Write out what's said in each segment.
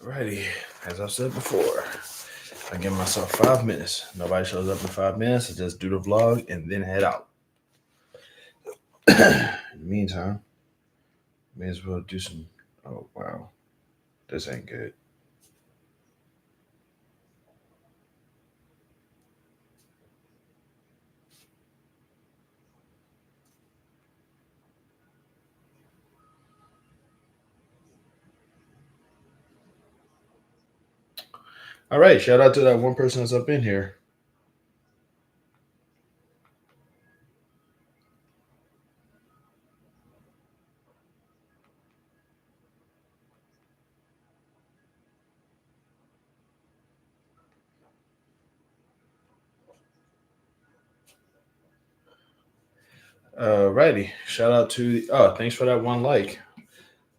Alrighty, as I've said before, I give myself 5 minutes. Nobody shows up in 5 minutes. I just do the vlog and then head out. In the meantime, may as well do some. Oh wow, this ain't good. All right, shout out to that one person that's up in here. Righty, shout out to. Oh, thanks for that one like.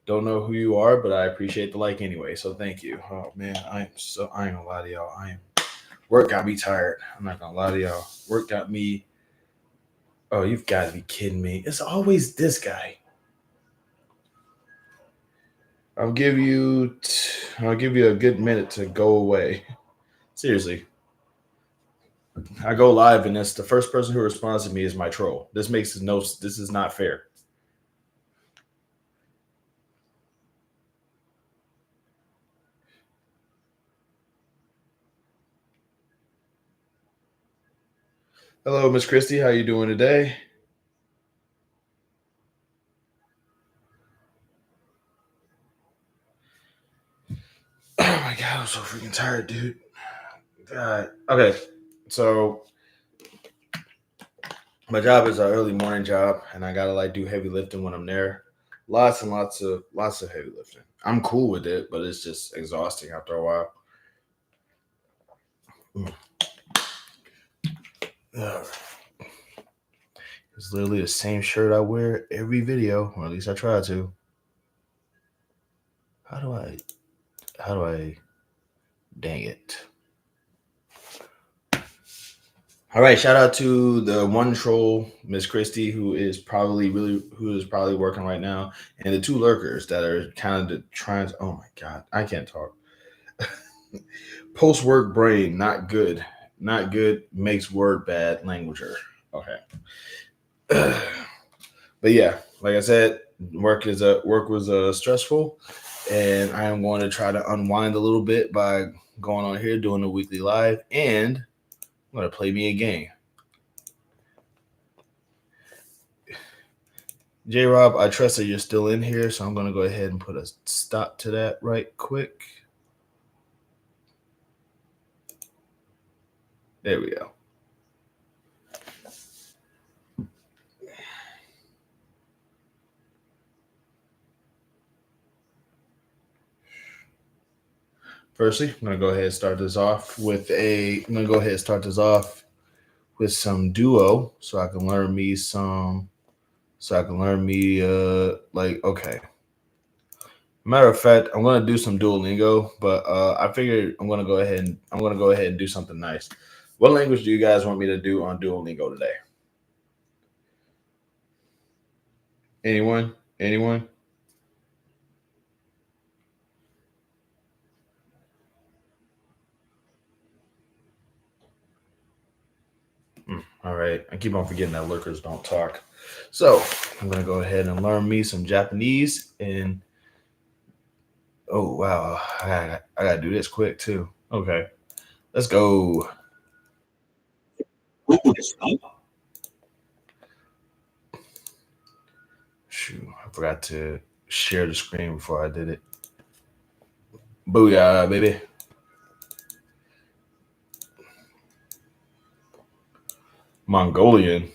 Don't know who you are, but I appreciate the like anyway. So thank you. Oh man, I ain't gonna lie to y'all. Work got me tired. I'm not gonna lie to y'all. Work got me. Oh, you've got to be kidding me. It's always this guy. I'll give you I'll give you a good minute to go away. Seriously. I go live and it's the first person who responds to me is my troll. This is not fair. Hello, Miss Christie. How you doing today? Oh my god, I'm so freaking tired, dude. God. Okay. So my job is an early morning job and I gotta like do heavy lifting when I'm there. Lots and lots of heavy lifting. I'm cool with it, but it's just exhausting after a while. Mm. Ugh. It's literally the same shirt I wear every video, or at least I try to. How do I how do I dang it? All right, shout out to the one troll, Miss Christie, who is probably working right now, and the two lurkers that are kind of trying to. Oh my god, I can't talk. Post work brain, not good, not good. Makes word bad. Languager. Okay, but yeah, like I said, work was stressful, and I am going to try to unwind a little bit by going on here doing a weekly live, and I'm going to play me a game. J Rob, I trust that you're still in here, so I'm going to go ahead and put a stop to that right quick. There we go. Firstly, I'm going to go ahead and start this off with some duo so I can learn me okay. Matter of fact, I'm gonna do some Duolingo, but I figured I'm gonna go ahead and do something nice. What language do you guys want me to do on Duolingo today? Anyone? Anyone? All right. I keep on forgetting that lurkers don't talk. So I'm gonna go ahead and learn me some Japanese and oh wow, I gotta do this quick too. Okay. Let's go. Shoot, I forgot to share the screen before I did it. Booyah, baby. Mongolian.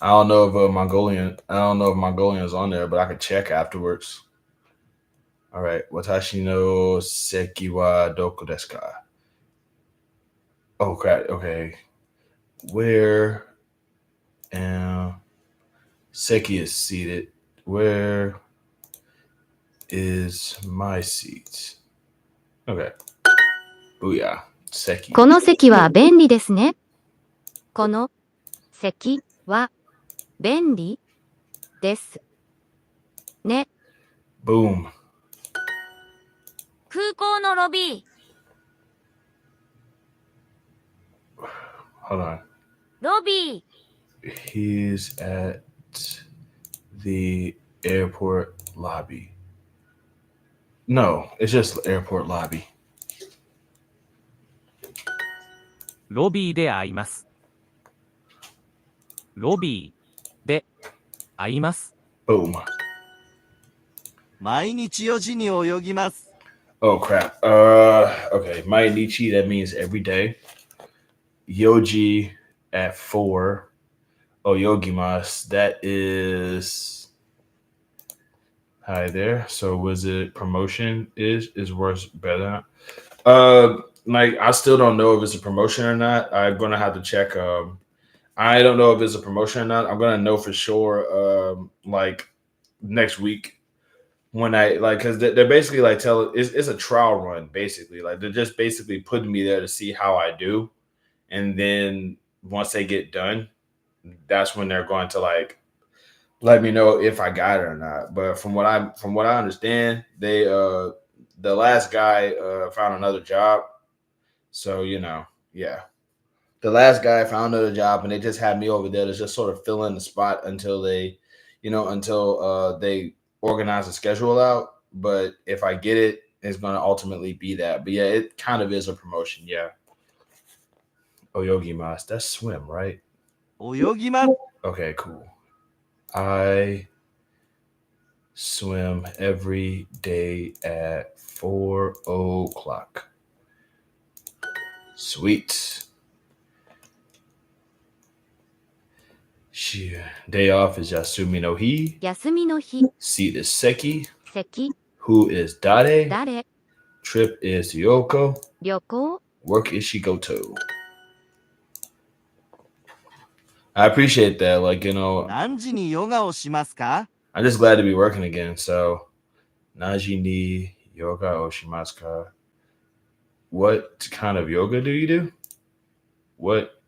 I don't know if Mongolian. I don't know if Mongolian is on there, but I could check afterwards. All right. Watashi no seki wa doko desu ka? Oh crap. Okay. Where Seki is seated? Where is my seat? Okay. Booyah. Seki. この席は便利ですね。この席は便利ですね。Boom. 空港ビ Hold on. ー、ロビ He's at the airport lobby. No, it's just airport lobby. ロビーで会います。ロビーで会います。 Boom. 毎日4時に泳ぎます。 Oh crap. Okay. Mainichi, that means every day. Yoji at 4. Oh, Yogimas, that is hi there. So was it promotion is worse better? Like I still don't know if it's a promotion or not. I'm gonna have to check. I don't know if it's a promotion or not. I'm gonna know for sure. Like next week when I like because they're basically like it's a trial run basically. Like they're just basically putting me there to see how I do, and then once they get done, that's when they're going to like let me know if I got it or not. But from what I understand, they the last guy found another job. So, yeah. The last guy found another job and they just had me over there to just sort of fill in the spot until they, until they organize the schedule out. But if I get it, it's going to ultimately be that. But yeah, it kind of is a promotion. Yeah. Oyogi Mas, that's swim, right? 泳ぎます。 Okay, cool. I swim every day at 4 o'clock. Sweet. Day off is Yasumi no Hi. 休みの日、 Seat is Seki. 席、 Who is Dade? 誰、 Trip is Yoko. 旅行、 Work is Shigoto. I appreciate that. Like, 何時にヨガをしますか？ I'm just glad to be working again. So, Naji ni yoga oshimasu ka? What kind of yoga do you do? What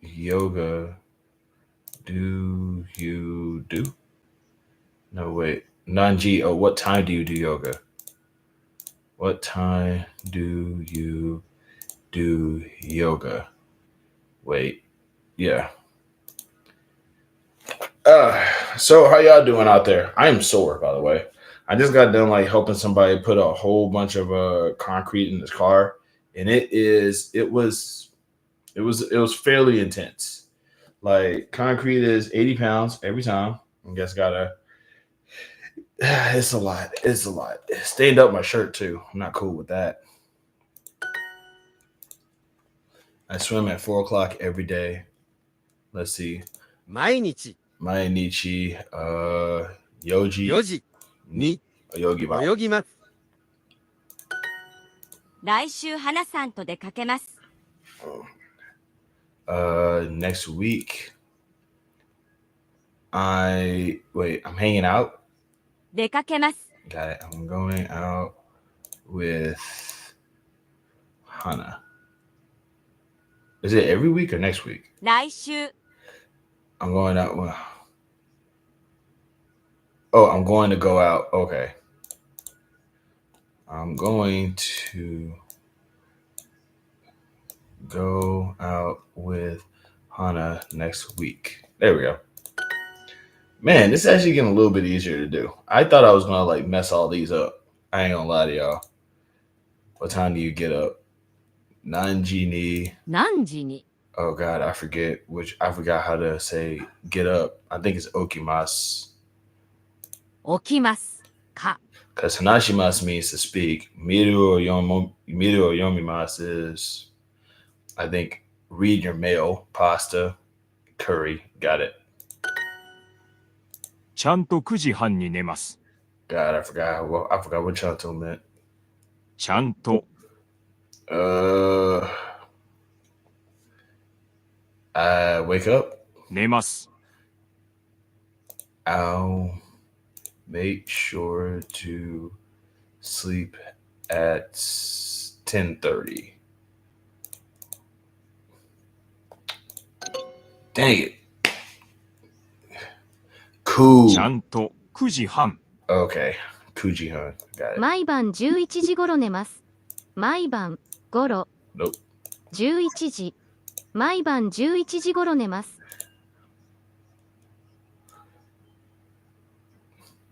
yoga do you do? No, wait. Nanji, oh, what time do you do yoga? What time do you do yoga? Wait. Yeah. So how y'all doing out there? I am sore, by the way. I just got done like helping somebody put a whole bunch of concrete in his car, and it was fairly intense. Like concrete is 80 pounds every time. I guess it's a lot. It's a lot. It stained up my shirt too. I'm not cool with that. I swim at 4 o'clock every day. Let's see. 毎日 Mainichi, 4 Yoji, 時に Yogi Ba. 泳ぎます。来週花さんと出かけます。 Next week, I'm hanging out. 出かけます。 Got it. I'm going out with Hana. Is it every week or next week? 来週 I'm going out. Oh, I'm going to go out. Okay. I'm going to go out with Hana next week. There we go. Man, this is actually getting a little bit easier to do. I thought I was gonna like mess all these up. I ain't gonna lie to y'all. What time do you get up? Nanji ni. 何時に Oh god, I forgot how to say get up. I think it's okimas. 起きますか Because hanashimas means to speak. Miru or yomimas is, I think, read your mail. Pasta, curry. Got it. ちゃんと9時半に寝ます。 God, I forgot what chanto meant. ちゃんと I wake up. 寝ます。 I'll make sure to sleep at 10:30. Dang it. Cool. ちゃんと9時半。 Okay. Kujihan. Got it. 毎晩11時頃寝ます。毎晩、頃、 Nope. 11時。毎晩11時頃寝ます。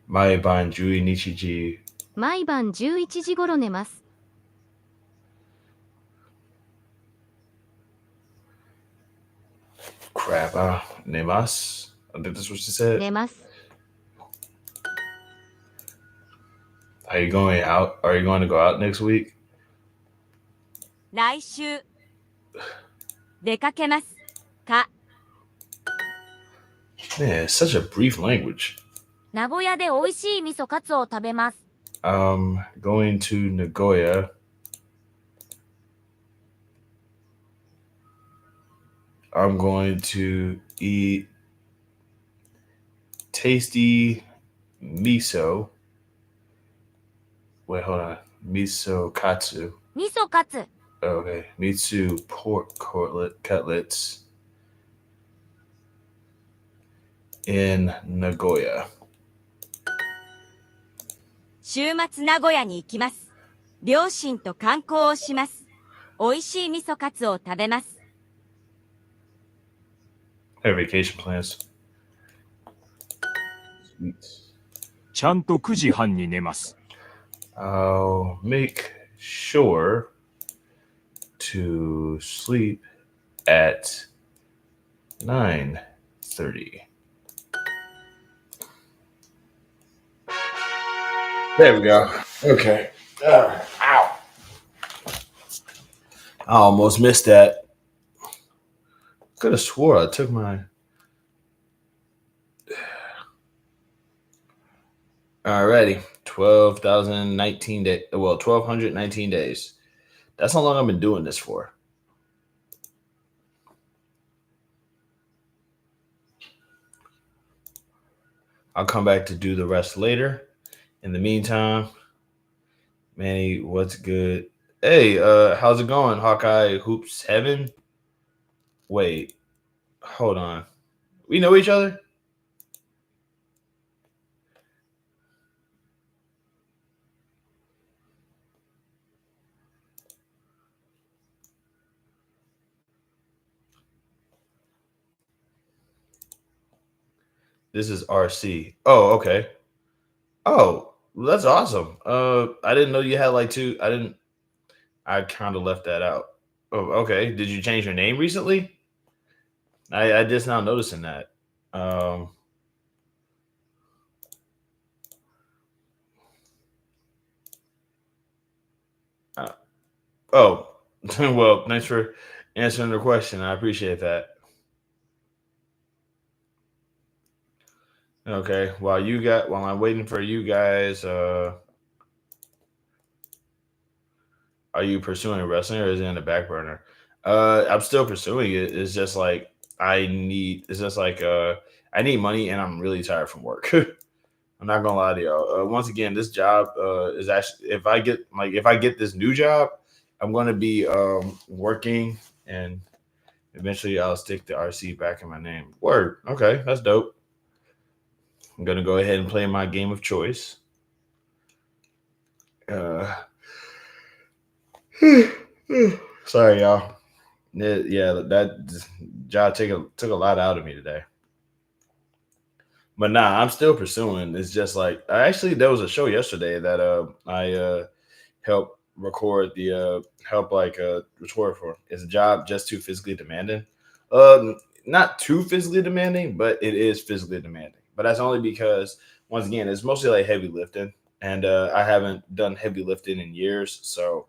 Maiban Jui Nichiji. 毎晩11時頃寝ます。 Crap. Nemas. I think that's what she said. 寝ます。 Are you going out? Are you going to go out next week? 来週出かけますか Man, it's such a brief language. 名古屋で美味しい味噌カツを食べます Going to Nagoya. I'm going to eat tasty miso. Wait, hold on. Miso katsu. 味噌カツ Okay. Mitsu pork cutlets in Nagoya. 週末名古屋に行きます両親と観光をします美味しい味噌カツを食べます Have vacation plans. Sweet. ちゃんと9時半に寝ます。 I'll make sure to sleep at 9:30. There we go. Okay. Ow. I almost missed that. Could have swore I took my. Alrighty. 12,019 days. Well, 1,219 days. That's how long I've been doing this for. I'll come back to do the rest later. In the meantime, Manny, what's good? Hey, how's it going, Hawkeye Hoops Heaven? Wait, hold on. We know each other? This is RC. Oh, okay. Oh, that's awesome. I didn't know you had like two. I kind of left that out. Oh, okay. Did you change your name recently? I just now noticing that. Oh, well, thanks for answering the question. I appreciate that. Okay, while I'm waiting for you guys, are you pursuing wrestling or is it in the back burner? I'm still pursuing it. It's just like I need money and I'm really tired from work. I'm not gonna lie to y'all. Once again, this job is actually if I get this new job, I'm gonna be working and eventually I'll stick the RC back in my name. Word. Okay, that's dope. I'm gonna go ahead and play my game of choice. Sorry, y'all. Yeah, that job took a lot out of me today. But nah, I'm still pursuing. It's just like there was a show yesterday that I helped record record for. It's a job just too physically demanding. Not too physically demanding, but it is physically demanding. But that's only because once again, it's mostly like heavy lifting, and I haven't done heavy lifting in years. So,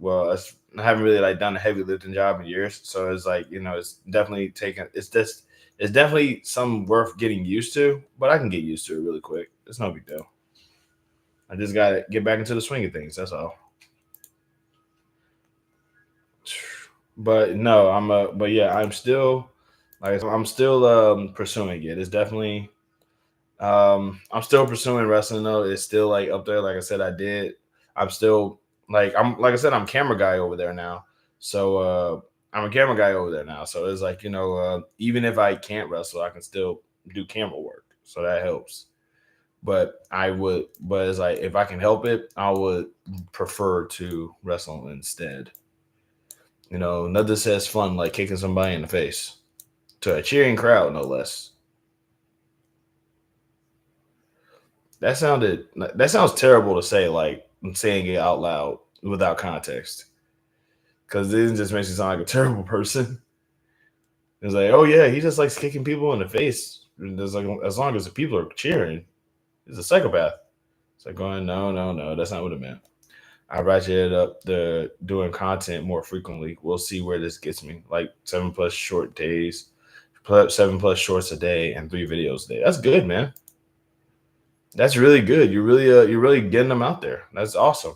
I haven't really like done a heavy lifting job in years. So it's like it's definitely it's definitely something worth getting used to. But I can get used to it really quick. It's no big deal. I just gotta get back into the swing of things. That's all. But no, I'm still pursuing it. It's definitely. I'm still pursuing wrestling though. It's still like up there. Like I said, I'm still like I said, I'm camera guy over there now. So I'm a camera guy over there now. So it's like, even if I can't wrestle, I can still do camera work. So that helps. but it's like if I can help it, I would prefer to wrestle instead. You know, nothing says fun like kicking somebody in the face to a cheering crowd, no less. That sounds terrible to say, like I'm saying it out loud without context, because it just makes you sound like a terrible person. It's like, oh yeah, he just likes kicking people in the face. There's like as long as the people are cheering, he's a psychopath. It's like going, no, that's not what it meant. I ratcheted up the doing content more frequently. We'll see where this gets me. Like 7+ short days, 7+ shorts a day, and 3 videos a day. That's good, man. That's really good. You're really getting them out there. That's awesome.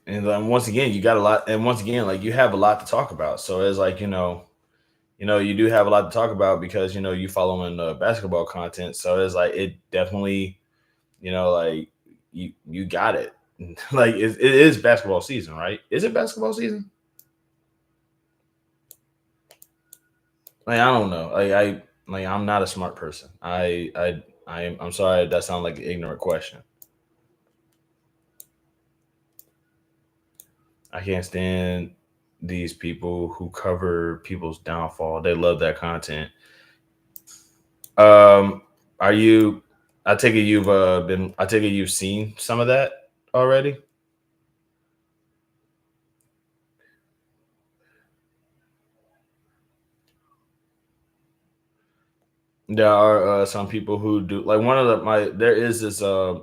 And then once again, you got a lot, and once again, like you have a lot to talk about. So it's like, you do have a lot to talk about because you following basketball content. So it's like it definitely, like you got it. Like it is basketball season, right? Is it basketball season? Like I don't know. I'm not a smart person. I'm sorry if that sounds like an ignorant question. I can't stand these people who cover people's downfall. They love that content. Are you? I take it you've seen some of that already. There are some people who do like one of there is this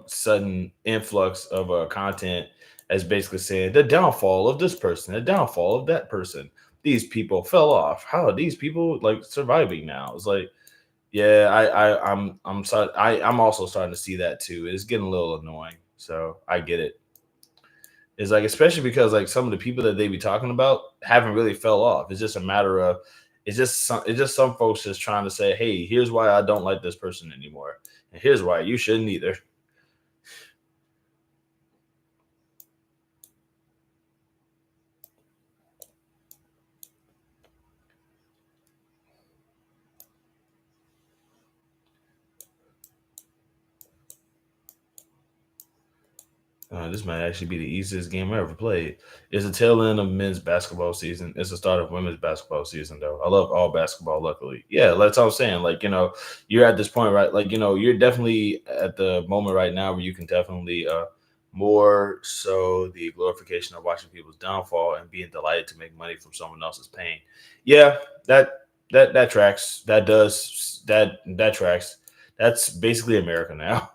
sudden influx of content as basically saying the downfall of this person, the downfall of that person. These people fell off. How are these people like surviving now? It's like, yeah, I'm sorry. I'm also starting to see that too. It's getting a little annoying. So I get it. It's like, especially because like some of the people that they be talking about haven't really fell off. It's just a matter of it's just some folks just trying to say, hey, here's why I don't like this person anymore. And here's why you shouldn't either. This might actually be the easiest game I ever played. It's the tail end of men's basketball season. It's the start of women's basketball season, though. I love all basketball, luckily. Yeah, that's what I'm saying. Like, you're at this point, right? Like, you're definitely at the moment right now where you can definitely more so the glorification of watching people's downfall and being delighted to make money from someone else's pain. Yeah, that tracks. That tracks. That's basically America now.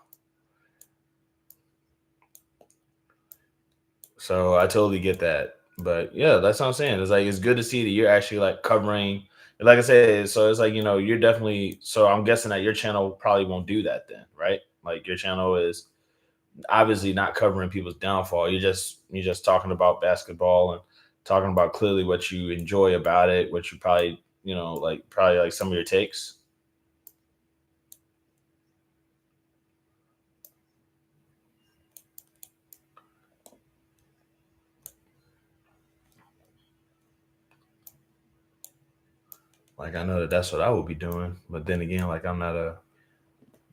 So I totally get that. But yeah, that's what I'm saying. It's like it's good to see that you're actually like covering, like I said, so it's like, you're definitely, so I'm guessing that your channel probably won't do that then, right? Like your channel is obviously not covering people's downfall. You're just talking about basketball and talking about clearly what you enjoy about it, what you probably, probably like some of your takes. Like I know that that's what I would be doing, but then again, like I'm not a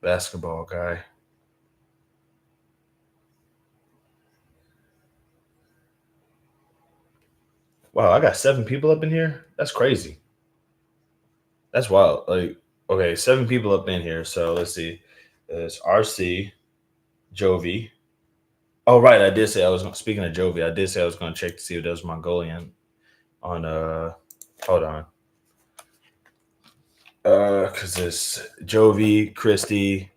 basketball guy. Wow, I got 7 people up in here. That's crazy. That's wild. Like, okay, 7 people up in here. So let's see. There's RC, Jovi. Oh, right. I did say I was speaking of Jovi. I did say I was going to check to see if there was Mongolian on. Hold on. Because it's Jovi, Christy.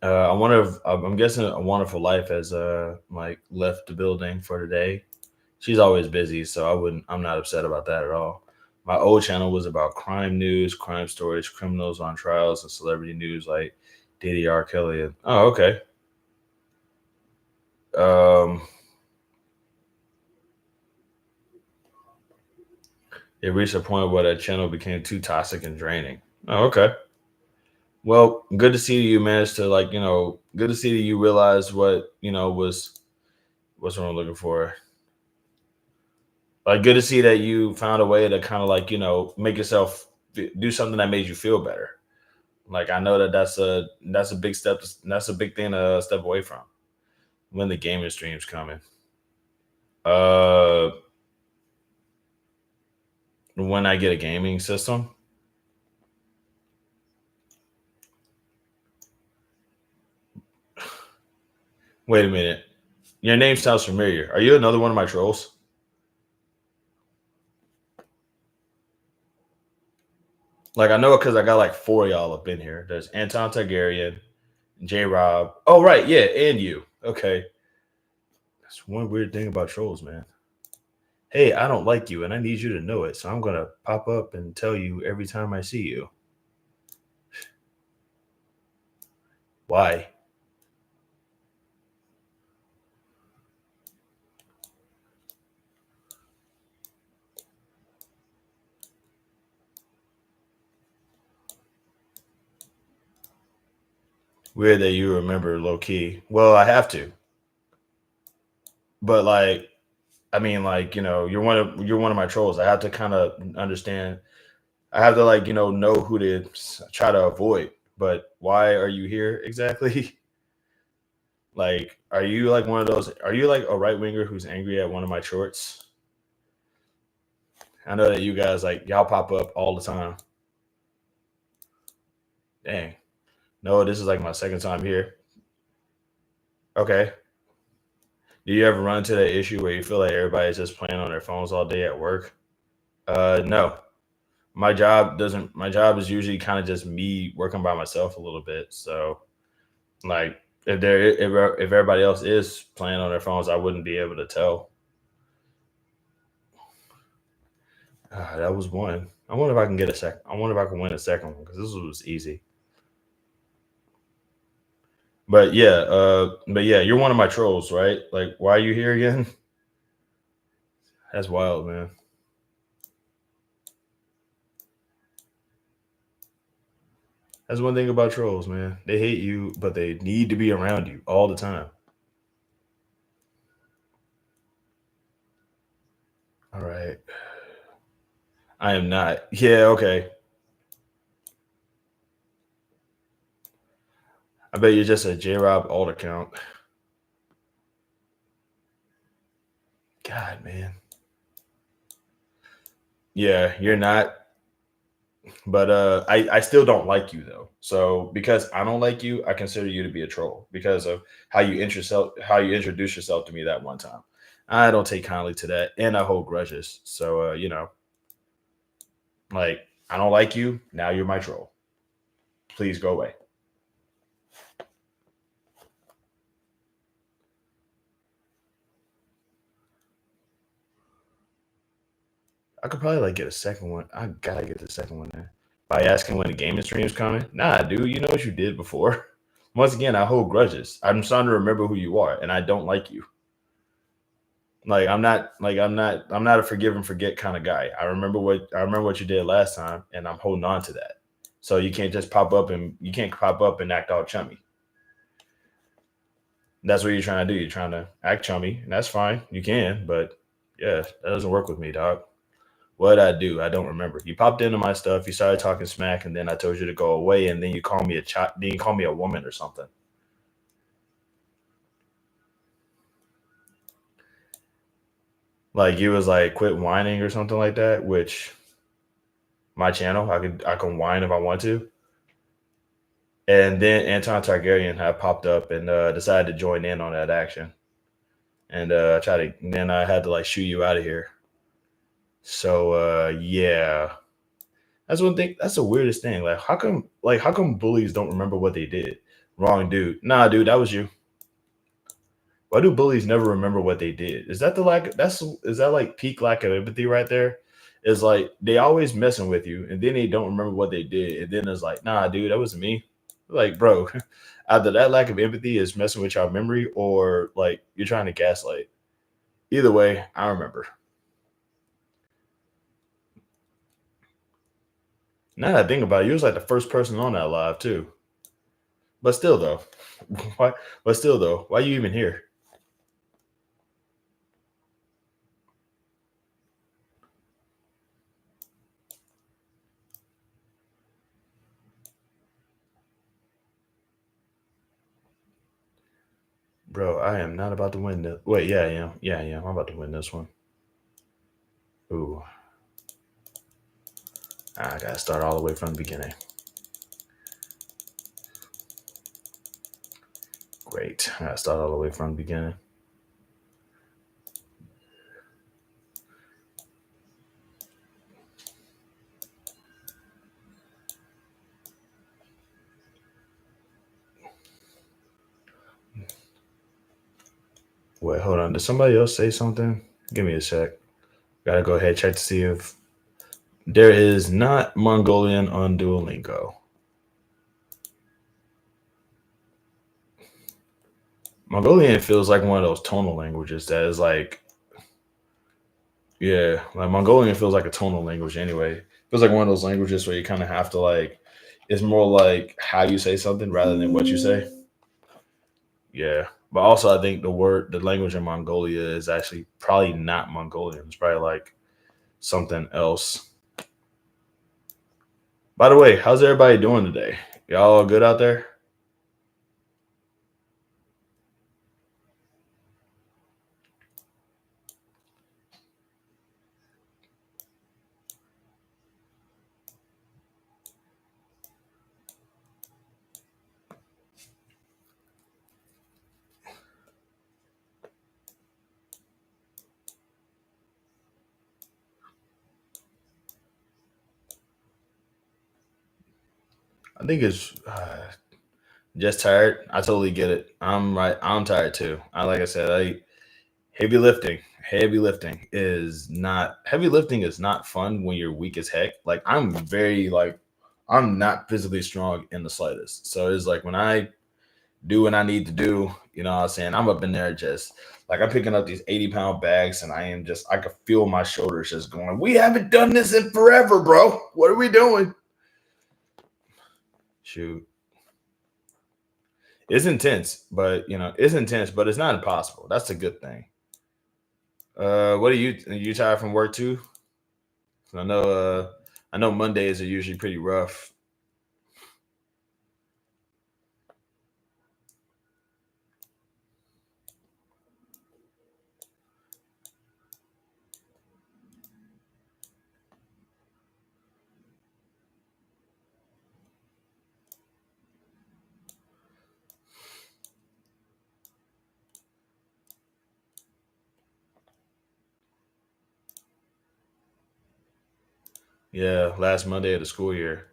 I wonder if I'm guessing A Wonderful Life has like left the building for today. She's always busy, so I'm not upset about that at all. My old channel was about crime news, crime stories, criminals on trials, and celebrity news like Diddy, R. Kelly. Oh, okay. It reached a point where that channel became too toxic and draining. Oh, okay. Well, good to see you managed to good to see that you realized what, was what's what I'm looking for? Like, good to see that you found a way to kind of like, you know, make yourself do something that made you feel better. Like, I know that that's a big step. That's a big thing to step away from when the gaming stream's coming. Uh, when I get a gaming system. Wait a minute. Your name sounds familiar. Are you another one of my trolls? Like, I know it because I got like 4 of y'all up in here. There's Anton Targaryen, J Rob. Oh, right. Yeah. And you. Okay. That's one weird thing about trolls, man. Hey, I don't like you and I need you to know it. So I'm going to pop up and tell you every time I see you. Why? Weird that you remember low key. Well, I have to. But like, I mean, like, you know, you're one of my trolls. I have to kind of understand. I have to like, you know who to try to avoid. But why are you here exactly? Like, are you like one of those? Are you like a right winger who's angry at one of my shorts? I know that you guys like y'all pop up all the time. Dang. No, this is like my second time here. Okay. Do you ever run into that issue where you feel like everybody's just playing on their phones all day at work? No. My job is usually kind of just me working by myself a little bit. So like if everybody else is playing on their phones, I wouldn't be able to tell. That was one. I wonder if I can get a second. I wonder if I can win a second one because this was easy. But yeah, you're one of my trolls, right? Like, why are you here again? That's wild, man. That's one thing about trolls, man. They hate you, but they need to be around you all the time. All right. I am not. Yeah, okay. I bet you're just a J-Rob alt account. God, man. Yeah, you're not. But I still don't like you though. So because I don't like you, I consider you to be a troll because of how you introduce yourself to me that one time. I don't take kindly to that, and I hold grudges. So you know, like I don't like you. Now you're my troll. Please go away. I could probably like get a second one. I gotta get the second one in. By asking when the gaming stream is coming. Nah, dude, you know what you did before. Once again, I hold grudges. I'm starting to remember who you are, and I don't like you. Like I'm not a forgive and forget kind of guy. I remember what you did last time, and I'm holding on to that. So you can't pop up and act all chummy. That's what you're trying to do. You're trying to act chummy, and that's fine. You can, but yeah, that doesn't work with me, dog. What did I do? I don't remember. You popped into my stuff. You started talking smack, and then I told you to go away, and then you called me then you called me a woman or something. Like you was like quit whining or something like that. Which my channel, I can whine if I want to. And then Anton Targaryen had popped up and decided to join in on that action, and then I had to like shoot you out of here. So yeah, that's one thing. That's the weirdest thing. Like how come bullies don't remember what they did? Wrong dude. Nah, dude, that was you. Why do bullies never remember what they did? Is that like peak lack of empathy right there? Is like they always messing with you and then they don't remember what they did. And then it's like, nah, dude, that wasn't me. Like, bro, either that lack of empathy is messing with your memory or like you're trying to gaslight. Either way, I remember. Now that I think about it, you was like the first person on that live too. But still though, why are you even here? Bro, I am not about to win this. Wait, yeah, I am. Yeah, I am. I'm about to win this one. Ooh. I gotta start all the way from the beginning. Great. I gotta start all the way from the beginning. Wait, hold on. Did somebody else say something? Give me a sec. Gotta go ahead check to see if there is not Mongolian on Duolingo. Mongolian feels like one of those tonal languages that is like, yeah, like Mongolian feels like a tonal language anyway. It feels like one of those languages where you kind of have to like, it's more like how you say something rather than what you say. Yeah. But also, I think the language in Mongolia is actually probably not Mongolian. It's probably like something else. By the way, how's everybody doing today? Y'all all good out there? I think it's just tired. I totally get it. I'm right. I'm tired too. Like I said, heavy lifting. Heavy lifting is not fun when you're weak as heck. Like I'm not physically strong in the slightest. So it's like when I do what I need to do, you know what I'm saying? I'm up in there just like I'm picking up these 80-pound bags and I can feel my shoulders just going, we haven't done this in forever, bro. What are we doing? Shoot. It's intense, but it's not impossible. That's a good thing. What are you tired from work too? I know Mondays are usually pretty rough. Yeah, last Monday of the school year.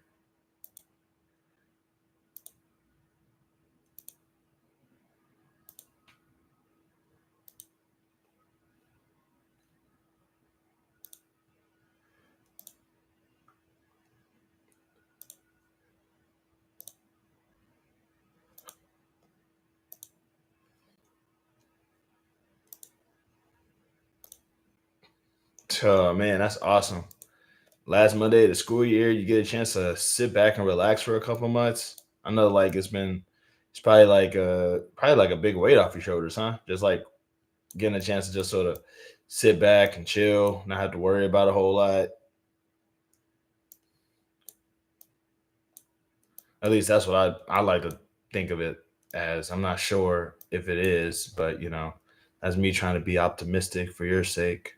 Oh man, that's awesome. Last Monday of the school year, you get a chance to sit back and relax for a couple months. I know like it's probably like a big weight off your shoulders, huh? Just like getting a chance to just sort of sit back and chill, not have to worry about a whole lot. At least that's what I like to think of it as. I'm not sure if it is, but that's me trying to be optimistic for your sake.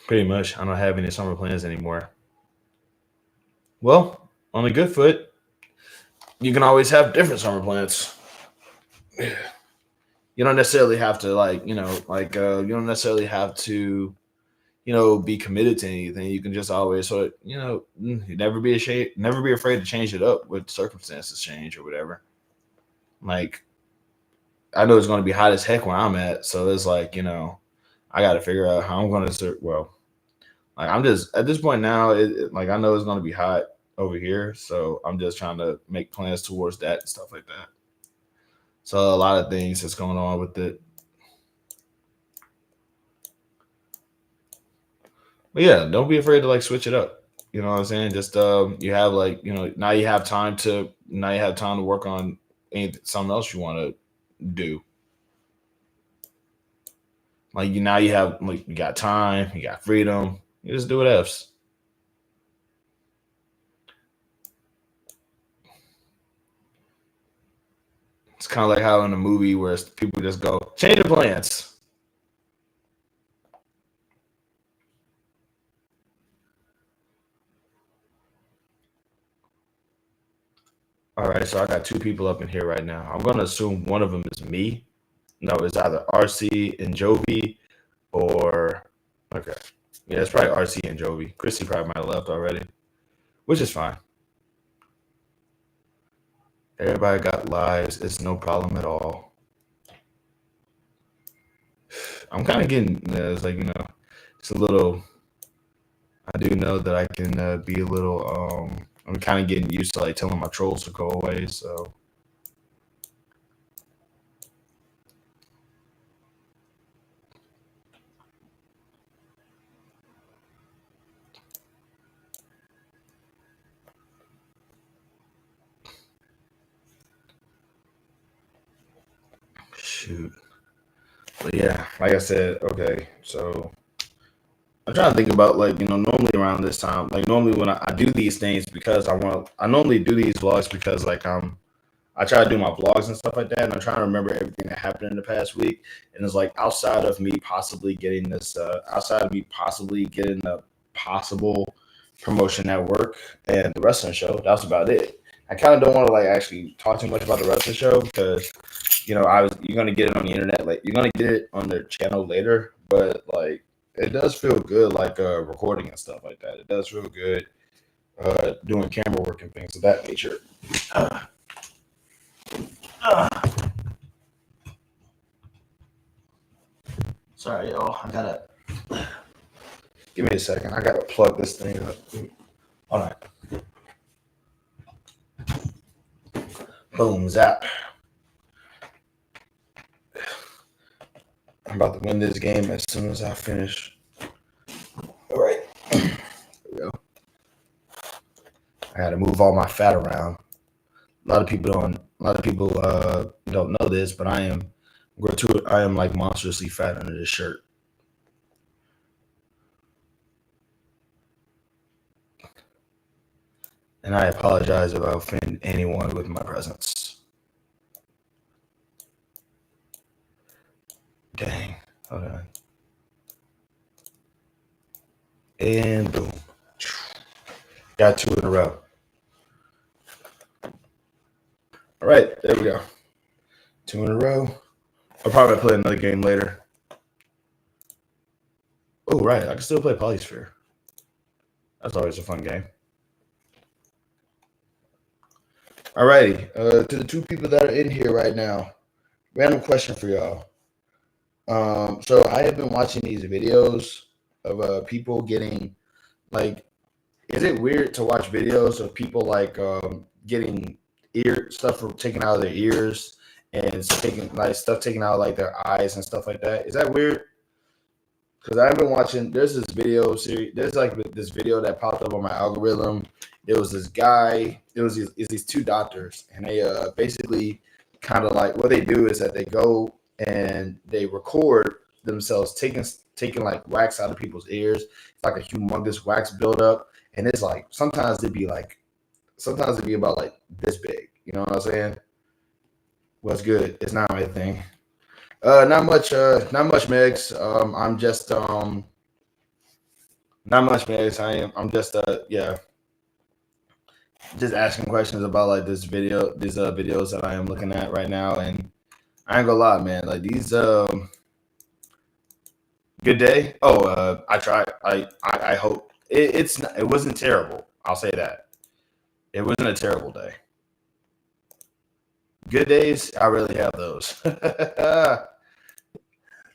Pretty much, I don't have any summer plans anymore. Well, on a good foot, you can always have different summer plans. You don't necessarily have to you don't necessarily have to be committed to anything. You can just always never be afraid to change it up with circumstances change or whatever. Like I know it's going to be hot as heck where I'm at, so it's like I got to figure out how I'm going to like I'm just at this point now. Like I know it's going to be hot over here, so I'm just trying to make plans towards that and stuff like that. So a lot of things that's going on with it. But yeah, don't be afraid to like switch it up. You know what I'm saying? Just you have like now you have time to work on something else you want to do. Like now you have like you got time, you got freedom. You just do what ifs. It's kind of like how in a movie where people just go change the plans. All right, so I got two people up in here right now. I'm gonna assume one of them is me. No, it's either RC and Jovi, or okay, yeah, it's probably RC and Jovi. Christy probably might have left already, which is fine. Everybody got lives. It's no problem at all. I'm kind of getting it's like it's a little. I do know that I can be a little. I'm kind of getting used to like telling my trolls to go away. So shoot. But yeah, like I said, okay. So I'm trying to think about like normally around this time, like normally when I do these things because I normally do these vlogs because like I try to do my vlogs and stuff like that, and I'm trying to remember everything that happened in the past week. And it's like outside of me possibly getting the possible promotion at work and the wrestling show, that's about it. I kind of don't want to like actually talk too much about the wrestling show because you're gonna get it on the internet, like you're gonna get it on their channel later, but like it does feel good like recording and stuff like that. It does feel good doing camera work and things of that nature. Sorry, y'all. I gotta give me a second. I gotta plug this thing up. All right. Boom, zap. I'm about to win this game as soon as I finish. All right. There we go. I gotta move all my fat around. A lot of people don't know this, but I am like monstrously fat under this shirt. And I apologize if I offend anyone with my presence. Dang. Hold on. And boom. Got two in a row. All right, there we go. Two in a row. I'll probably play another game later. Oh, right. I can still play Polysphere. That's always a fun game. All righty. To the two people that are in here right now, random question for y'all. So I have been watching these videos of people getting like, is it weird to watch videos of people like getting ear stuff from taken out of their ears and stuff taken out of like their eyes and stuff like that? Is that weird? Because I've been watching. There's this video series. There's like this video that popped up on my algorithm. It was this guy. It was these two doctors, and they basically kind of like what they do is that they go and they record themselves taking like wax out of people's ears. It's like a humongous wax buildup, and it's like sometimes it'd be about like this big. You know what I'm saying? What's good? It's not my thing. Not much, Megs. I'm just not much, Megs. I'm just just asking questions about like these videos that I am looking at right now, and I ain't gonna lie, man. Like these good day. Oh, I tried. I hope it wasn't terrible. I'll say that. It wasn't a terrible day. Good days, I really have those.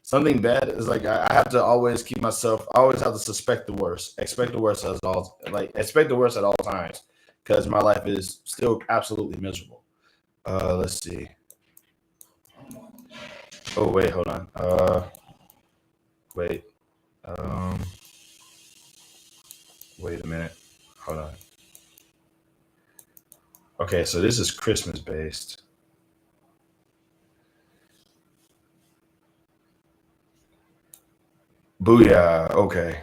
Something bad is like I have to always keep myself. I always have to suspect the worst. Expect the worst at all times, because my life is still absolutely miserable. Let's see. Oh wait, hold on. Wait. Wait a minute. Hold on. Okay, so this is Christmas based. Booyah. Okay.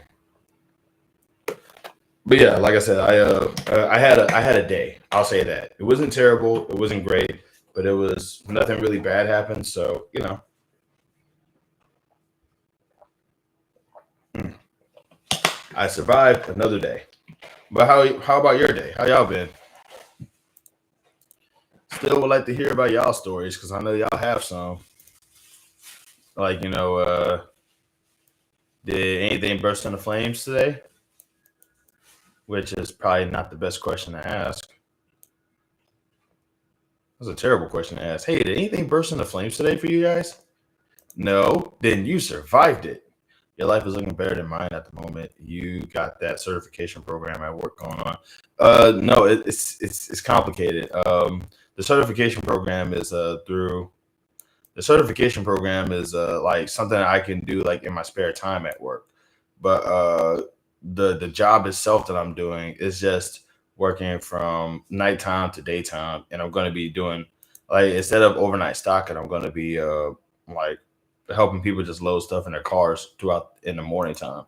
But yeah, like I said, I had a day. I'll say that. It wasn't terrible. It wasn't great, but it was nothing really bad happened. So, I survived another day. But how about your day? How y'all been? Still would like to hear about y'all stories because I know y'all have some. Like, did anything burst into flames today? Which is probably not the best question to ask. That's a terrible question to ask. Hey, did anything burst into flames today for you guys? No, then you survived it. Your life is looking better than mine at the moment. You got that certification program at work going on. No, it's complicated. The certification program is through the certification program is like something I can do like in my spare time at work. But the job itself that I'm doing is just working from nighttime to daytime, and I'm going to be doing like instead of overnight stocking, I'm going to be like helping people just load stuff in their cars throughout in the morning time.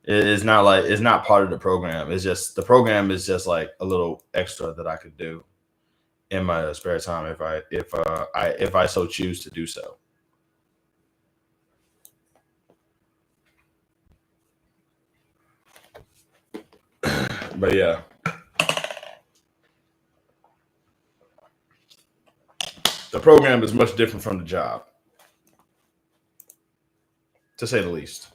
It's not like it's not part of the program. It's just the program is just like a little extra that I could do in my spare time if I so choose to do so. But yeah, the program is much different from the job, to say the least.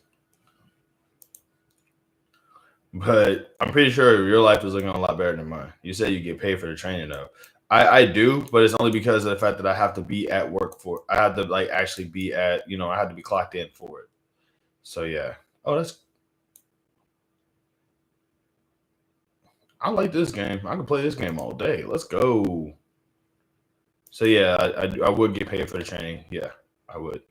But I'm pretty sure your life is looking a lot better than mine. You said you get paid for the training though. I do, but it's only because of the fact that I have to be at work for I have to like actually be at, I have to be clocked in for it. So yeah. Oh, I like this game. I can play this game all day. Let's go. So yeah, I would get paid for the training. Yeah, I would.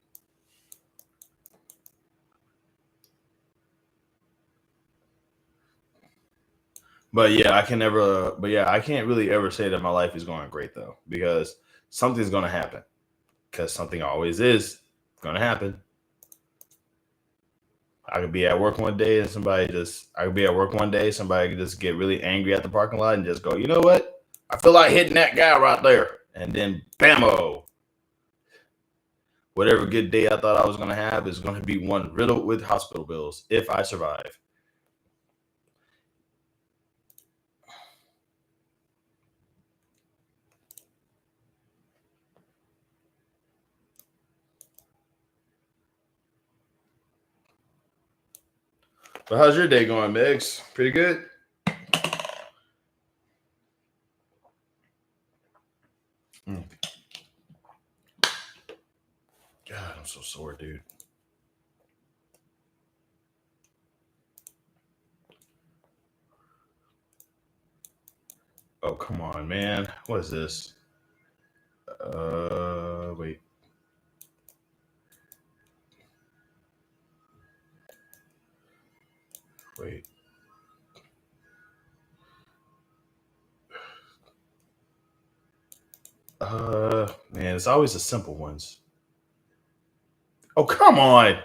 But yeah, I can never. But yeah, I can't really ever say that my life is going great though, because something's gonna happen. Because something always is gonna happen. I could be at work one day and I could be at work one day, somebody could just get really angry at the parking lot and just go, you know what? I feel like hitting that guy right there. And then bammo. Whatever good day I thought I was going to have is going to be one riddled with hospital bills if I survive. But how's your day going, Megs? Pretty good? Mm. God, I'm so sore, dude. Oh, come on, man. What is this? Wait. Wait. Man, it's always the simple ones. Oh, come on.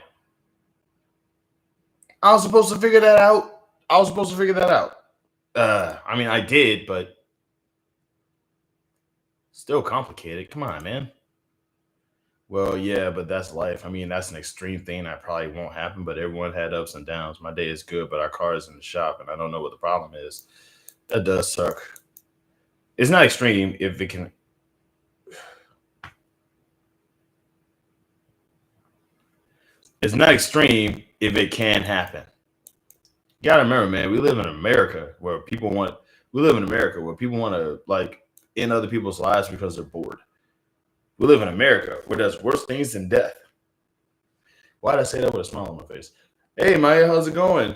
I was supposed to figure that out. I was supposed to figure that out. I mean, I did, but still complicated. Come on, man. Well, yeah, but that's life. I mean, that's an extreme thing that probably won't happen, but everyone had ups and downs. My day is good, but our car is in the shop, and I don't know what the problem is. That does suck. It's not extreme if it can. It's not extreme if it can happen. You gotta remember, man. We live in America where people want. We live in America where people want to like end other people's lives because they're bored. We live in America where there's worse things than death. Why did I say that with a smile on my face? Hey, Maya, how's it going?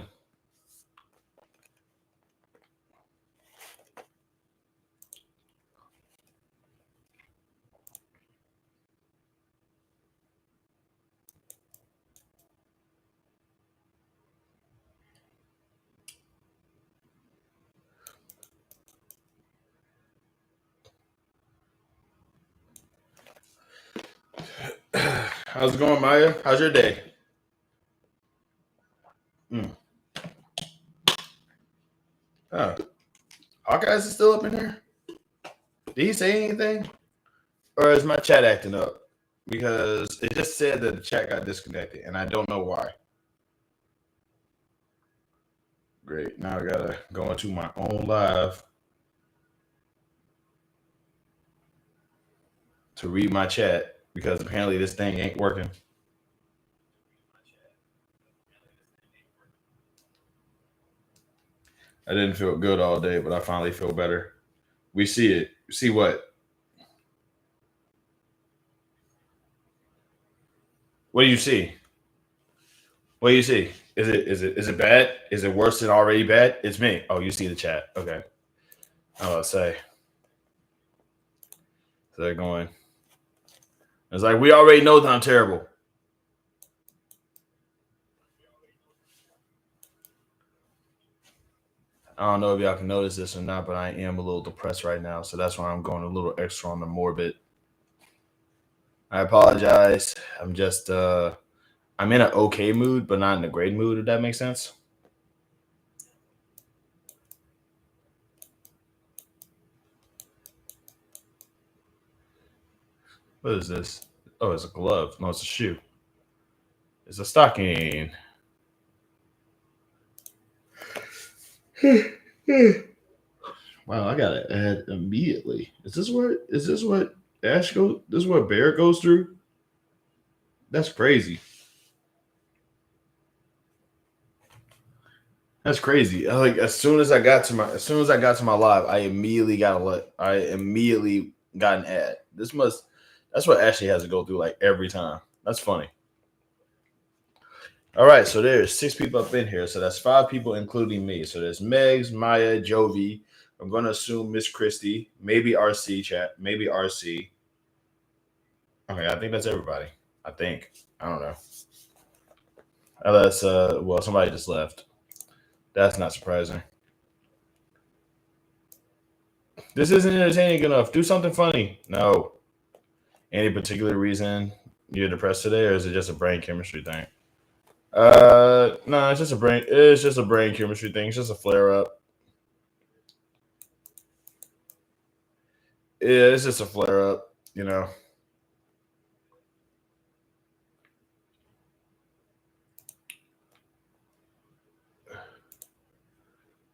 How's it going, Maya? How's your day? Oh, Hawkeyes is still up in here? Did he say anything? Or is my chat acting up? Because it just said that the chat got disconnected, and I don't know why. Great. Now I gotta go into my own live to read my chat because apparently this thing ain't working. I didn't feel good all day, but I finally feel better. We see it. See what? What do you see? What do you see? Is it bad? Is it worse than already bad? It's me. Oh, you see the chat. Okay. I'll say. So they're going. It's like we already know that I'm terrible. I don't know if y'all can notice this or not, but I am a little depressed right now. So that's why I'm going a little extra on the morbid. I apologize. I'm just I'm in an okay mood, but not in a great mood, if that makes sense. What is this? Oh, it's a glove. No, it's a shoe. It's a stocking. Wow, I gotta add immediately. Is this what Ash goes? This is what Bear goes through? That's crazy. That's crazy. Like as soon as I got to my live, I immediately got an ad. That's what Ashley has to go through like every time. That's funny. All right, so there's 6 people up in here. So that's 5 people, including me. So there's Megs, Maya, Jovi. I'm going to assume Miss Christie, maybe RC chat, maybe RC. Okay, I think that's everybody. I think. I don't know. Unless, well, somebody just left. That's not surprising. This isn't entertaining enough. Do something funny. No. Any particular reason you're depressed today, or is it just a brain chemistry thing? No, it's just a brain chemistry thing. It's just a flare up. Yeah, it's just a flare up, you know.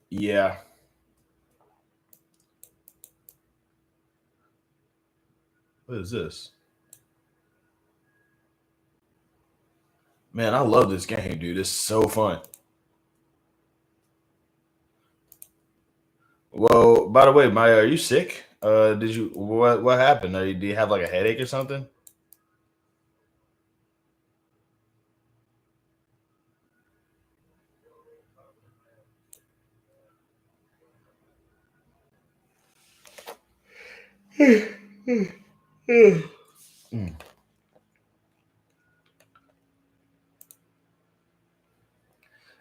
Yeah. What is this? Man, I love this game, dude. It's so fun. Well, by the way, Maya, are you sick? What happened? Do you have like a headache or something?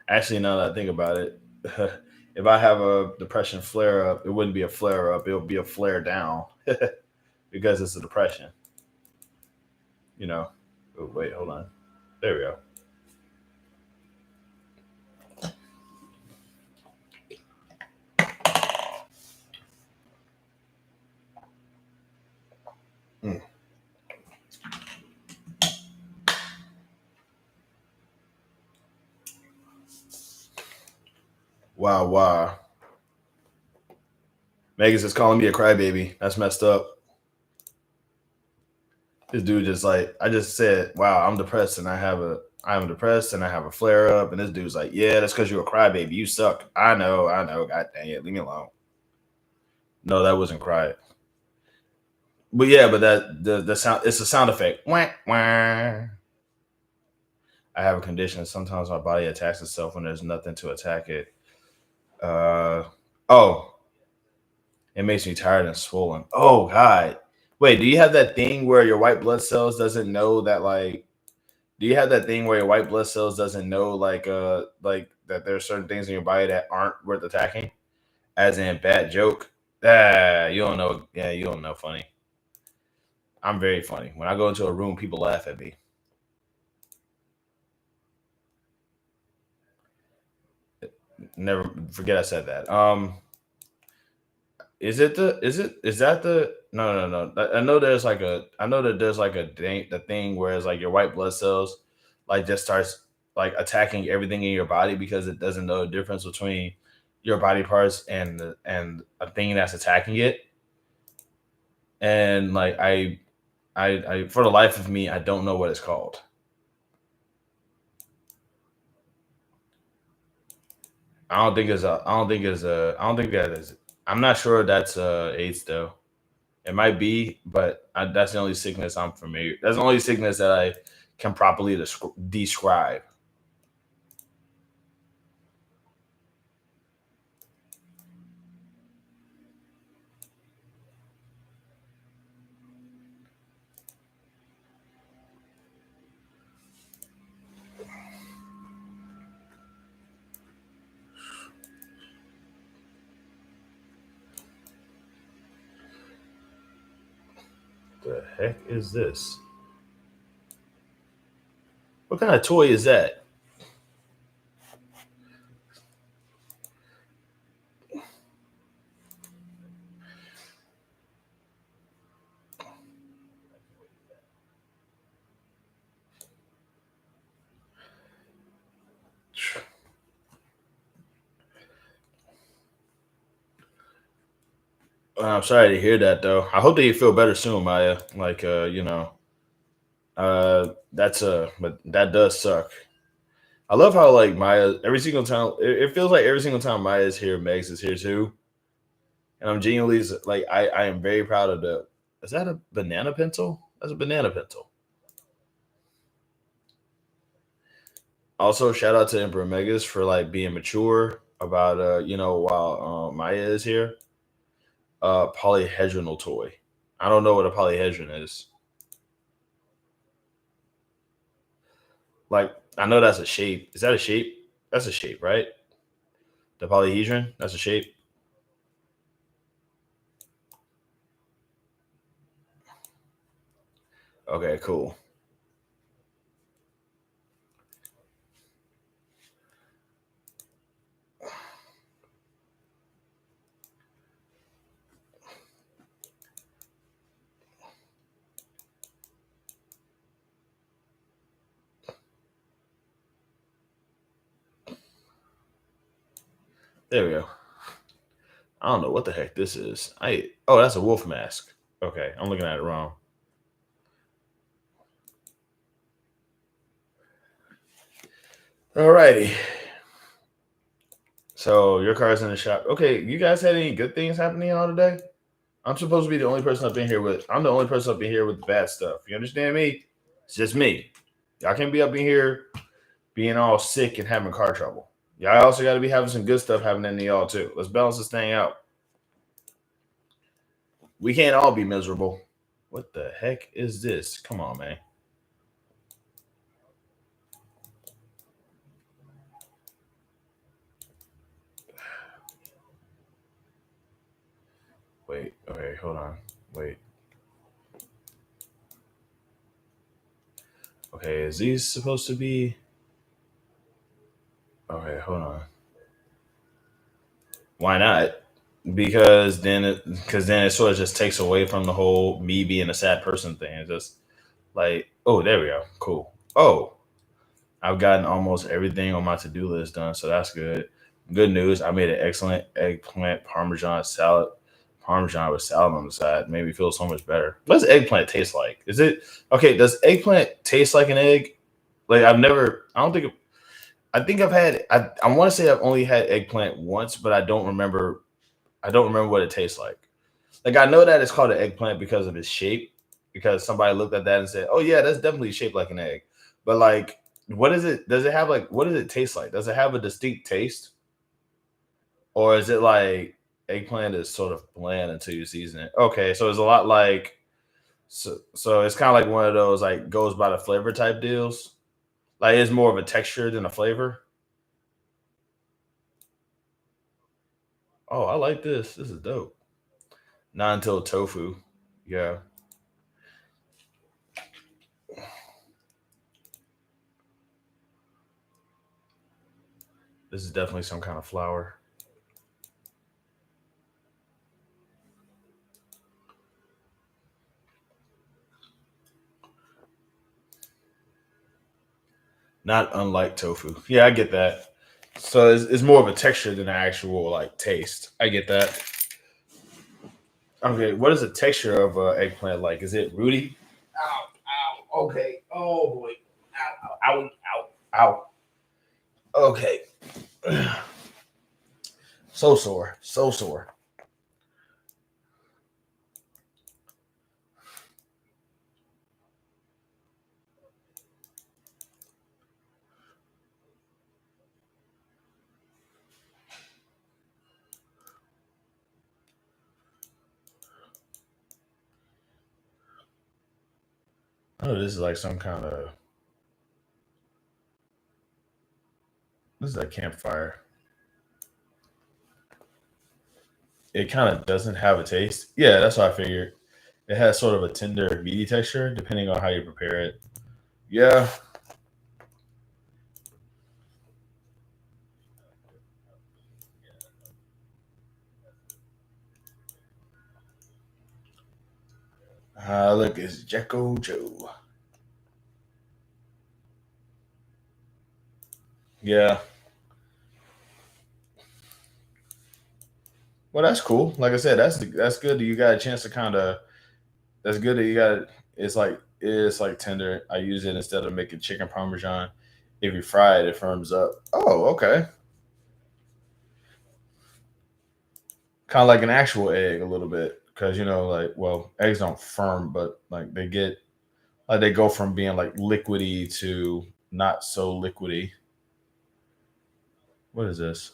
Actually, now that I think about it, if I have a depression flare up, it wouldn't be a flare up. It would be a flare down because it's a depression. You know. Oh, wait, hold on. There we go. Wow. Megas is calling me a crybaby. That's messed up. This dude just like, I just said, wow, I'm depressed and I'm depressed and I have a flare up. And this dude's like, yeah, that's because you're a crybaby. You suck. I know. God dang it. Leave me alone. No, that wasn't cry. But yeah, but the sound, it's a sound effect. Wah, wah. I have a condition. Sometimes my body attacks itself when there's nothing to attack it. It makes me tired and swollen. Oh God. Wait, do you have that thing where your white blood cells doesn't know that like do you have that thing where your white blood cells doesn't know like that there's certain things in your body that aren't worth attacking? As in bad joke. You don't know. Yeah, you don't know funny. I'm very funny. When I go into a room, people laugh at me. never forget I said that. Is that the no. I know there's like the thing where it's like your white blood cells like just starts like attacking everything in your body because it doesn't know the difference between your body parts and a thing that's attacking it. And like I for the life of me, I don't know what it's called. I don't think that is. I'm not sure that's AIDS though. It might be, but that's the only sickness I'm familiar. That's the only sickness that I can properly describe. The heck is this? What kind of toy is that? I'm sorry to hear that, though. I hope that you feel better soon, Maya. Like, but that does suck. I love how like Maya every single time it feels like every single time Maya is here, Megs is here too, and I'm genuinely like I am very proud of the. Is that a banana pencil? That's a banana pencil. Also, shout out to Emperor Megas for like being mature about while Maya is here. Polyhedronal toy. I don't know what a polyhedron is. Like I know that's a shape. Is that a shape? That's a shape, right? The polyhedron. That's a shape. Okay, cool. There we go. I don't know what the heck this is. That's a wolf mask. Okay, I'm looking at it wrong. Alrighty. So your car's in the shop. Okay, you guys had any good things happening all today? I'm supposed to be the only person up in here with. I'm the only person up in here with the bad stuff. You understand me? It's just me. Y'all can't be up in here being all sick and having car trouble. Y'all also got to be having some good stuff happening to y'all too. Let's balance this thing out. We can't all be miserable. What the heck is this? Come on, man. Wait. Okay, hold on. Wait. Okay, is these supposed to be? Okay, hold on. Why not? Because then it sort of just takes away from the whole me being a sad person thing. It's just like, oh, there we go. Cool. Oh, I've gotten almost everything on my to-do list done, so that's good. Good news. I made an excellent eggplant parmesan salad. Parmesan with salad on the side made me feel so much better. What does eggplant taste like? Is it okay? Does eggplant taste like an egg? Like I've never. I don't think. I think I've had. I want to say I've only had eggplant once, but I don't remember. I don't remember what it tastes like. Like I know that it's called an eggplant because of its shape, because somebody looked at that and said, "Oh yeah, that's definitely shaped like an egg." But like, what is it? Does it have like? What does it taste like? Does it have a distinct taste, or is it like eggplant is sort of bland until you season it? Okay, so it's a lot like. So it's kind of like one of those like goes by the flavor type deals. Like it's more of a texture than a flavor. Oh, I like this. This is dope. Not until tofu. Yeah. This is definitely some kind of flower. Not unlike tofu. Yeah, I get that. So it's more of a texture than an actual like taste. I get that. Okay, what is the texture of eggplant like? Is it rooty? Ow, ow. Okay. Oh boy. Ow, ow, ow, ow. Okay. So sore. So sore. Oh, this is like some kind of. This is a campfire. It kind of doesn't have a taste. Yeah, that's what I figured. It has sort of a tender, meaty texture, depending on how you prepare it. Yeah. Look, it's Jecko Joe. Yeah. Well, that's cool. Like I said, that's good that you got a chance to kind of. That's good that you got. It's like tender. I use it instead of making chicken parmesan. If you fry it, it firms up. Oh, okay. Kind of like an actual egg a little bit, because like, well, eggs don't firm, but like they go from being like liquidy to not so liquidy. What is this?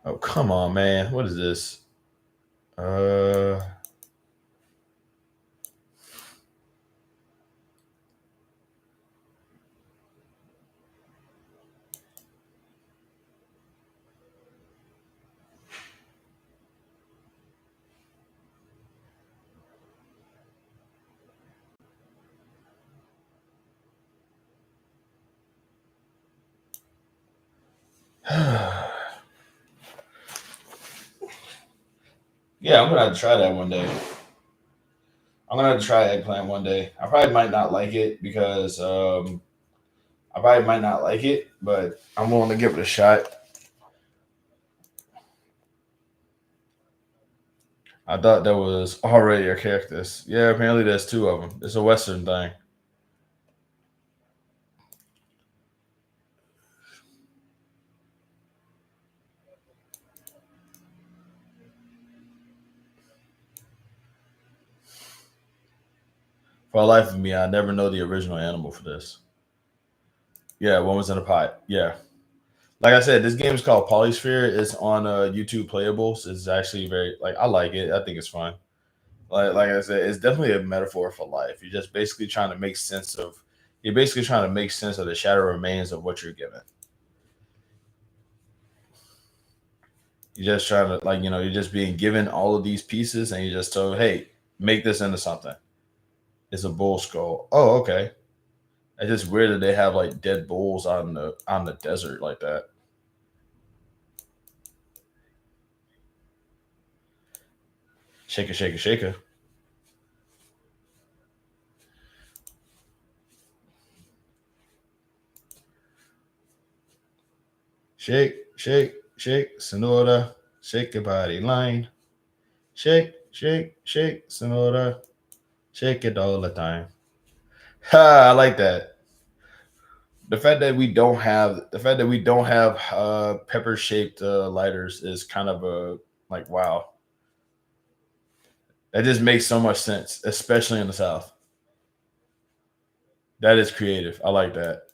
Oh, come on, man. What is this? Uh, yeah, I'm gonna have to try that one day. I'm gonna have to try eggplant one day. I probably might not like it because I probably might not like it, but I'm willing to give it a shot. I thought there was already a cactus. Yeah, apparently there's two of them. It's a Western thing. For the life of me, I never know the original animal for this. Yeah, one was in a pot. Yeah. Like I said, this game is called Polysphere. It's on YouTube Playables. It's actually very like I like it. I think it's fun. Like I said, it's definitely a metaphor for life. You're just basically trying to make sense of. You're basically trying to make sense of the shadow remains of what you're given. You're just trying to you're just being given all of these pieces, and you're just told, hey, make this into something. It's a bull skull. Oh, okay. It's just weird that they have like dead bulls on the desert like that. Shake it, shake it, shake it. Shake, shake, shake, Sonora. Shake your body line. Shake, shake, shake, Sonora. Shake it all the time. Ha! I like that. The fact that we don't have pepper shaped lighters is kind of a like wow. That just makes so much sense, especially in the South. That is creative. I like that.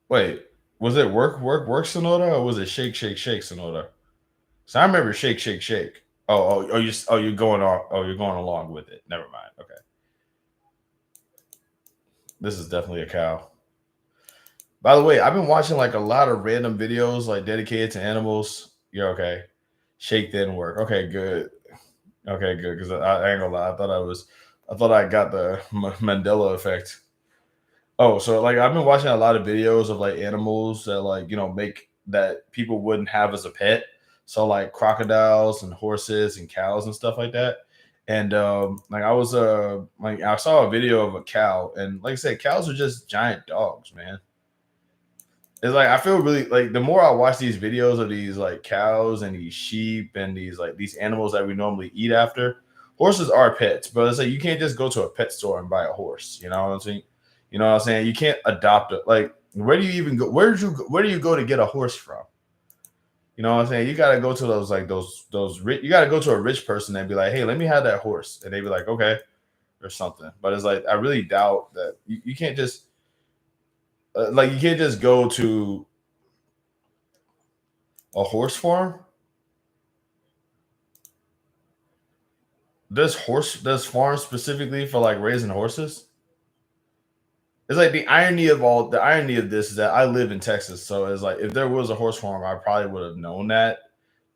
Wait, was it work Sonora or was it shake shake shake Sonora? So I remember shake shake shake. You're going on. Oh, you're going along with it. Never mind. Okay, this is definitely a cow. By the way, I've been watching like a lot of random videos like dedicated to animals. You're okay. Shake didn't work. Okay, good. Okay, good. Because I ain't gonna lie, I thought I got the Mandela effect. Oh, so like I've been watching a lot of videos of like animals that like make that people wouldn't have as a pet. So like crocodiles and horses and cows and stuff like that. And like I saw a video of a cow, and like I said, cows are just giant dogs, man. It's like I feel really like the more I watch these videos of these like cows and these sheep and these animals that we normally eat after. Horses are pets, but it's like you can't just go to a pet store and buy a horse. You know what I'm saying? You know what I'm saying? You can't adopt it. Like, where do you even go? Where do you go to get a horse from? You know what I'm saying? You gotta go to those rich. You gotta go to a rich person and be like, hey, let me have that horse, and they be like, okay, or something. But it's like I really doubt that you can't just you can't just go to a horse farm. There's farms specifically for like raising horses. It's like the irony of this is that I live in Texas, so it's like if there was a horse farm, I probably would have known that,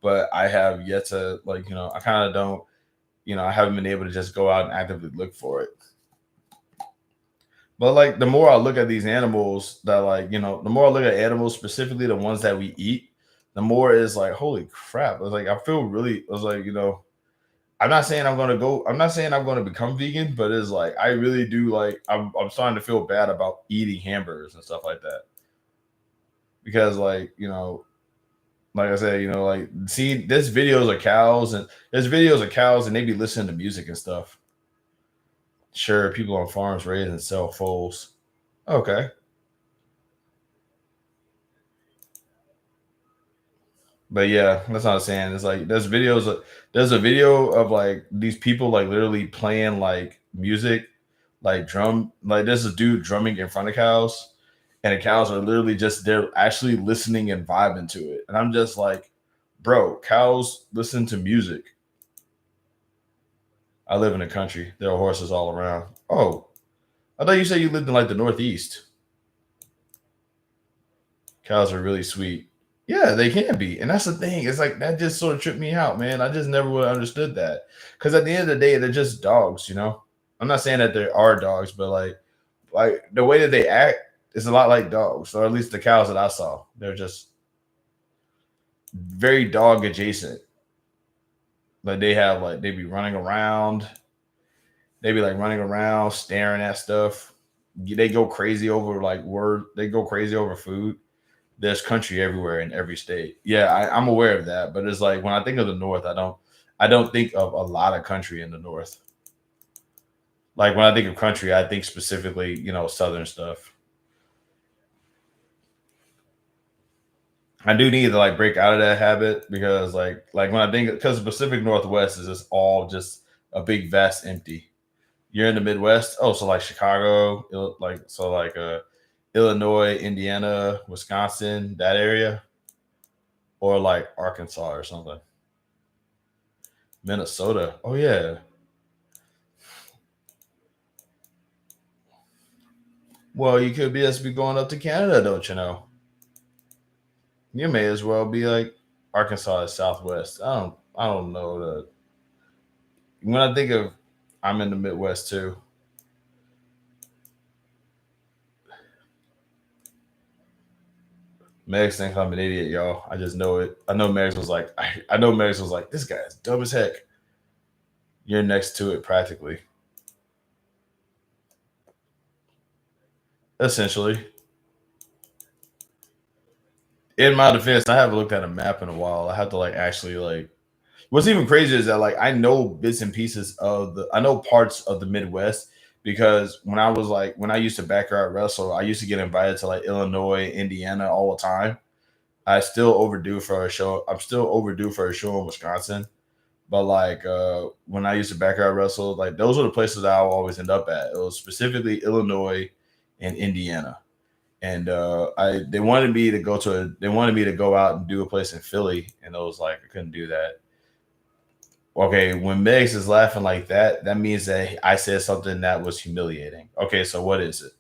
but I have yet to I kind of don't, I haven't been able to just go out and actively look for it. But like the more I look at these animals that the more I look at animals, specifically the ones that we eat, the more is like, holy crap. It's like I feel really, I was like, I'm not saying I'm not saying I'm going to become vegan, but it's like I really do I'm starting to feel bad about eating hamburgers and stuff like that. Because like I said, see, there's videos of cows and they be listening to music and stuff. Sure, people on farms raise and sell foals. Okay. But yeah, that's what I'm saying. It's like there's a video of like these people like literally playing like music, like drum, like there's a dude drumming in front of cows, and the cows are literally they're actually listening and vibing to it. And I'm just like, bro, cows listen to music. I live in the country. There are horses all around. Oh, I thought you said you lived in like the Northeast. Cows are really sweet. Yeah, they can be. And that's the thing. It's like that just sort of tripped me out, man. I just never would have understood that. Because at the end of the day, they're just dogs, I'm not saying that there are dogs, but like the way that they act is a lot like dogs, or at least the cows that I saw. They're just very dog adjacent. Like they be running around. They be like running around, staring at stuff. They go crazy over they go crazy over food. There's country everywhere in every state. Yeah, I'm aware of that. But it's like when I think of the North, I don't think of a lot of country in the North. Like when I think of country, I think specifically, Southern stuff. I do need to like break out of that habit because like when I think because the Pacific Northwest is just all just a big vast empty. You're in the Midwest. Oh, so like Chicago, Illinois, Indiana, Wisconsin, that area, or like Arkansas or something. Minnesota. Oh yeah. Well, you could just be going up to Canada, don't you know? You may as well be like Arkansas is Southwest. I don't know that. When I think of, I'm in the Midwest too. Megs thinks I'm an idiot, y'all. I just know it. I know Megs was like, this guy is dumb as heck. You're next to it practically. Essentially. In my defense, I haven't looked at a map in a while. I have to actually what's even crazier is that I know bits and pieces I know parts of the Midwest because when I used to backyard wrestle, I used to get invited to Illinois, Indiana all the time. I'm still overdue for a show in Wisconsin. But when I used to backyard wrestle, those were the places that I would always end up at. It was specifically Illinois and Indiana. And they wanted me to go out and do a place in Philly, and I was like, I couldn't do that. Okay, when Megs is laughing like that, that means that I said something that was humiliating. Okay, so what is it?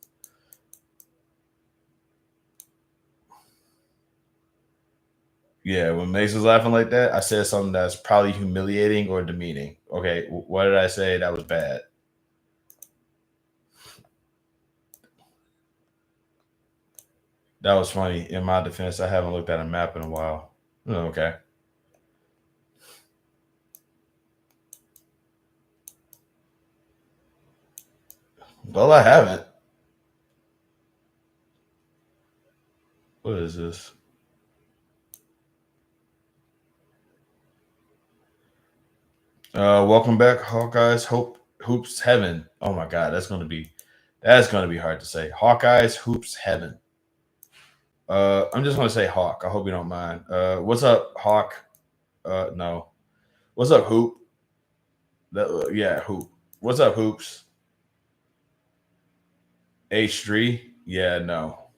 Yeah, when Mace was laughing like that, I said something that's probably humiliating or demeaning. Okay, what did I say that was bad? That was funny. In my defense, I haven't looked at a map in a while. Okay. Well, I haven't. What is this? Welcome back, Hawkeyes. Hoops Heaven. Oh my God, that's gonna be hard to say. Hawkeyes Hoops Heaven. I'm just gonna say Hawk. I hope you don't mind. What's up, Hawk? No. What's up, Hoop? Yeah, Hoop. What's up, Hoops? H3? Yeah, no.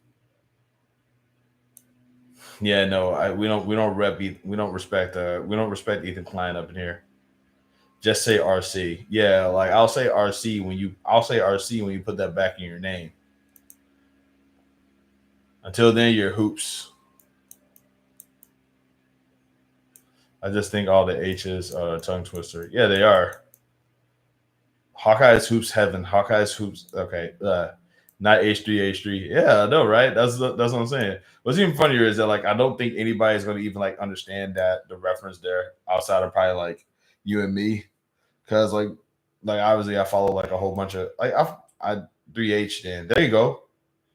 Yeah, no. We don't respect Ethan Klein up in here. Just say RC. Yeah, like I'll say RC when you put that back in your name. Until then, you're Hoops. I just think all the H's are a tongue twister. Yeah, they are. Hawkeye's Hoops Heaven. Hawkeye's Hoops. Okay. Not H3. Yeah, I know, right? That's what I'm saying. What's even funnier is that like I don't think anybody's gonna even like understand that the reference there outside of probably like you and me. Cause like obviously I follow like a whole bunch of like I 3H then. There you go.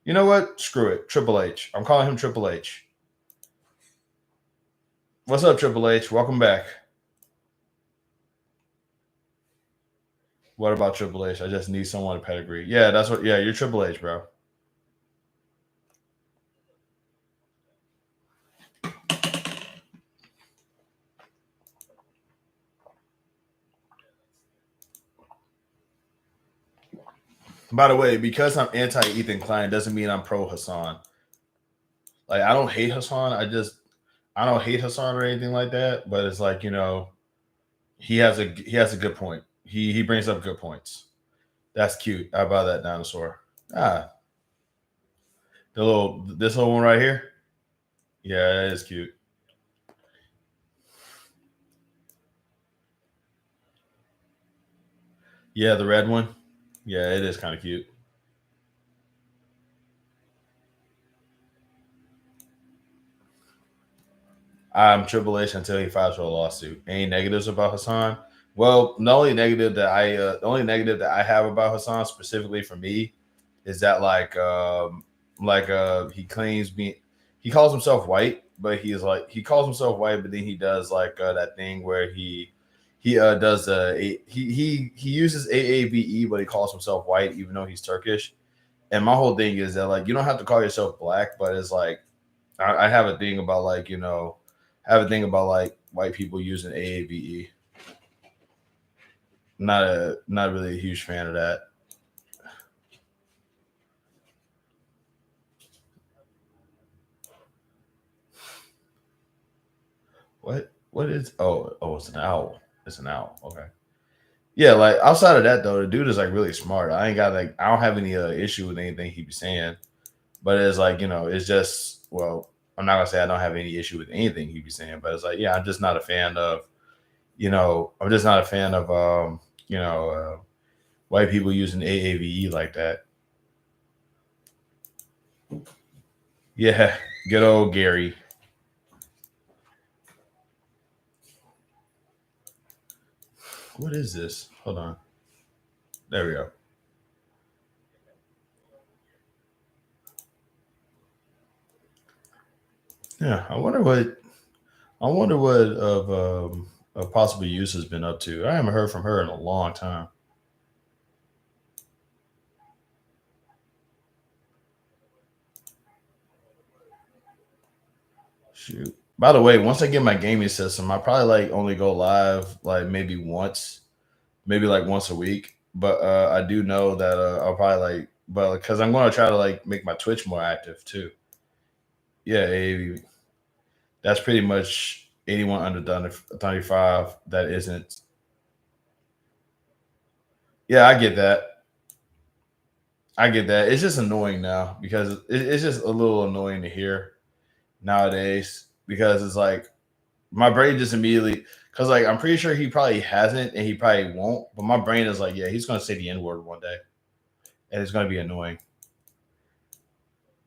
You know what? Screw it. Triple H. I'm calling him Triple H. What's up, Triple H? Welcome back. What about Triple H? I just need someone to pedigree. Yeah, that's what. Yeah, you're Triple H, bro. By the way, because I'm anti Ethan Klein doesn't mean I'm pro Hassan. Like I don't hate Hassan. I don't hate Hassan or anything like that. But it's like, you know, he has a good point. He brings up good points. That's cute. I buy that dinosaur. This little one right here. Yeah, that is cute. Yeah, the red one. Yeah, it is kind of cute. I'm Triple H until he files for a lawsuit. Any negatives about Hassan? Well, the only negative that I have about Hassan specifically for me is that he claims he calls himself white, but he calls himself white, but then he does like that thing where he does he uses AAVE, but he calls himself white even though he's Turkish. And my whole thing is that like you don't have to call yourself black, but it's like I have a thing about like, you know, white people using AAVE. Not really a huge fan of that. What is it's an owl. It's an owl. Okay. Yeah, like outside of that though, the dude is like really smart. I don't have any issue with anything he be saying. But it's like, you know, it's just, well, I'm not gonna say I don't have any issue with anything he be saying, but it's like, yeah, I'm just not a fan of, you know, white people using AAVE like that. Yeah, good old Gary. What is this? Hold on. There we go. Yeah, I wonder what of possible use has been up to. I haven't heard from her in a long time. Shoot. By the way, once I get my gaming system, I probably like only go live like maybe once a week. But I do know that I'll probably like, but because I'm going to try to like make my Twitch more active too. Yeah, that's pretty much anyone under 35 that isn't. Yeah, I get that. It's just annoying now because it's just a little annoying to hear nowadays. because it's like my brain just immediately, because like I'm pretty sure he probably hasn't and he probably won't, but my brain is like, yeah, he's gonna say the N word one day, and it's gonna be annoying.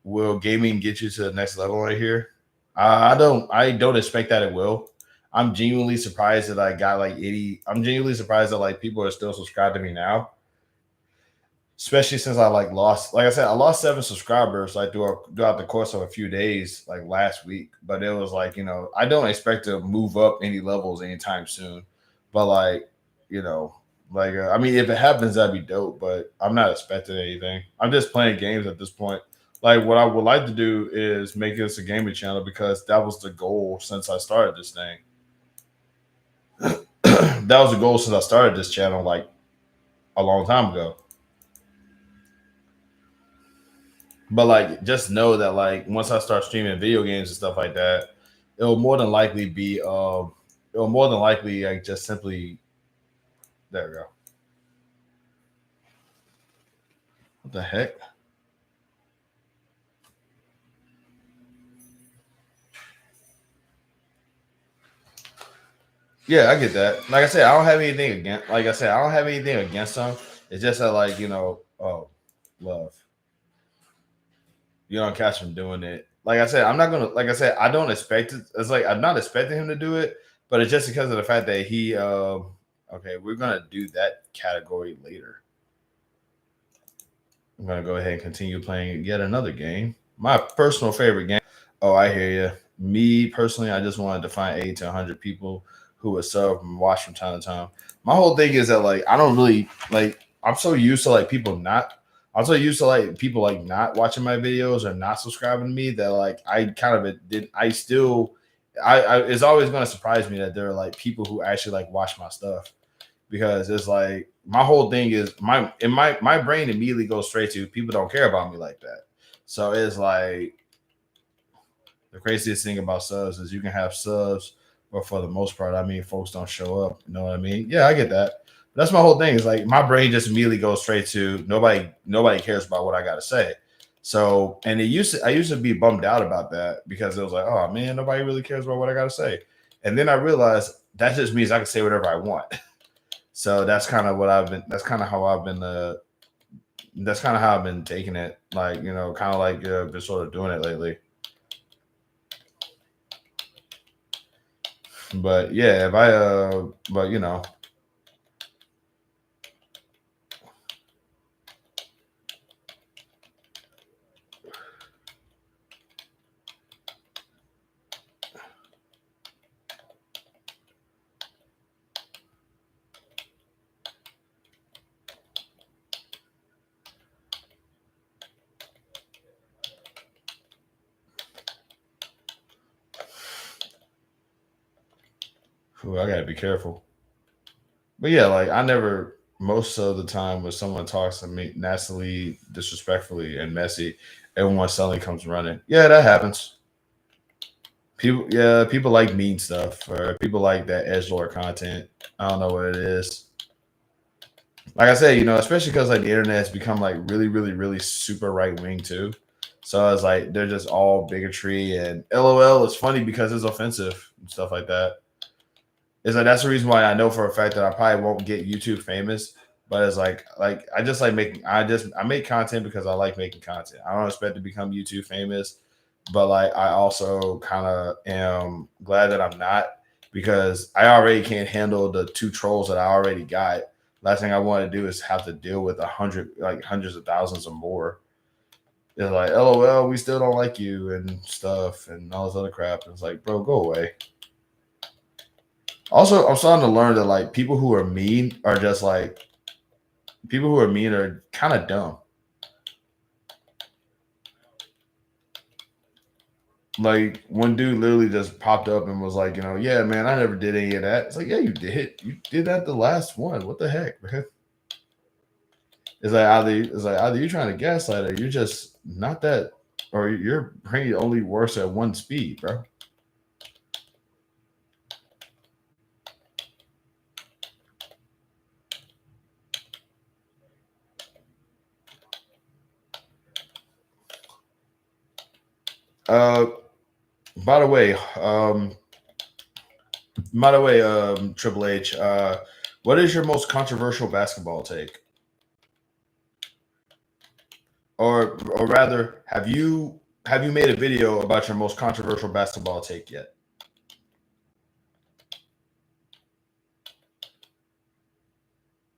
Will gaming get you to the next level right here? I don't expect that it will. I'm genuinely surprised that I got like 80. I'm genuinely surprised that like people are still subscribed to me now, especially since I like lost, like I said, I lost 7 subscribers like throughout the course of a few days, like last week. But it was like, I don't expect to move up any levels anytime soon. But like, I mean, if it happens, that'd be dope. But I'm not expecting anything. I'm just playing games at this point. Like, what I would like to do is make this a gaming channel because that was the goal since I started this thing. That was the goal since I started this channel, like a long time ago. But like, just know that like once I start streaming video games and stuff like that, it'll more than likely be like just simply, there we go. What the heck? Yeah, I get that. Like I said, I don't have anything against. Like I said, I don't have anything against them. It's just that, like, oh, love. You don't catch him doing it. Like I said, I'm not gonna. Like I said, I don't expect it. It's like I'm not expecting him to do it, but it's just because of the fact that he. Okay, we're gonna do that category later. I'm gonna go ahead and continue playing yet another game. My personal favorite game. Oh, I hear you. Me personally, I just wanted to find 80 to 100 people who would sub and watch from time to time. My whole thing is that like I don't really like. I'm so used to like people not. I'm so used to like people like not watching my videos or not subscribing to me that like I kind of did. I still. I it's always going to surprise me that there are like people who actually like watch my stuff, because it's like my whole thing is my brain immediately goes straight to people don't care about me like that. So it's like the craziest thing about subs is you can have subs, but for the most part, I mean, folks don't show up. You know what I mean? Yeah, I get that. But that's my whole thing. Is like my brain just immediately goes straight to nobody cares about what I got to say. So, and I used to be bummed out about that because it was like, oh man, nobody really cares about what I got to say. And then I realized that just means I can say whatever I want. So that's kind of what I've been. That's kind of how I've been. That's kind of how I've been taking it. Like kind of like been sort of doing it lately. But yeah, if I but I gotta be careful. But yeah, like I never, most of the time when someone talks to me nastily, disrespectfully, and messy, everyone suddenly comes running. Yeah, that happens. People like mean stuff, or people like that edgelord content. I don't know what it is. Like I said, especially because like the internet has become like really, really, really super right wing too. So it's like they're just all bigotry and LOL is funny because it's offensive and stuff like that. It's like that's the reason why I know for a fact that I probably won't get YouTube famous. But it's like I just like making I make content because I like making content. I don't expect to become YouTube famous, but like I also kind of am glad that I'm not, because I already can't handle the 2 trolls that I already got. Last thing I want to do is have to deal with hundreds of thousands or more. They're like, LOL, we still don't like you and stuff and all this other crap. And it's like, bro, go away. Also, I'm starting to learn that like people who are mean are just like people who are mean are kind of dumb. Like one dude literally just popped up and was like, yeah, man, I never did any of that. It's like, yeah, you did. You did that the last one. What the heck, man? It's like either you're trying to gaslight or you're just not that, or your brain only works at one speed, bro. By the way, Triple H, what is your most controversial basketball take? Or rather, have you made a video about your most controversial basketball take yet?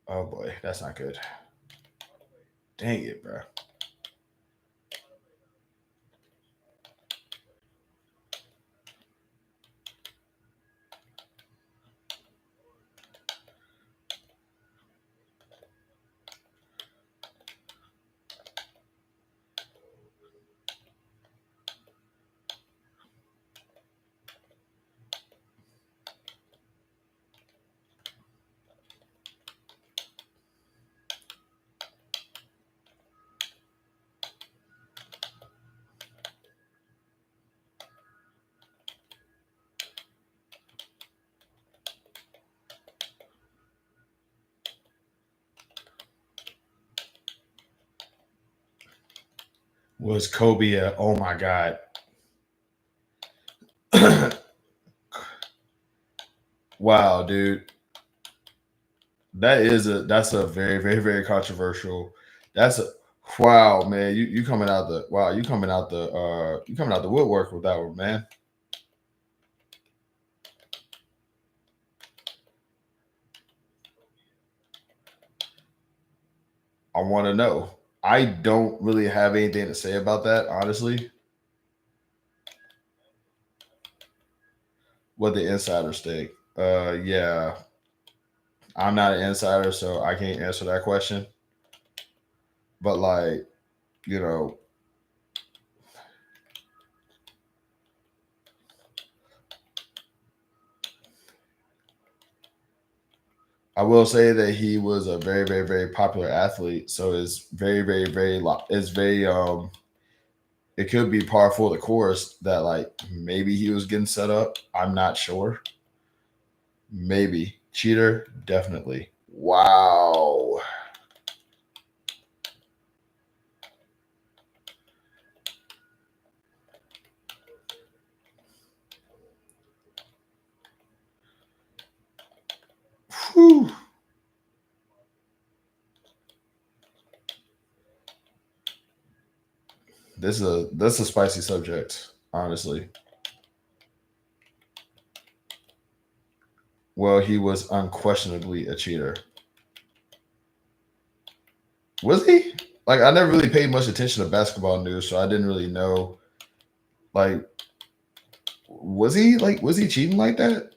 Oh boy, that's not good. Dang it, bro. Was Kobe a, oh my god. Wow, dude. That's a very, very, very controversial. That's a wow, man. You coming out the you coming out the woodwork with that one, man. I want to know. I don't really have anything to say about that, honestly. What the insiders think. Yeah. I'm not an insider, so I can't answer that question. But like, you know, I will say that he was a very, very, very popular athlete. So it's very, very, very, it's very, it could be par for the course that like maybe he was getting set up. I'm not sure. Maybe. Cheater, definitely. Wow. Whew. That's a spicy subject, honestly. Well, he was unquestionably a cheater. Was he? Like, I never really paid much attention to basketball news, so I didn't really know. Like, was he cheating like that?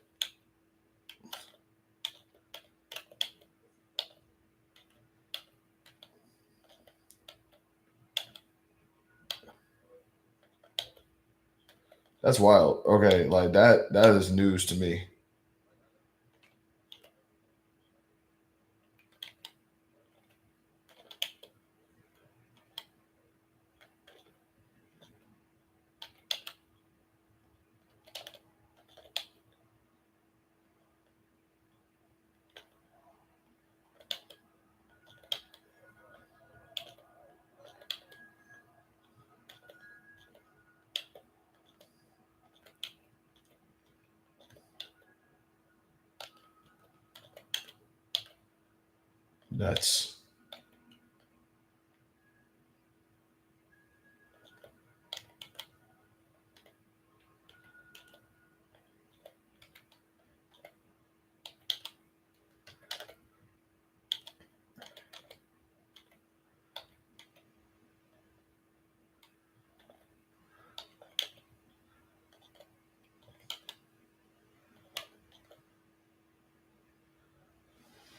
That's wild. Okay, like that is news to me. That's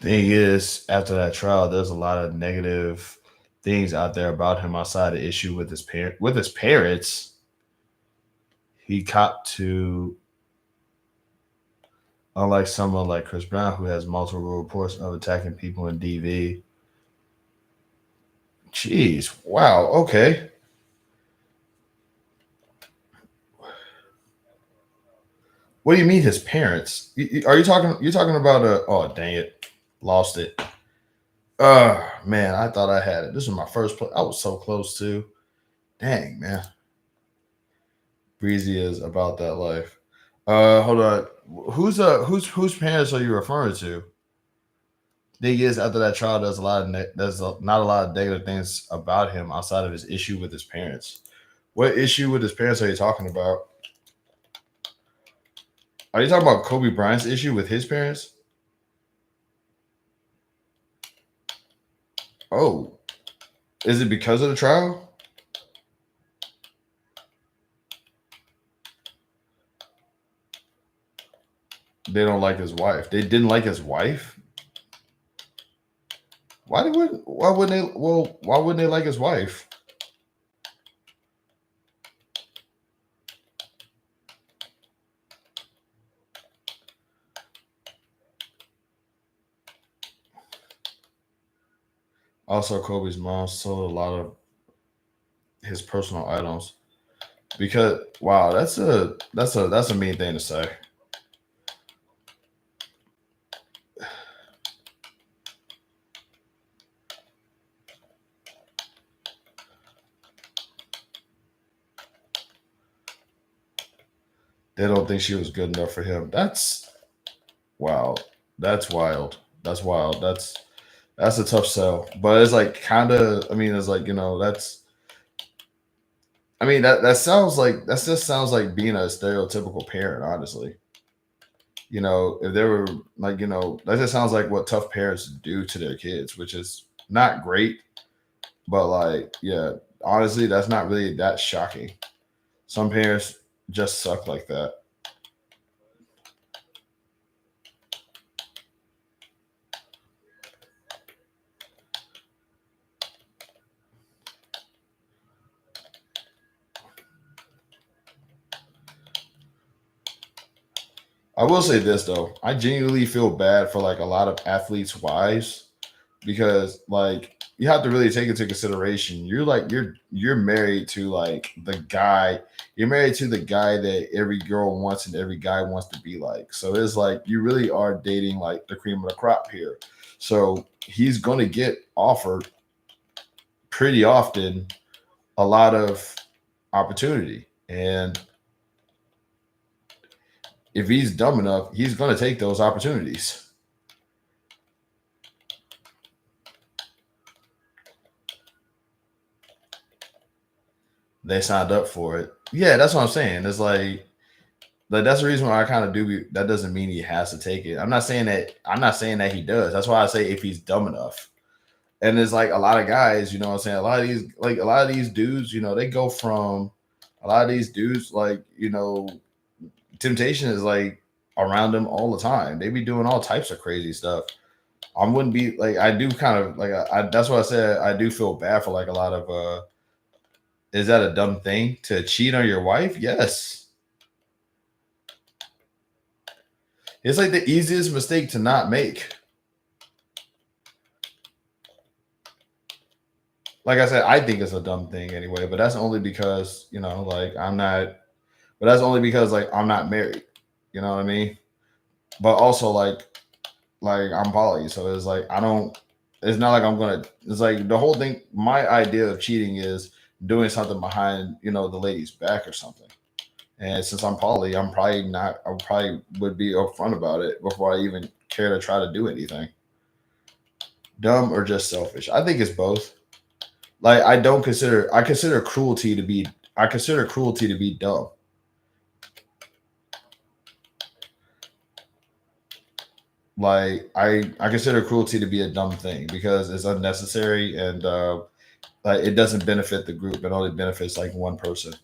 thing is, after that trial, there's a lot of negative things out there about him outside the issue with his parents. He copped to, unlike someone like Chris Brown, who has multiple reports of attacking people in DV. Jeez, wow, okay. What do you mean his parents? Are you talking? You're talking about a? Oh, dang it, lost it. Man, I thought I had it. This was my first play. I was so close to. Dang, man. Breezy is about that life. Hold on. Whose parents are you referring to? Thing is, after that trial, there's not a lot of negative things about him outside of his issue with his parents. What issue with his parents are you talking about? Are you talking about Kobe Bryant's issue with his parents? Oh, is it because of the trial? They don't like his wife. They didn't like his wife. Why wouldn't they? Well, why wouldn't they like his wife? Also, Kobe's mom sold a lot of his personal items because wow, that's a mean thing to say. They don't think she was good enough for him. That's wow. That's wild. That's wild. That's a tough sell. But it's like kind of. I mean, it's like that's. I mean that sounds like that just sounds like being a stereotypical parent. Honestly, if they were like that just sounds like what tough parents do to their kids, which is not great. But like, yeah, honestly, that's not really that shocking. Some parents just suck like that. I will say this though, I genuinely feel bad for like a lot of athletes' wives because like you have to really take into consideration you're married to like the guy you're married to the guy that every girl wants and every guy wants to be like. So it's like you really are dating like the cream of the crop here. So he's going to get offered pretty often a lot of opportunity, and if he's dumb enough, he's going to take those opportunities. They signed up for it. Yeah, that's what I'm saying. It's like that's the reason why I kind of do. That doesn't mean he has to take it. I'm not saying that he does. That's why I say if he's dumb enough. And there's like a lot of guys, what I'm saying, a lot of these dudes, they go from a lot of these dudes, like, temptation is like around them all the time. They be doing all types of crazy stuff. I wouldn't be like, I do kind of like, that's why I said I do feel bad for like a lot of, is that a dumb thing to cheat on your wife? Yes. It's like the easiest mistake to not make. Like I said, I think it's a dumb thing anyway, but that's only because, like I'm not, but that's only because like I'm not married. You know what I mean? But also like I'm poly. So it's like, it's not like it's like the whole thing. My idea of cheating is doing something behind, the lady's back or something. And since I'm poly, I probably would be upfront about it before I even care to try to do anything. Dumb or just selfish? I think it's both. Like I consider cruelty to be dumb. Like I consider cruelty to be a dumb thing because it's unnecessary and like it doesn't benefit the group. It only benefits like one person.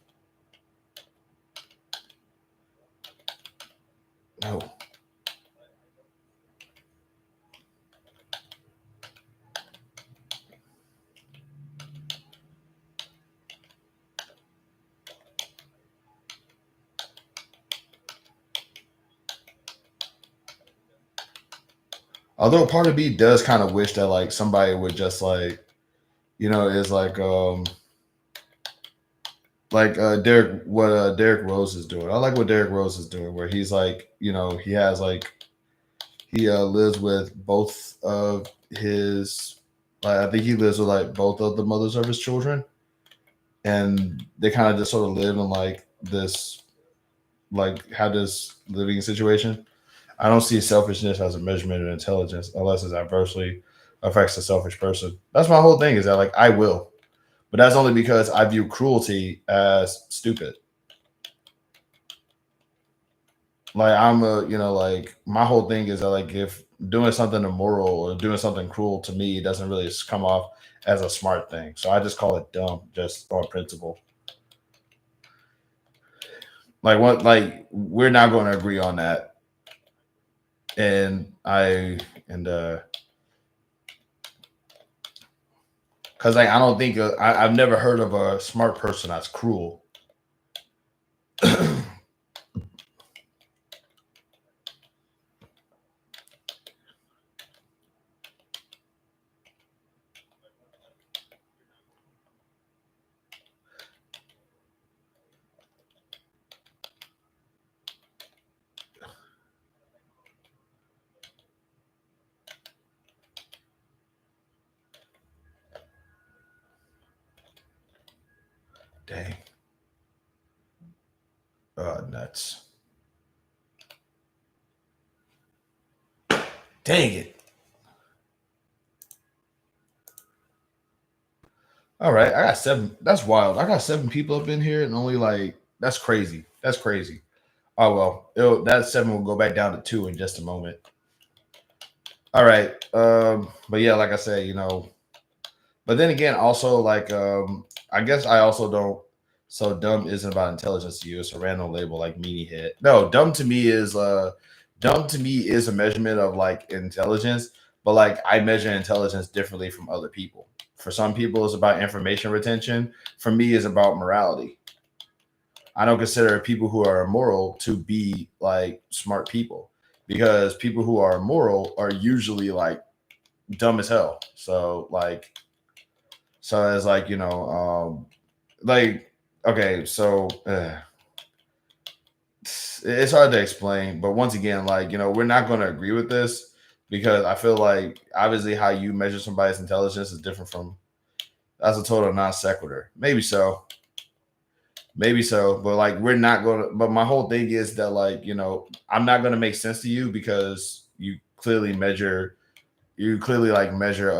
No. Although part of me does kind of wish that like somebody would just like, is like Derrick Rose is doing. I like what Derrick Rose is doing, where he's like, he has like he lives with both of his. I think he lives with like both of the mothers of his children, and they kind of just sort of live in like this like how this living situation. I don't see selfishness as a measurement of intelligence unless it adversely affects the selfish person. That's my whole thing is that like I will, but that's only because I view cruelty as stupid. Like I'm a, like my whole thing is that like if doing something immoral or doing something cruel to me doesn't really come off as a smart thing. So I just call it dumb just on principle. Like what like we're not going to agree on that. And cuz like I don't think I've never heard of a smart person that's cruel. Dang. Nuts. Dang it. All right, I got 7. That's wild. I got 7 people up in here and only like that's crazy. That's crazy. Oh well, that 7 will go back down to 2 in just a moment. All right. But yeah, like I said, but then again, also like I guess I also don't so dumb isn't about intelligence to you. It's a random label like meanie head. No, dumb to me is a measurement of like intelligence, but like I measure intelligence differently from other people. For some people, it's about information retention. For me, it's about morality. I don't consider people who are immoral to be like smart people because people who are immoral are usually like dumb as hell. So it's like, like, okay, so it's hard to explain, but once again, like, we're not going to agree with this because I feel like obviously how you measure somebody's intelligence is different from that's a total non sequitur. Maybe so, but like we're not going to. But my whole thing is that like I'm not going to make sense to you because you clearly like measure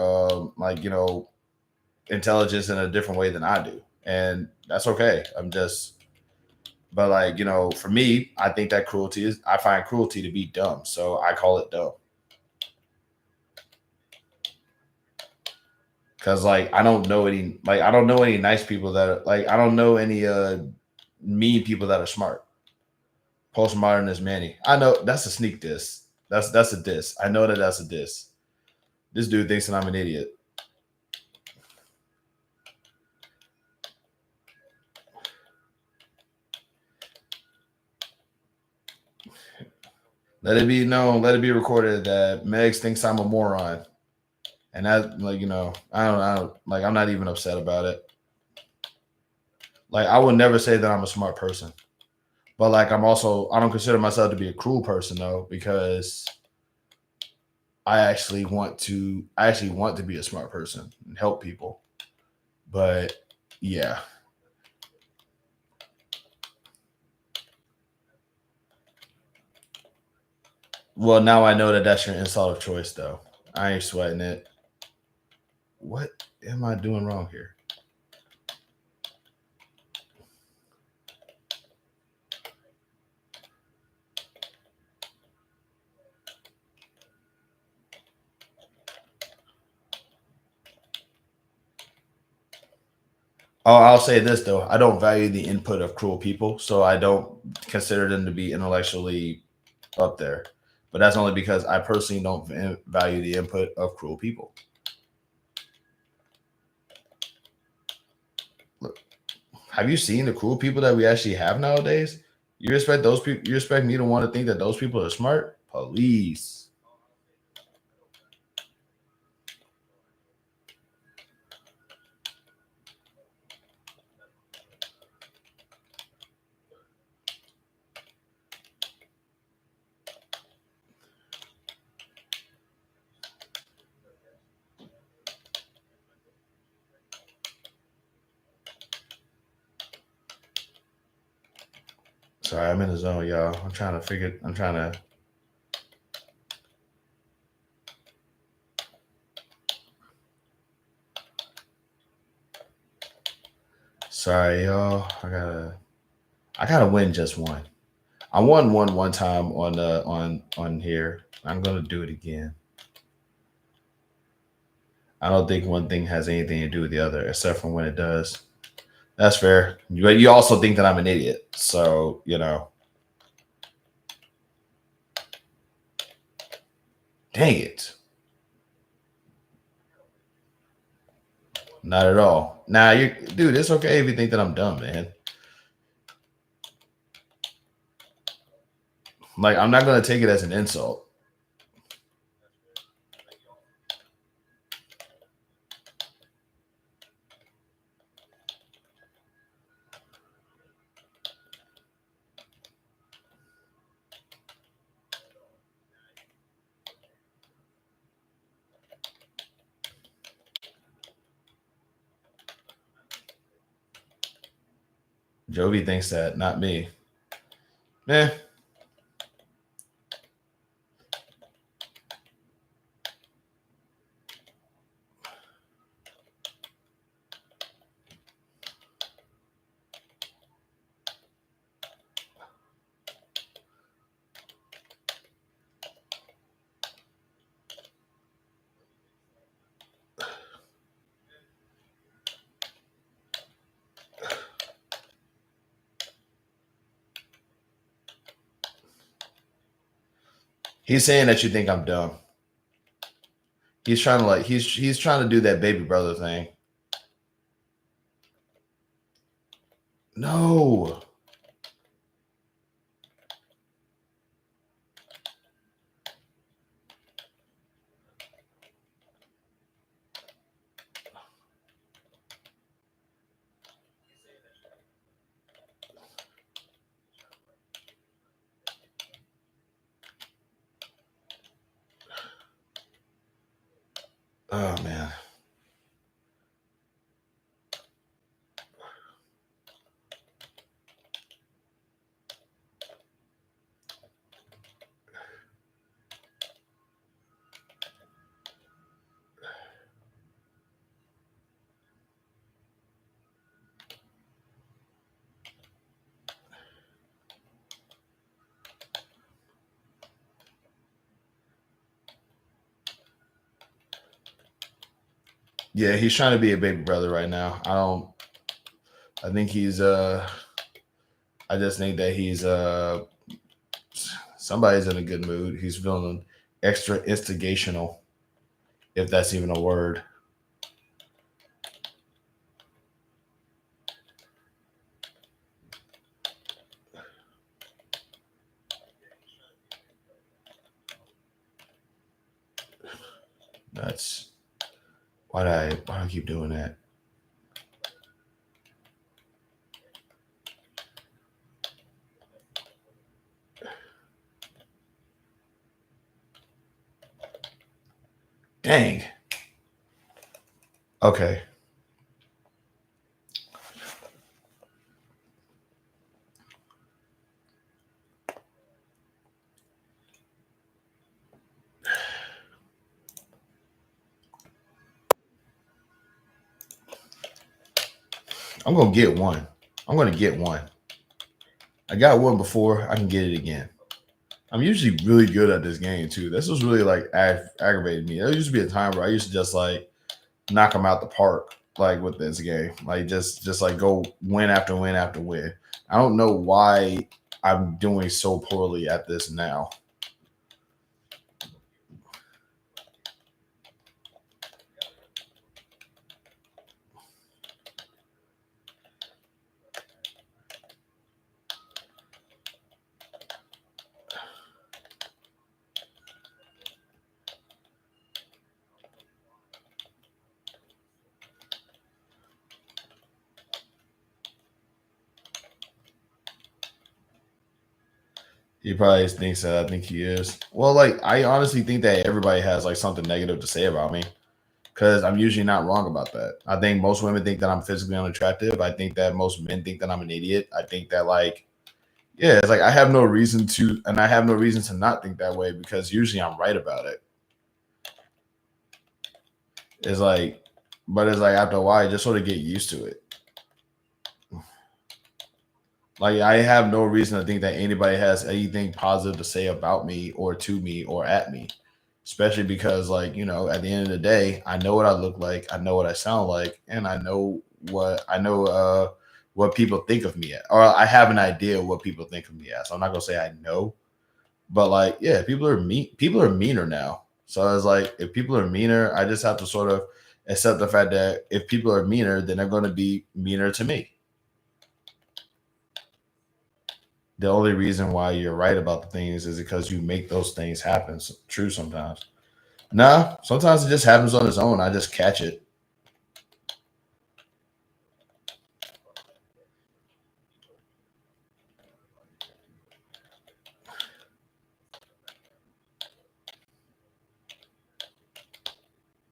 like intelligence in a different way than I do, and that's okay. But like for me, I think that I find cruelty to be dumb, so I call it dumb. Cause like I don't know any nice people that are, like I don't know any mean people that are smart. Postmodernist Manny. I know that's a sneak diss. That's a diss. I know that's a diss. This dude thinks that I'm an idiot. Let it be known, let it be recorded that Megs thinks I'm a moron. And that like, I don't like I'm not even upset about it. Like I would never say that I'm a smart person. But like I don't consider myself to be a cruel person though, because I actually want to be a smart person and help people. But yeah. Well, now I know that that's your insult of choice though. I ain't sweating it. What am I doing wrong here? Oh, I'll say this though. I don't value the input of cruel people, so I don't consider them to be intellectually up there. But that's only because I personally don't value the input of cruel people. Look, have you seen the cruel people that we actually have nowadays? You expect those people? You expect me to want to think that those people are smart? Police. Sorry, I'm in the zone, y'all. I'm trying to. Sorry, y'all. I gotta win just one. I won one time on here. I'm gonna do it again. I don't think one thing has anything to do with the other, except for when it does. That's fair. But you also think that I'm an idiot, so you know. Dang it. Not at all. Nah, dude, it's okay if you think that I'm dumb, man. Like, I'm not gonna take it as an insult. Jovi thinks that, not me. Eh. He's saying that you think I'm dumb. He's trying to he's trying to do that baby brother thing. No. Oh man. Yeah, he's trying to be a baby brother right now. I think he's I just think that he's somebody's in a good mood. He's feeling extra instigational, if that's even a word. That's why do I keep doing that? Dang. Okay. I'm going to get one. I'm going to get one. I got one before. I can get it again. I'm usually really good at this game, too. This was really, like, aggravated me. There used to be a time where I used to just, like, knock them out the park, like, with this game. Like, just like, go win after win after win. I don't know why I'm doing so poorly at this now. He probably thinks that I think he is. Well, like, I honestly think that everybody has, like, something negative to say about me because I'm usually not wrong about that. I think most women think that I'm physically unattractive. I think that most men think that I'm an idiot. I think that, like, Yeah, it's like I have no reason to, and I have no reason to not think that way because usually I'm right about it. It's like, but it's like after a while, you just sort of get used to it. Like I have no reason to think that anybody has anything positive to say about me or to me or at me, especially because like, you know, at the end of the day, I know what I look like, I know what I sound like, and I know what people think of me at, or I have an idea of what people think of me as. So I'm not gonna say I know, but like, yeah, people are meaner now. So it's like if people are meaner, I just have to sort of accept the fact that if people are meaner, then they're gonna be meaner to me. The only reason why you're right about the things is because you make those things happen. True sometimes. Nah, sometimes it just happens on its own. I just catch it.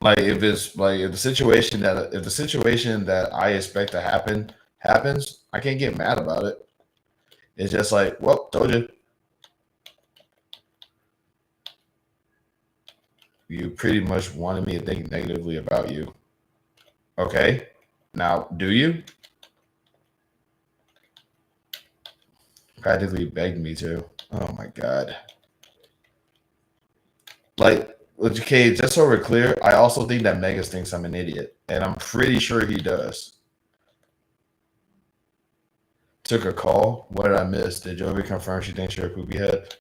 Like if it's like if the situation that I expect to happen happens, I can't get mad about it. It's just like, well, told you. You pretty much wanted me to think negatively about you. Okay. Now, do you? Practically begged me to. Oh my god. Like, okay, just so we're clear, I also think that Megas thinks I'm an idiot, and I'm pretty sure he does. Took a call. What did I miss? Did Jovi confirm she thinks you're a poopy head?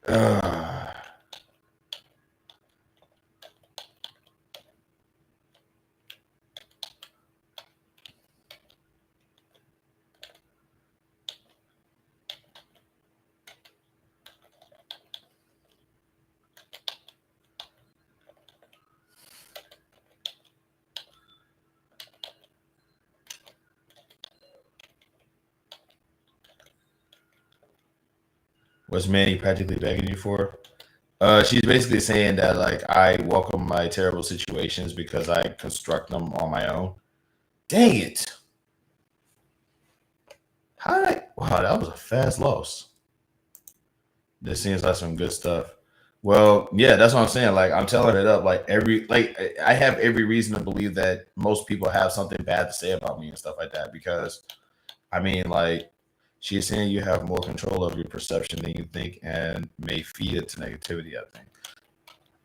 Uh, what's Manny practically begging you for? She's basically saying that like I welcome my terrible situations because I construct them on my own. Dang it! How did I? Wow, that was a fast loss. This seems like some good stuff. Well, yeah, that's what I'm saying. Like I'm telling it up. Like I have every reason to believe that most people have something bad to say about me and stuff like that. Because I mean, like she's saying you have more control over your perception than you think, and may feed it to negativity. I think.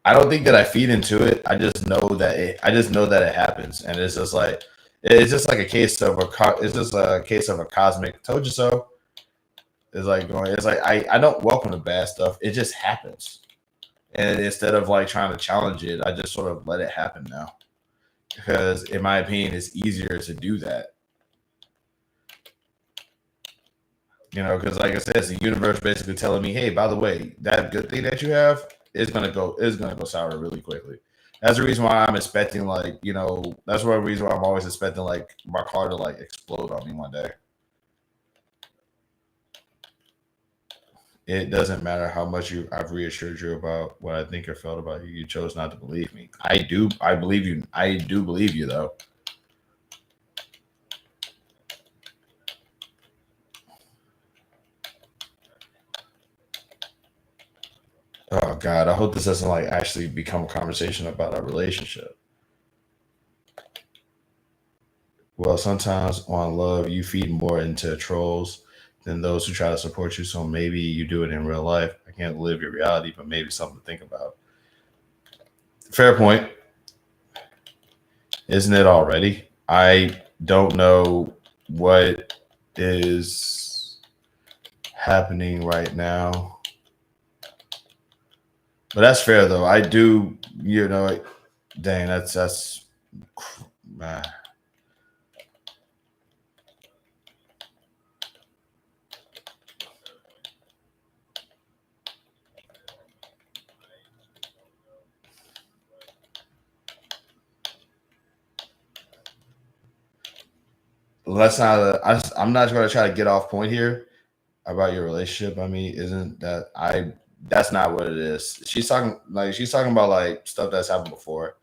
I don't think that I feed into it. I just know that it happens, and it's just like a case of it's just a case of a cosmic told you so. It's like going. It's like I don't welcome the bad stuff. It just happens, and instead of like trying to challenge it, I just sort of let it happen now. Because in my opinion, it's easier to do that. You know, because like I said, it's the universe basically telling me, hey, by the way, that good thing that you have is gonna go sour really quickly. That's the reason why I'm expecting like, you know, that's one reason why I'm always expecting like my car to like explode on me one day. It doesn't matter how much I've reassured you about what I think or felt about you. You chose not to believe me. I believe you. I do believe you though. Oh God, I hope this doesn't like actually become a conversation about our relationship. Well, sometimes on love, you feed more into trolls than those who try to support you. So maybe you do it in real life. I can't live your reality, but maybe something to think about. Fair point. Isn't it already? I don't know what is happening right now. But that's fair though. I do, you know, dang, that's man. let's not. I'm not going to try to get off point here about your relationship. I mean, isn't that I? That's not what it is. She's talking about like stuff that's happened before.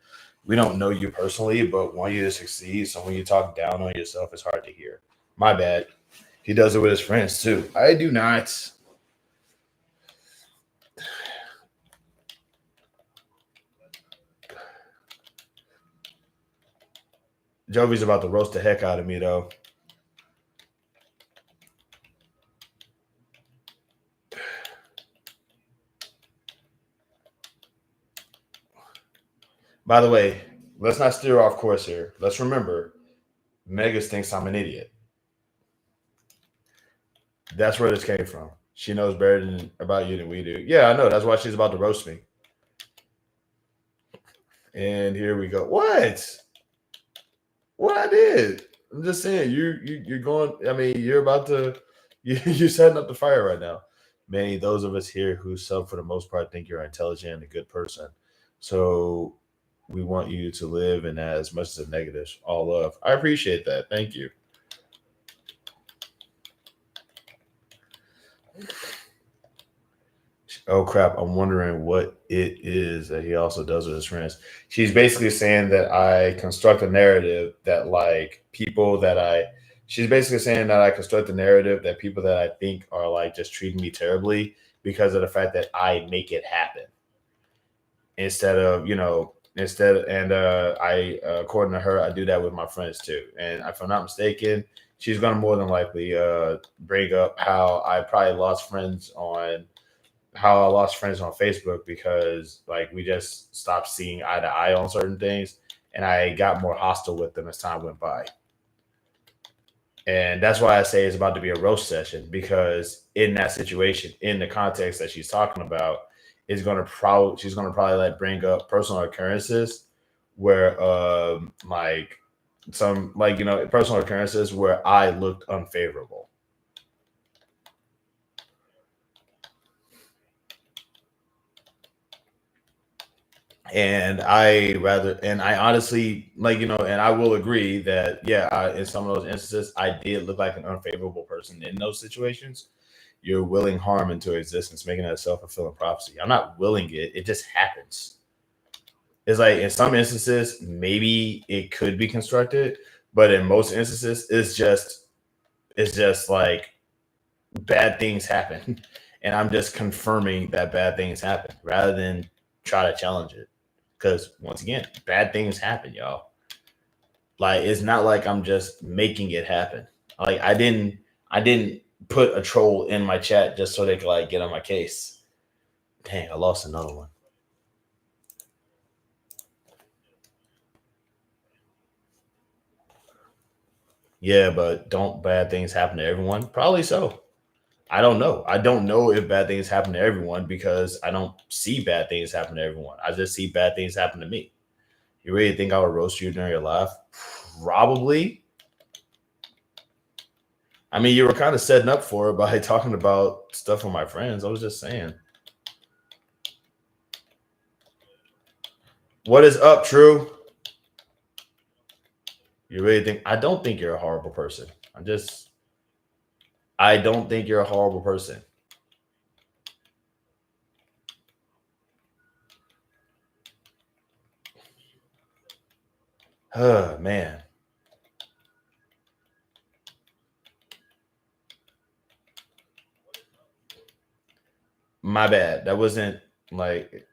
We don't know you personally, but want you to succeed. So when you talk down on yourself, it's hard to hear. My bad. He does it with his friends too. I do not. Jovi's about to roast the heck out of me though. By the way, let's not steer off course here. Let's remember, Megas thinks I'm an idiot. That's where this came from. She knows better about you than we do. Yeah, I know. That's why she's about to roast me. And here we go. What? What I did? I'm just saying. You're going. I mean, you're about to. You're setting up the fire right now. Many those of us here who sub for the most part think you're intelligent and a good person. So we want you to live in as much as a negative. All love. I appreciate that. Thank you. Oh crap, I'm wondering what it is that he also does with his friends. She's basically saying that I construct a narrative that like people that she's basically saying that I construct a narrative that people that I think are like just treating me terribly because of the fact that I make it happen. According to her, I do that with my friends too. And if I'm not mistaken, she's gonna more than likely bring up how I lost friends on Facebook because like we just stopped seeing eye to eye on certain things and I got more hostile with them as time went by. And that's why I say it's about to be a roast session because in that situation, in the context that she's talking about, she's gonna probably like bring up personal occurrences where personal occurrences where I looked unfavorable. And I honestly and I will agree that in some of those instances I did look like an unfavorable person in those situations. You're willing harm into existence, making that a self-fulfilling prophecy. I'm not willing it just happens. It's like in some instances maybe it could be constructed, but in most instances it's just like bad things happen and I'm just confirming that bad things happen rather than try to challenge it. Because once again, bad things happen, y'all. Like it's not like I'm just making it happen. Like I didn't put a troll in my chat just so they could like get on my case. Dang, I lost another one. Yeah, but don't bad things happen to everyone? Probably so. I don't know. I don't know if bad things happen to everyone because I don't see bad things happen to everyone. I just see bad things happen to me. You really think I would roast you during your life? Probably. I mean, you were kind of setting up for it by talking about stuff with my friends. I was just saying. What is up, True? You really think? I don't think you're a horrible person. I don't think you're a horrible person. Oh, man. My bad. That wasn't like...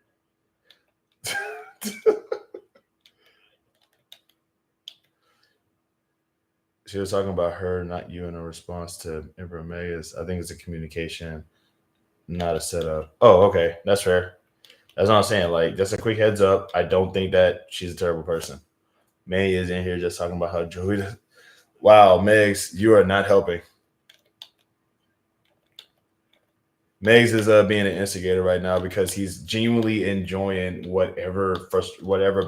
She was talking about her, not you, in a response to Emperor Megas. I think it's a communication, not a setup. Oh, okay. That's fair. That's what I'm saying. Like, just a quick heads up. I don't think that she's a terrible person. May is in here just talking about how Joey does. Wow, Megs, you are not helping. Megs is being an instigator right now because he's genuinely enjoying whatever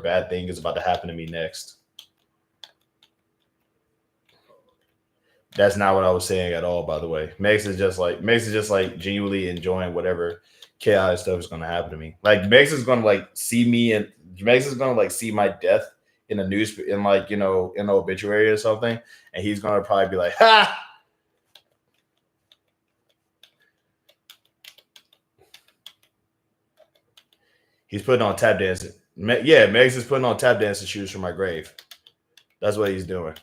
bad thing is about to happen to me next. That's not what I was saying at all, by the way. Megs is just like genuinely enjoying whatever chaotic stuff is going to happen to me. Like Megs is going to like see me and Megs is going to like see my death in a news in like in an obituary or something, and he's gonna probably be like, "Ha!" He's putting on tap dancing. Yeah, Megs is putting on tap dancing shoes for my grave. That's what he's doing.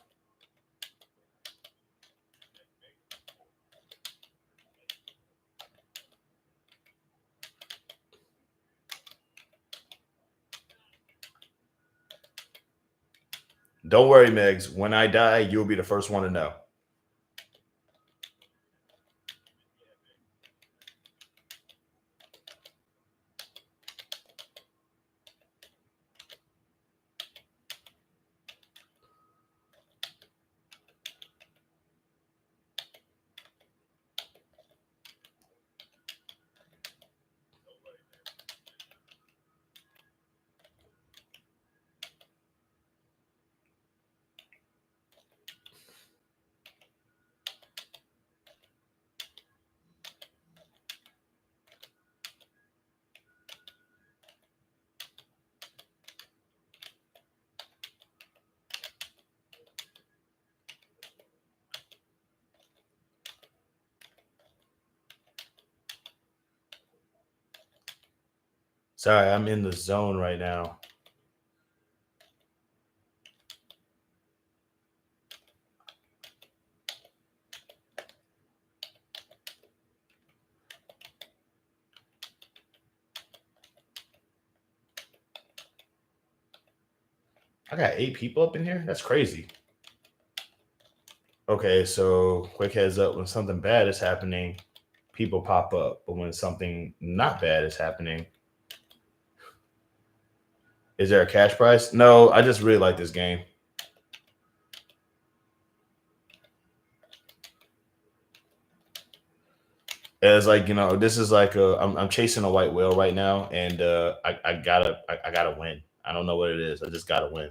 Don't worry, Megs. When I die, you'll be the first one to know. Sorry, I'm in the zone right now. I got 8 people up in here. That's crazy. Okay, so quick heads up: when something bad is happening, people pop up, but when something not bad is happening, is there a cash prize? No, I just really like this game. As like this is like I'm chasing a white whale right now, and I gotta win. I don't know what it is. I just gotta win.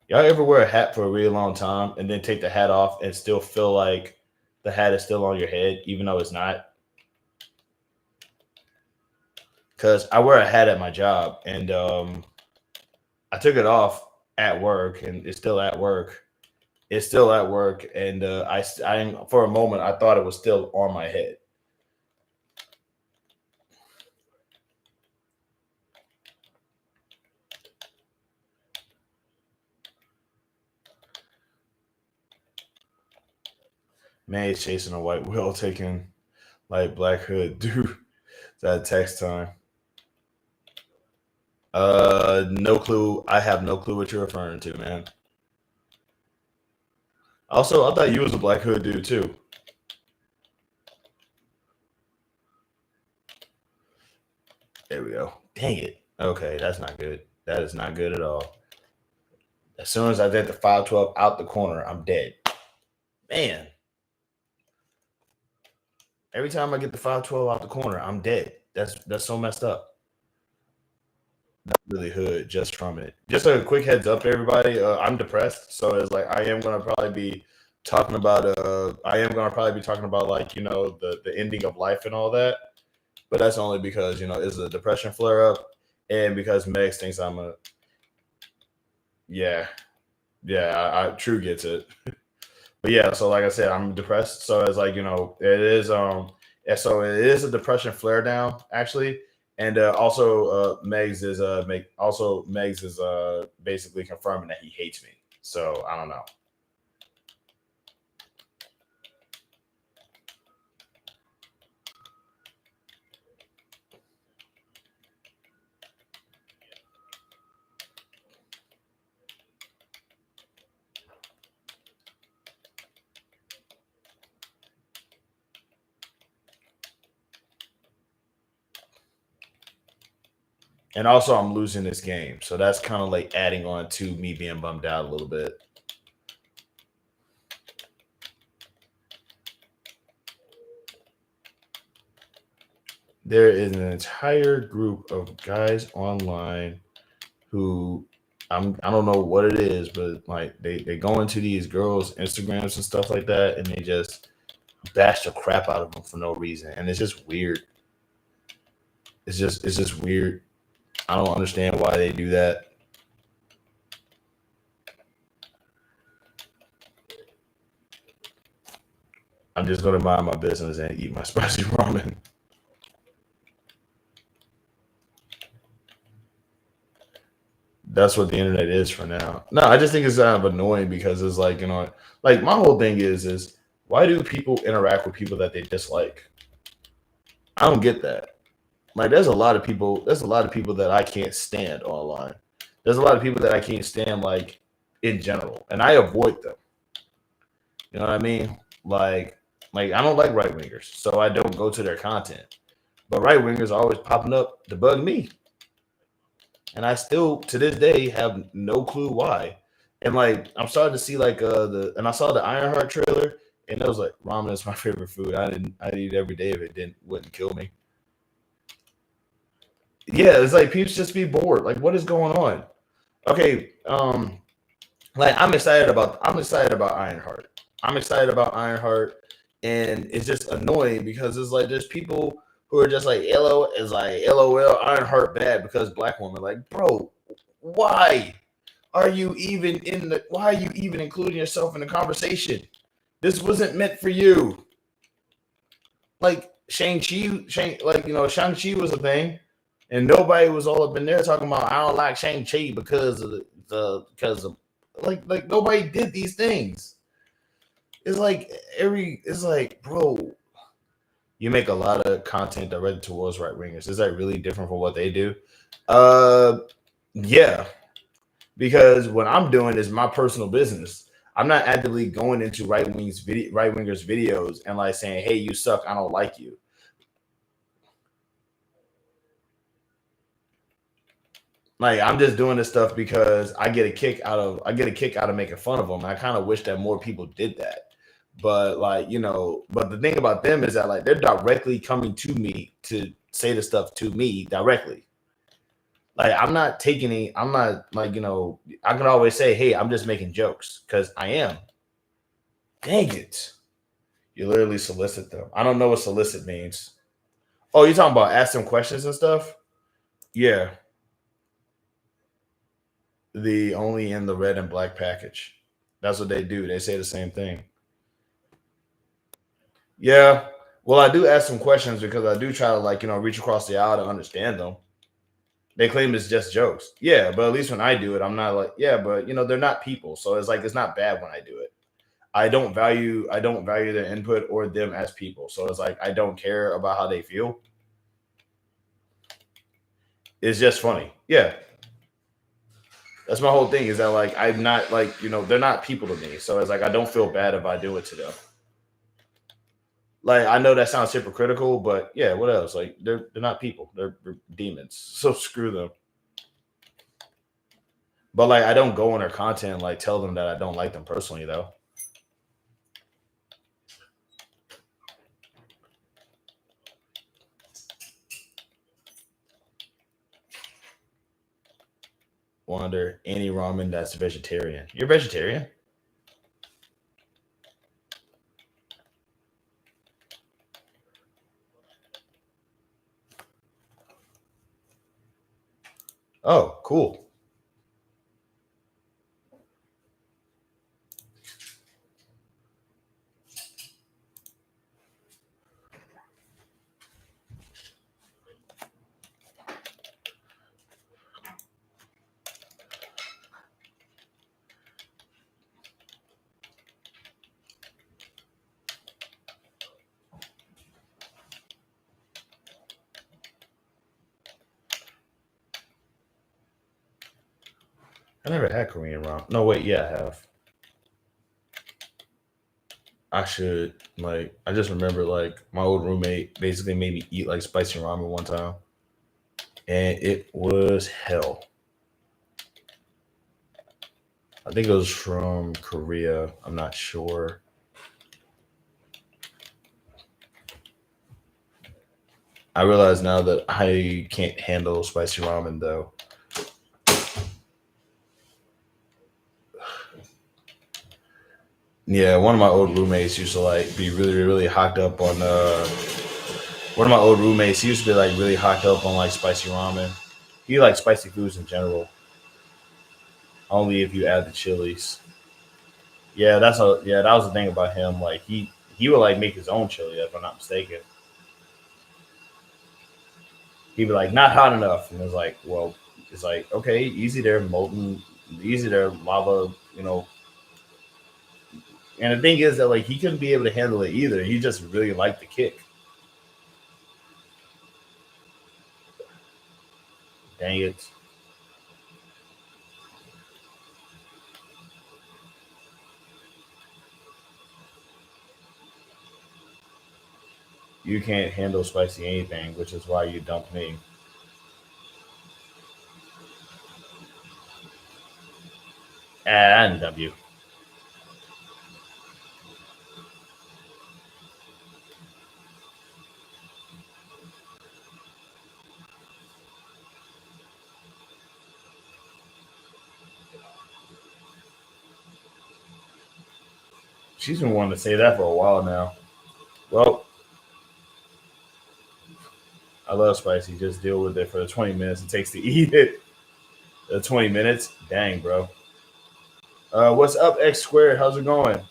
Y'all ever wear a hat for a really long time and then take the hat off and still feel like the hat is still on your head, even though it's not? Because I wear a hat at my job, and I took it off at work, and it's still at work. It's still at work, and I for a moment I thought it was still on my head. Man, he's chasing a white whale, taking like Black Hood, dude. That text time. No clue. I have no clue what you're referring to, man. Also, I thought you was a Black Hood dude too. There we go. Dang it. Okay, that's not good. That is not good at all. As soon as I get the 512 out the corner, I'm dead. Man. Every time I get the 512 out the corner, I'm dead. That's so messed up. Not really hood just from it. Just a quick heads up, everybody. I'm depressed, so it's like I am gonna probably be talking about like the ending of life and all that. But that's only because it's a depression flare up, and because Megs thinks I'm a yeah. I True gets it. But yeah, so like I said, I'm depressed. So it's like, it is so it is a depression flare down actually. And also Megs is basically confirming that he hates me. So I don't know. And also, I'm losing this game. So that's kind of like adding on to me being bummed out a little bit. There is an entire group of guys online who I don't know what it is, but like they go into these girls' Instagrams and stuff like that, and they just bash the crap out of them for no reason, and it's just weird. It's just weird. I don't understand why they do that. I'm just gonna mind my business and eat my spicy ramen. That's what the internet is for now. No, I just think it's kind of annoying because it's like, like my whole thing is why do people interact with people that they dislike? I don't get that. Like there's a lot of people that I can't stand online. There's a lot of people that I can't stand like in general, and I avoid them. You know what I mean? Like I don't like right wingers, so I don't go to their content. But right wingers are always popping up to bug me. And I still to this day have no clue why. And like I'm starting to see like I saw the Ironheart trailer and it was like ramen is my favorite food. I'd eat it every day if it wouldn't kill me. Yeah, it's like people just be bored. Like what is going on? Okay, like I'm excited about Ironheart. I'm excited about Ironheart, and it's just annoying because it's like there's people who are just like LOL Ironheart bad because black woman. Like, bro, why are you even why are you even including yourself in the conversation? This wasn't meant for you. Like Shang-Chi, Shang-Chi was a thing, and nobody was all up in there talking about I don't like Shang-Chi because of like nobody did these things. It's like, bro, you make a lot of content directed towards right wingers. Is that really different from what they do? Yeah, because what I'm doing is my personal business. I'm not actively going into right wingers videos and like saying, "Hey, you suck. I don't like you." Like I'm just doing this stuff because I get a kick out of making fun of them. And I kind of wish that more people did that. But like, but the thing about them is that like they're directly coming to me to say the stuff to me directly. Like I'm not like, I can always say, hey, I'm just making jokes because I am. Dang it. You literally solicit them. I don't know what solicit means. Oh, you're talking about ask them questions and stuff? Yeah. The only in the red and black package. That's what they do. They say the same thing. Yeah. Well, I do ask some questions because I do try to reach across the aisle to understand them. They claim it's just jokes. Yeah, but at least when I do it, I'm not like, yeah, but they're not people. So it's like it's not bad when I do it. I don't value their input or them as people. So it's like I don't care about how they feel. It's just funny. Yeah. That's my whole thing is that like I'm not like, they're not people to me. So it's like I don't feel bad if I do it to them. Like I know that sounds hypocritical, but yeah, what else? Like they're not people, they're demons. So screw them. But like I don't go on their content and like tell them that I don't like them personally though. Wonder any ramen that's vegetarian. You're vegetarian? Oh, cool. I never had Korean ramen. No, wait, yeah, I have. I should I just remember like my old roommate basically made me eat like spicy ramen one time. And it was hell. I think it was from Korea. I'm not sure. I realize now that I can't handle spicy ramen though. Yeah, one of my old roommates used to like be really, really hocked up on one of my old roommates, he used to be like really hocked up on like spicy ramen. He likes spicy foods in general. Only if you add the chilies. Yeah, that was the thing about him. Like he would like make his own chili, if I'm not mistaken. He'd be like, not hot enough. And it's like, well, it's like, okay, easy there, molten, easy there, lava, you know. And the thing is that like he couldn't be able to handle it either. He just really liked the kick. Dang it. You can't handle spicy anything, which is why you dumped me. I didn't dump you. She's been wanting to say that for a while now. Well, I love spicy. Just deal with it for the 20 minutes it takes to eat it. The 20 minutes? Dang, bro. What's up, X squared? How's it going?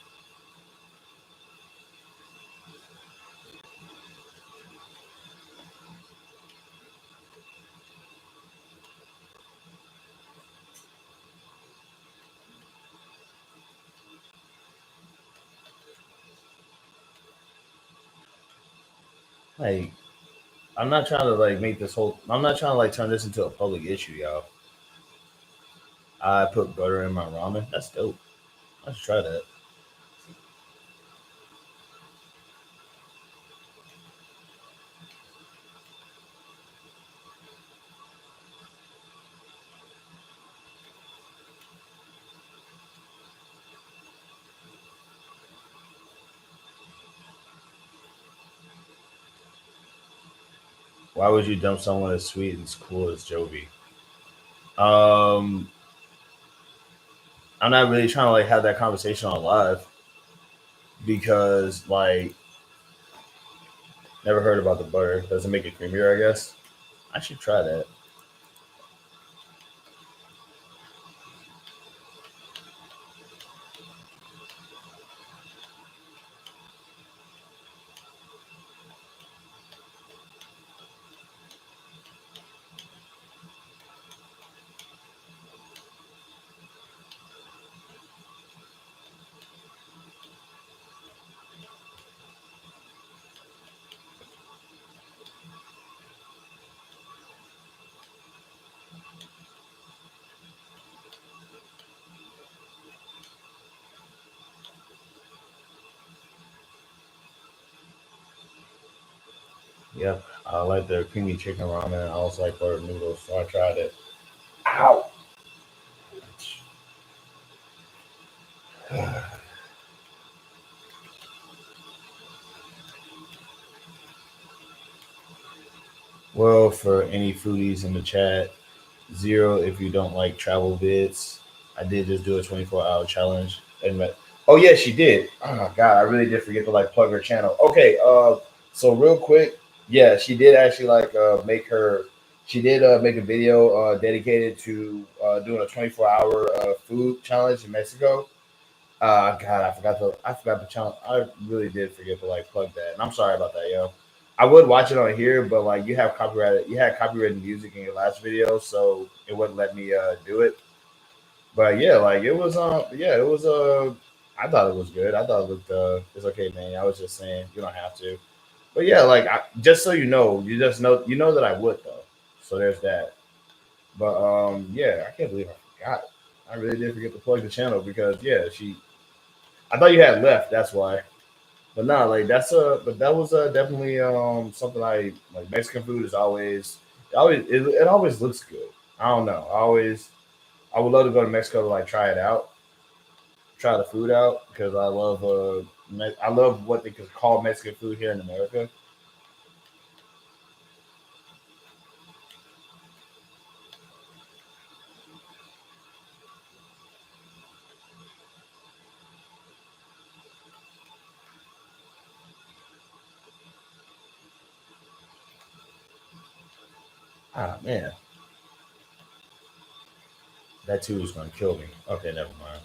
Like, I'm not trying to like make this whole. I'm not trying to like turn this into a public issue, y'all. I put butter in my ramen. That's dope. I should try that. Why would you dump someone as sweet and as cool as Jovi? Um, I'm not really trying to like have that conversation on live because like never heard about the butter. Does it make it creamier? I guess I should try that. Yep, I like the creamy chicken ramen. I also like butter noodles, so I tried it. Ow. Well, for any foodies in the chat, zero if you don't like travel vids. I did just do a 24-hour challenge. Oh yeah, she did. Oh my god, I really did forget to like plug her channel. Okay, so real quick, yeah, she did actually like make her. She did make a video dedicated to doing a 24-hour food challenge in Mexico. God, I forgot the challenge. I really did forget to like plug that, and I'm sorry about that, yo. I would watch it on here, but like you had copyrighted music in your last video, so it wouldn't let me do it. But yeah, like it was I thought it was good. I thought it looked it's okay, man. I was just saying you don't have to. But yeah, like just so you know that I would though. So there's that. But yeah, I can't believe I forgot. I really did forget to plug the channel because yeah, I thought you had left, that's why. But nah, like but that was definitely something I like. Mexican food is it always looks good. I don't know. I would love to go to Mexico to like try it out, try the food out because I love what they could call Mexican food here in America. Ah man, that too is gonna kill me. Okay, never mind.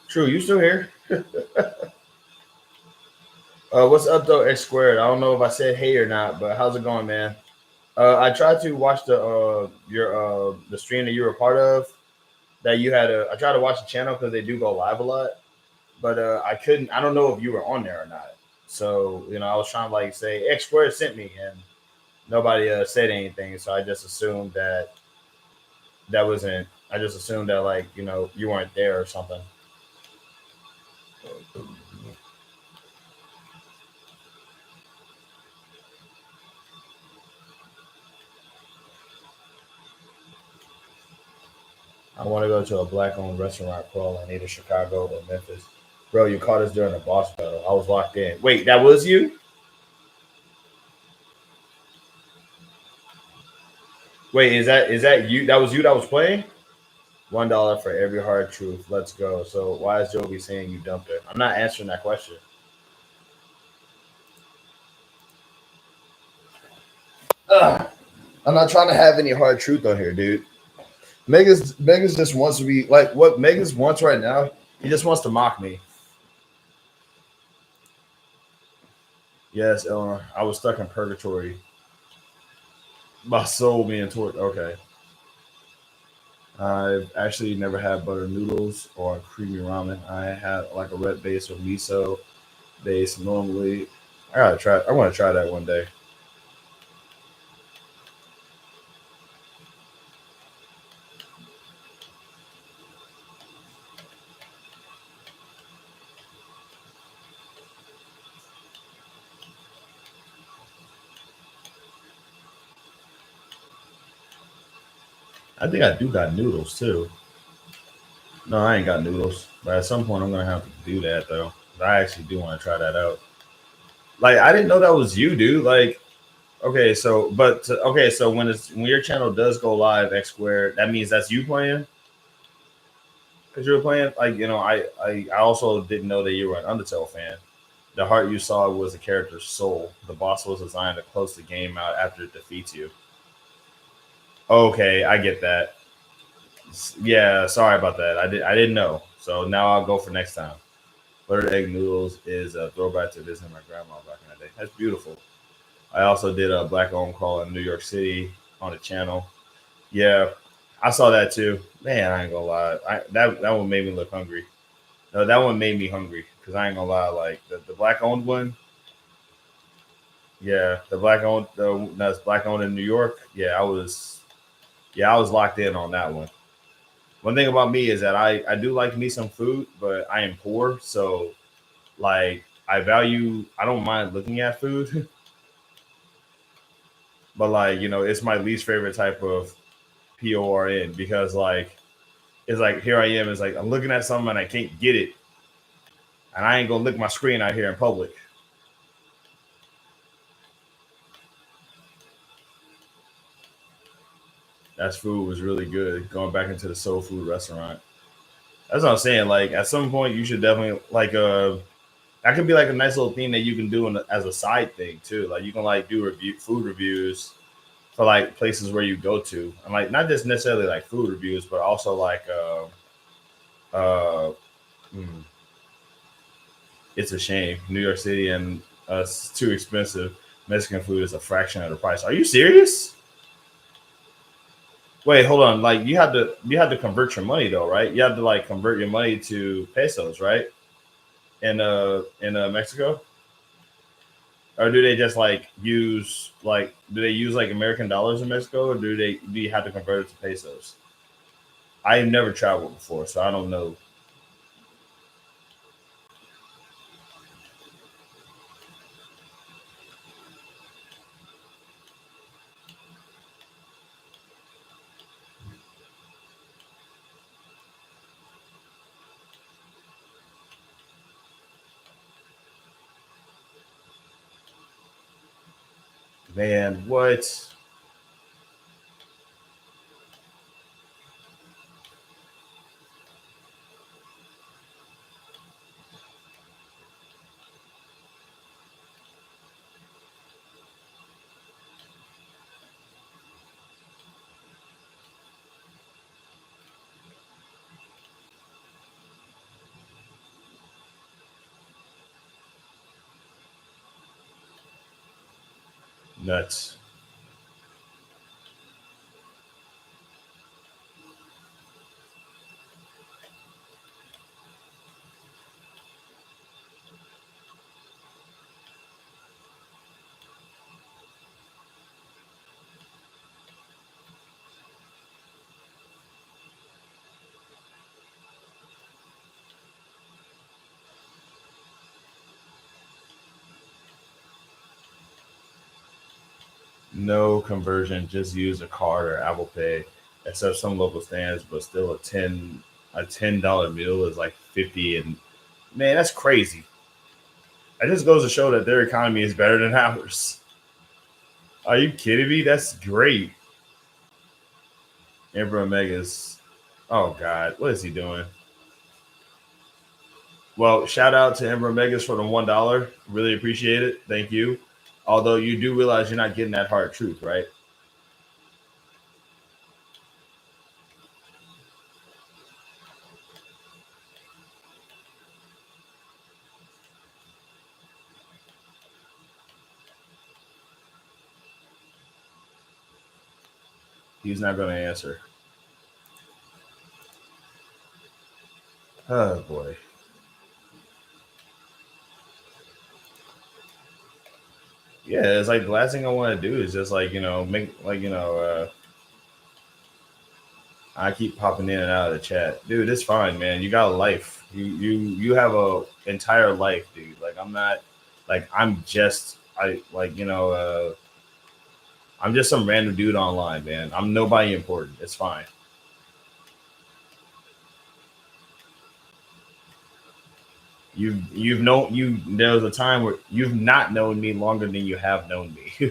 True, you still here? What's up though, X squared? I don't know if I said hey or not, but how's it going, man? I tried to watch the stream that you were a part of. That you had I tried to watch the channel because they do go live a lot, but I couldn't. I don't know if you were on there or not. So I was trying to like say X squared sent me, and nobody said anything. So I just assumed that wasn't. I just assumed that like you weren't there or something. I want to go to a black-owned restaurant crawl in either Chicago or Memphis. Bro, you caught us during a boss battle. I was locked in. Wait, that was you? Wait, is that you? That was you that was playing? $1 for every hard truth. Let's go. So why is Joby saying you dumped her? I'm not answering that question. Ugh. I'm not trying to have any hard truth on here, dude. Megas just wants to be like what Megas wants right now. He just wants to mock me. Yes, Eleanor. I was stuck in purgatory. My soul being tortured. Okay. I've actually never had butter noodles or creamy ramen. I had like a red base or miso base normally. I gotta try. I want to try that one day. I think I do got noodles too. No, I ain't got noodles. But at some point, I'm gonna have to do that though. I actually do want to try that out. Like, I didn't know that was you, dude. Like, okay, so okay, so when your channel does go live, X squared, that means that's you playing. Because you were playing, like I also didn't know that you were an Undertale fan. The heart you saw was the character's soul. The boss was designed to close the game out after it defeats you. Okay, I get that. Yeah, sorry about that. I didn't know. So now I'll go for next time. Buttered egg noodles is a throwback to visiting my grandma back in the day. That's beautiful. I also did a black owned call in New York City on the channel. Yeah, I saw that too. Man, I ain't gonna lie. That one made me look hungry. No, that one made me hungry because I ain't gonna lie. Like the black owned one. Yeah, the black owned that's black owned in New York. I was locked in on that one. One thing about me is that I do like me some food, but I am poor, so like I don't mind looking at food, but like it's my least favorite type of PORN because like it's like here I am, it's like I'm looking at something and I can't get it, and I ain't gonna lick my screen out here in public. That food was really good. Going back into the soul food restaurant. That's what I'm saying. Like at some point, you should definitely like that could be like a nice little thing that you can do as a side thing too. Like you can like do food reviews for like places where you go to, and like not just necessarily like food reviews, but also like uh, hmm, it's a shame New York City and it's too expensive. Mexican food is a fraction of the price. Are you serious? Wait, hold on. Like you have to convert your money though, right? You have to like convert your money to pesos, right? In Mexico, or do they just like use like do they use like American dollars in Mexico, or do you have to convert it to pesos? I've never traveled before, so I don't know. Man, what? Nuts. No conversion, just use a card or Apple Pay, except some local stands, but still a $10 meal is like 50, and man, that's crazy. That just goes to show that their economy is better than ours. Are you kidding me? That's great. Emperor Omega's. Oh God, what is he doing? Well, shout out to Emperor Omega's for the $1. Really appreciate it. Thank you. Although you do realize you're not getting that hard truth, right? He's not going to answer. Oh boy. Yeah, it's like the last thing I want to do is just like make like I keep popping in and out of the chat, dude. It's fine, man. You got a life. You have a entire life, dude. Like I'm not like I'm just I like I'm just some random dude online, man. I'm nobody important. It's fine. You've known you. There was a time where you've not known me longer than you have known me.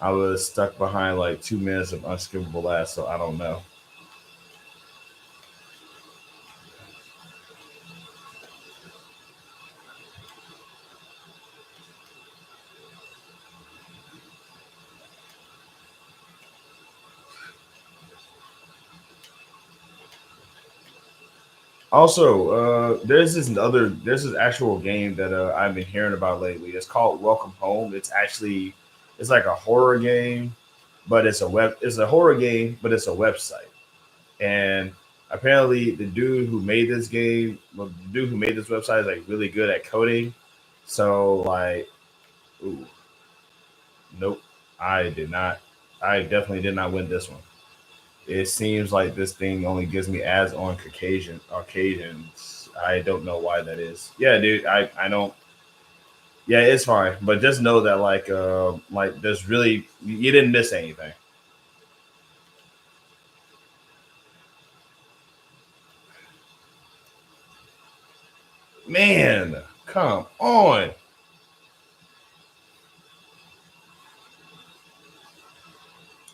I was stuck behind like 2 minutes of unskippable ass, so I don't know. Also, there's this actual game that I've been hearing about lately. It's called Welcome Home. It's like a horror game, but it's a horror game, but it's a website. And apparently, the dude who made this website is like really good at coding. So like, ooh, nope, I did not. I definitely did not win this one. It seems like this thing only gives me ads on occasions. I don't know why that is. Yeah, dude, I don't. Yeah, it's fine, but just know that like there's really you didn't miss anything. Man, come on.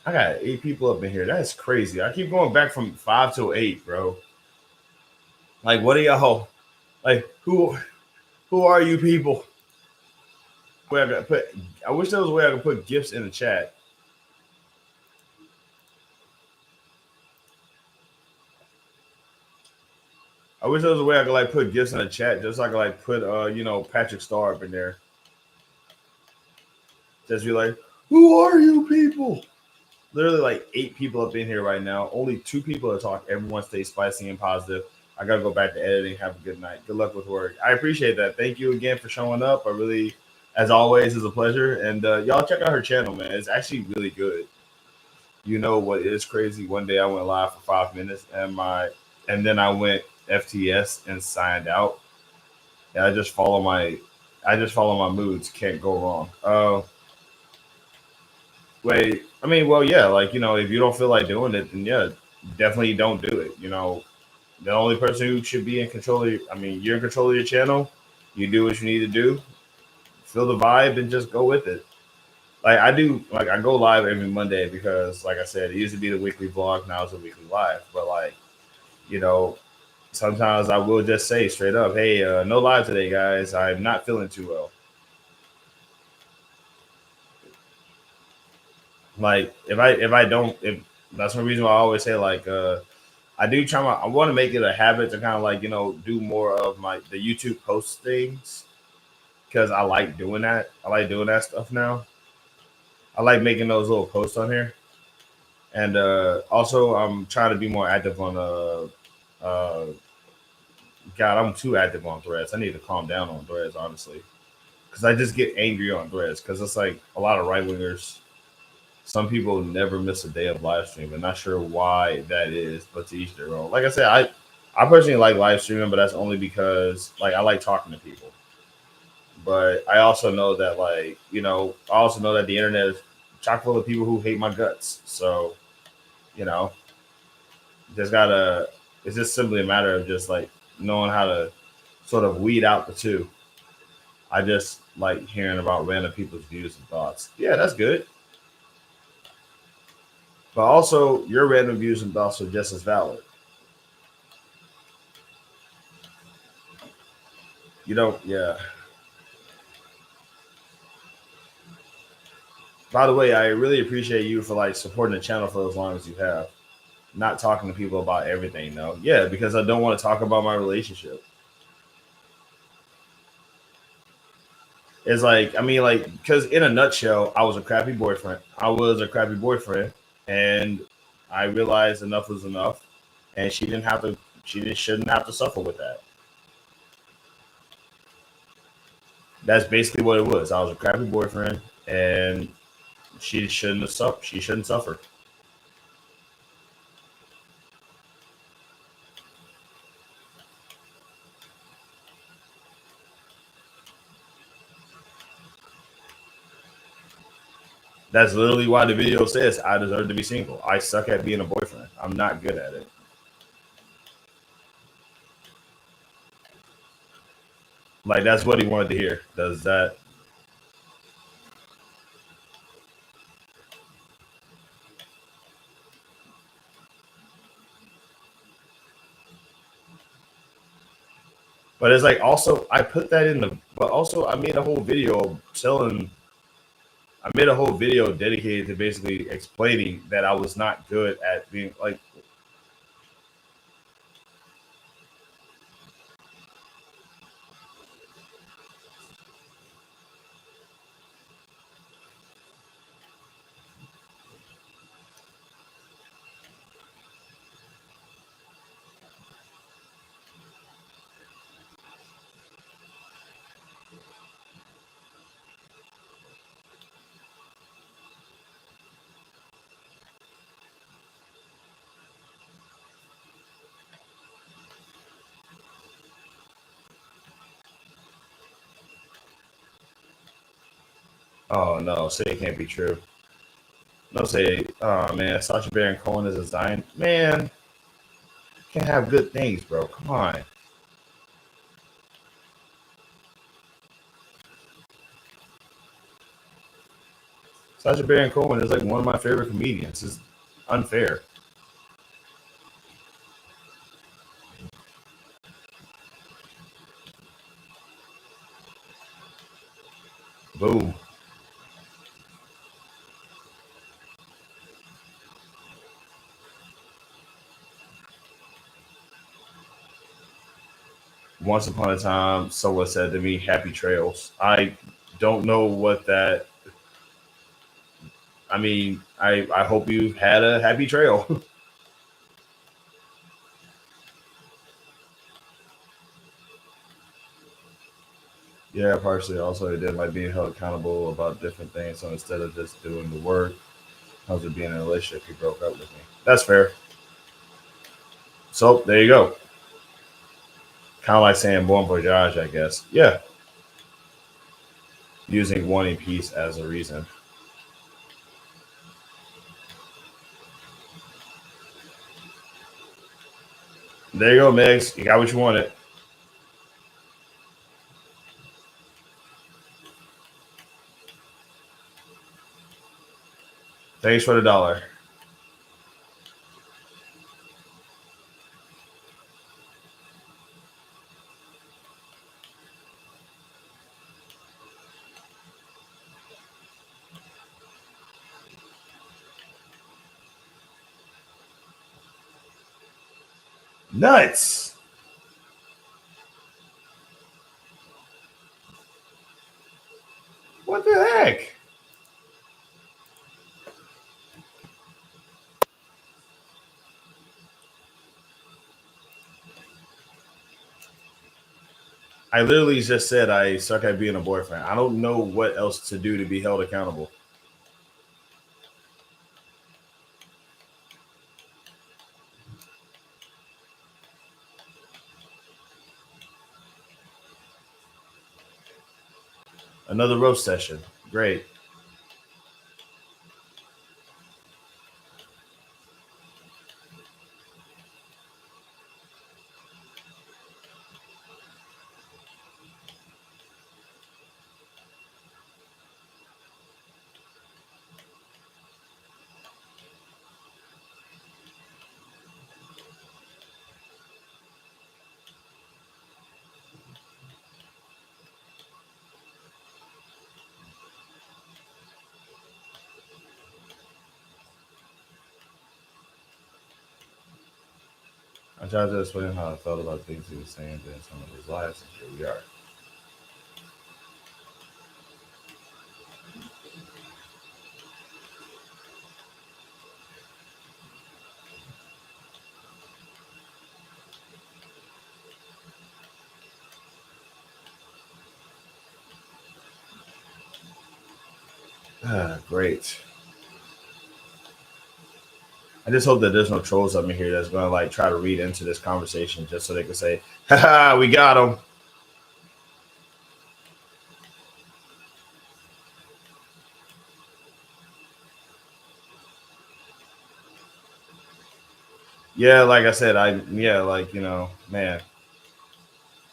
I got 8 people up in here. That's crazy. I keep going back from 5 to 8, bro. Like, what are y'all? Like, who are you people? Where I got put? I wish there was a way I could put gifts in the chat. I wish there was a way I could like put gifts in the chat, just so I could like put Patrick Star up in there. Just be like, who are you people? Literally like 8 people up in here right now. Only 2 people to talk. Everyone stay spicy and positive. I gotta go back to editing. Have a good night. Good luck with work. I appreciate that. Thank you again for showing up. I really, as always, is a pleasure. And y'all check out her channel, man. It's actually really good. You know what is crazy? One day I went live for 5 minutes, and then I went FTS and signed out. And I just follow my moods. Can't go wrong. Wait, well, yeah, like if you don't feel like doing it, then yeah, definitely don't do it. the only person who should be in control of you're in control of your channel. You do what you need to do, feel the vibe, and just go with it. Like I do, like I go live every Monday because, like I said, it used to be the weekly vlog, now it's a weekly live. But like, you know, sometimes I will just say straight up, "Hey, no live today, guys. I'm not feeling too well." Like if that's one reason why I always say like I want to make it a habit to kind of like do more of the YouTube post things because I like doing that. I like doing that stuff now. I like making those little posts on here, and also I'm trying to be more active on uh God, I'm too active on Threads. I need to calm down on Threads, honestly, because I just get angry on Threads because it's like a lot of right wingers. Some people never miss a day of live stream. I'm not sure why that is, but to each their own. Like I said, I personally like live streaming, but that's only because like I like talking to people. But I also know that I also know that the internet is chock full of people who hate my guts. So, you know, just gotta. It's just simply a matter of just like knowing how to sort of weed out the two. I just like hearing about random people's views and thoughts. Yeah, that's good. But also, your random views and thoughts are just as valid. You don't, yeah. By the way, I really appreciate you for like supporting the channel for as long as you have. Not talking to people about everything, though. Yeah, because I don't want to talk about my relationship. It's like, because in a nutshell, I was a crappy boyfriend. And I realized enough was enough, and shouldn't have to suffer with that. That's basically what it was. I was a crappy boyfriend, and she shouldn't have suffered. She shouldn't suffer. That's literally why the video says I deserve to be single. I suck at being a boyfriend. I'm not good at it. Like that's what he wanted to hear. Does that? But it's like also I put that in the. But also I made a whole video telling. I made a whole video dedicated to basically explaining that I was not good at being like. Oh no, say it can't be true. No, say, oh man, Sacha Baron Cohen is a Zion. Man, can't have good things, bro. Come on. Sacha Baron Cohen is like one of my favorite comedians. It's unfair. Boom. Once upon a time, someone said to me, "Happy trails." I don't know what that. I hope you had a happy trail. Yeah, partially. Also, it didn't like being held accountable about different things. So instead of just doing the work, comes with being in a relationship, he broke up with me. That's fair. So there you go. Kind of like saying "bon voyage," I guess. Yeah, using wanting peace as a reason. There you go, Megs. You got what you wanted. Thanks for the $1. Nuts. What the heck? I literally just said I suck at being a boyfriend. I don't know what else to do to be held accountable. Another roast session. Great. I tried to explain how I felt about things he was saying during some of his lives, and here we are. Great. I just hope that there's no trolls up in here that's going to like try to read into this conversation just so they can say, "Ha, we got him." Yeah, like I said, like man,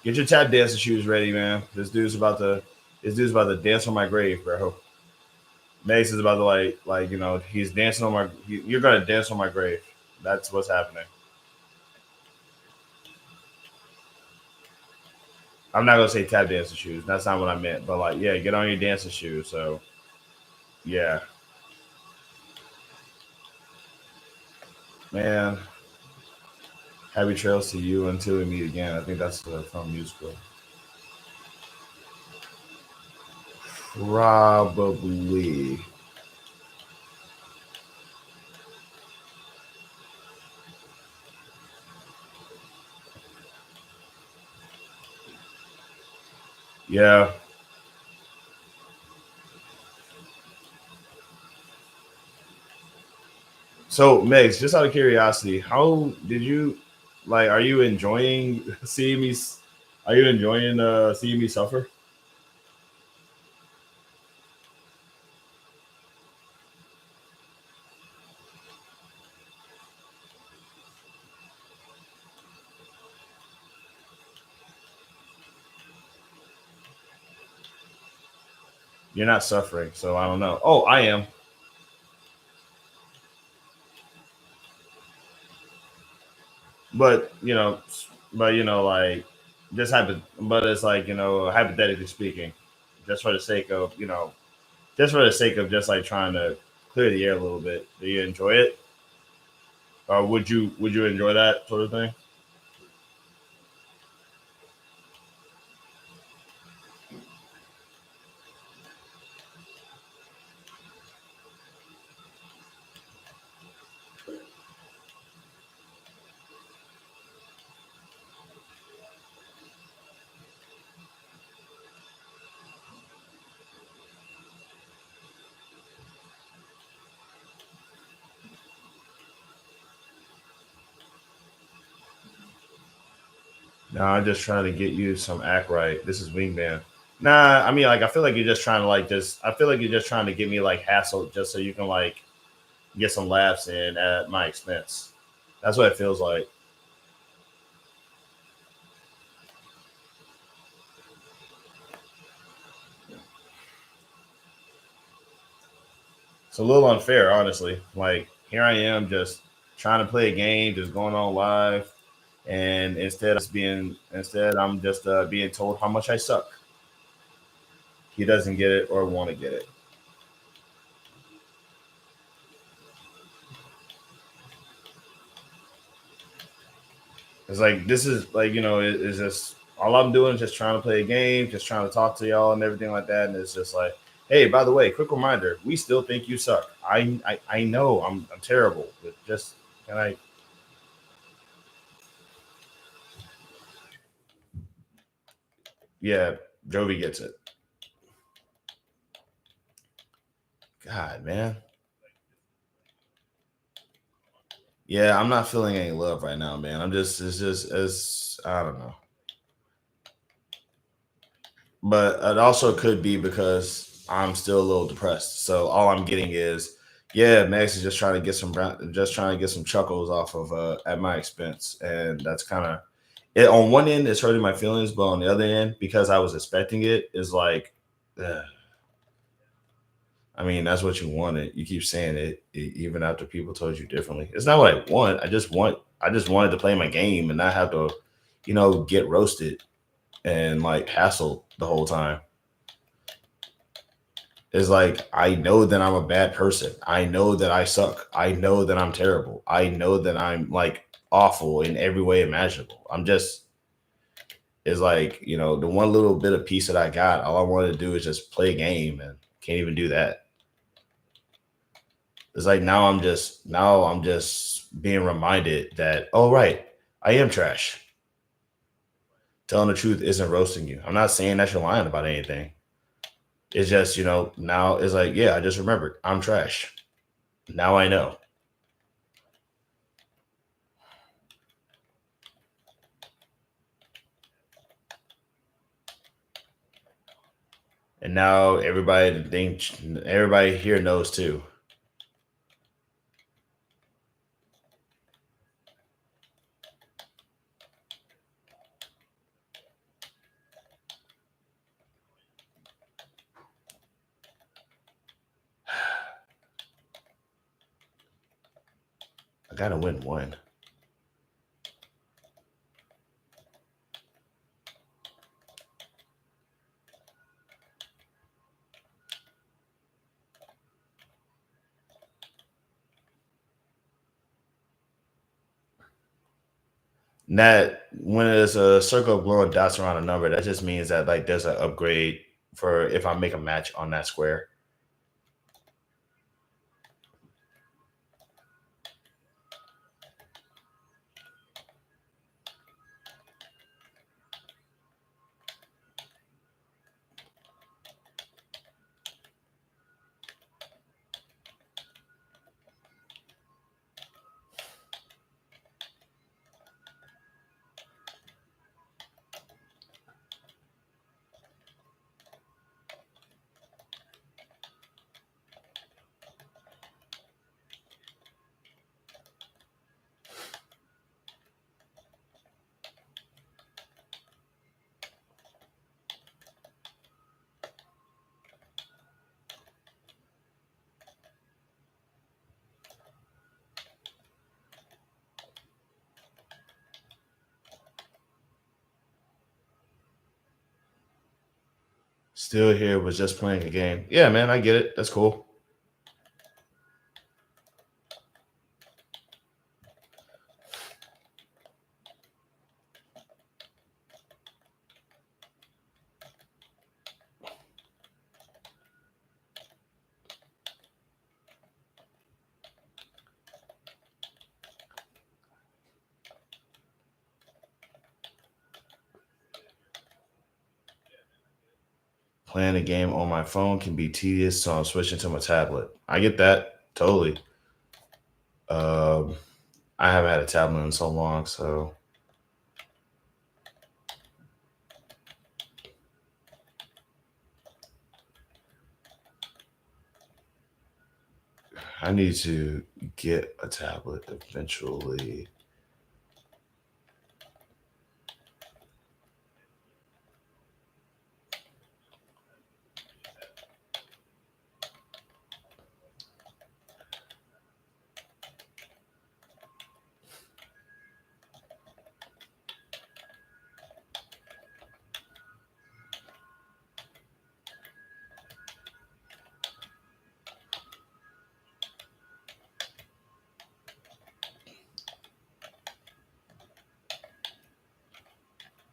get your tap dancing shoes ready, man. This dude's about to dance on my grave, bro. Mace is about to he's dancing on my. You're gonna dance on my grave. That's what's happening. I'm not gonna say tap dancing shoes. That's not what I meant. But like, yeah, get on your dancing shoes. So, yeah, man. Happy trails to you until we meet again. I think that's from musical. Probably. Yeah. So, Megs, just out of curiosity, how did you like? Are you enjoying seeing me? Are you enjoying seeing me suffer? You're not suffering, so I don't know. Oh, I am. But like just but it's like hypothetically speaking, just for the sake of just for the sake of just like trying to clear the air a little bit. Do you enjoy it, or would you enjoy that sort of thing? No, I'm just trying to get you some act right. This is Wingman. Nah, I mean like I feel like you're just trying to like just I feel like you're just trying to get me like hassled just so you can like get some laughs in at my expense. That's what it feels like. It's a little unfair, honestly. Like here I am just trying to play a game, just going on live, and instead I'm just being told how much I suck. He doesn't get it or want to get it. It's like this is like it's just all I'm doing is just trying to play a game, just trying to talk to y'all and everything like that. And it's just like, hey, by the way, quick reminder: we still think you suck. I know I'm terrible, but just can I? Yeah, Jovi gets it. God, man. Yeah, I'm not feeling any love right now, man. I'm just it's just as I don't know. But it also could be because I'm still a little depressed. So all I'm getting is, yeah, Max is just trying to get just trying to get some chuckles off of at my expense, and that's kind of it. On one end, it's hurting my feelings, but on the other end, because I was expecting it, is like, ugh. I mean, that's what you wanted. You keep saying it, even after people told you differently. It's not what I want. I just wanted to play my game and not have to, get roasted and like hassled the whole time. Is like I know that I'm a bad person. I know that I suck. I know that I'm terrible. I know that I'm like awful in every way imaginable. I'm just is like, the one little bit of peace that I got, all I wanted to do is just play a game and can't even do that. It's like now I'm just being reminded that, oh right, I am trash. Telling the truth isn't roasting you. I'm not saying that you're lying about anything. It's just, now it's like, yeah, I just remembered I'm trash. Now I know. And now everybody here knows too. I gotta win one. And that when there's a circle of glowing dots around a number, that just means that like there's an upgrade for if I make a match on that square. Still here was just playing a game. Yeah, man, I get it. That's cool. Playing a game on my phone can be tedious, so I'm switching to my tablet. I get that totally. Um, I haven't had a tablet in so long, so I need to get a tablet eventually.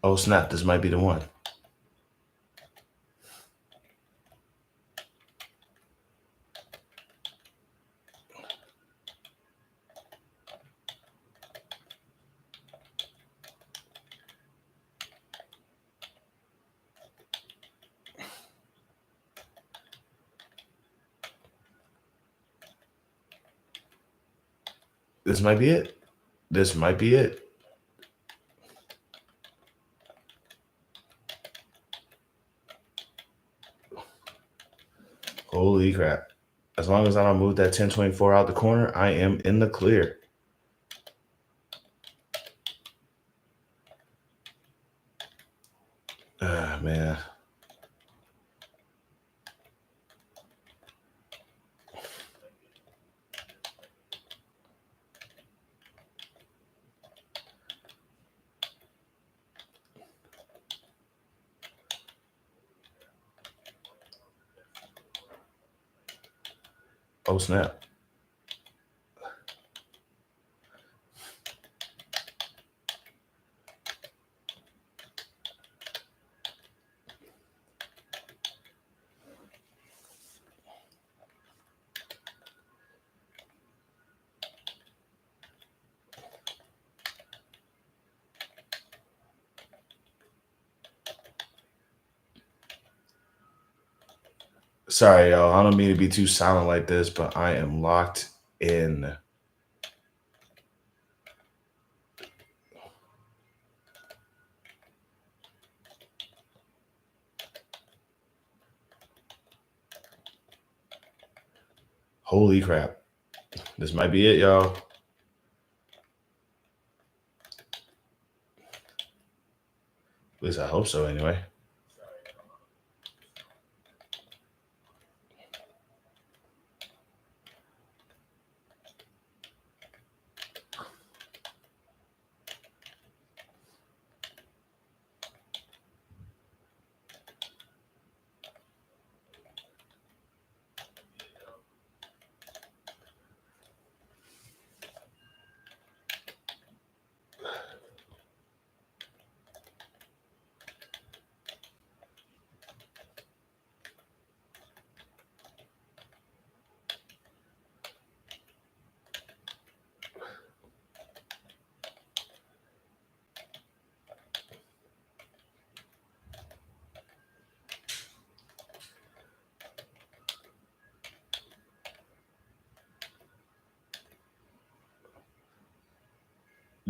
Oh snap! This might be the one. This might be it. This might be it. Holy crap. As long as I don't move that 1024 out the corner, I am in the clear. Ah, man. Oh, snap. Sorry, y'all. I don't mean to be too silent like this, but I am locked in. Holy crap. This might be it, y'all. At least I hope so, anyway.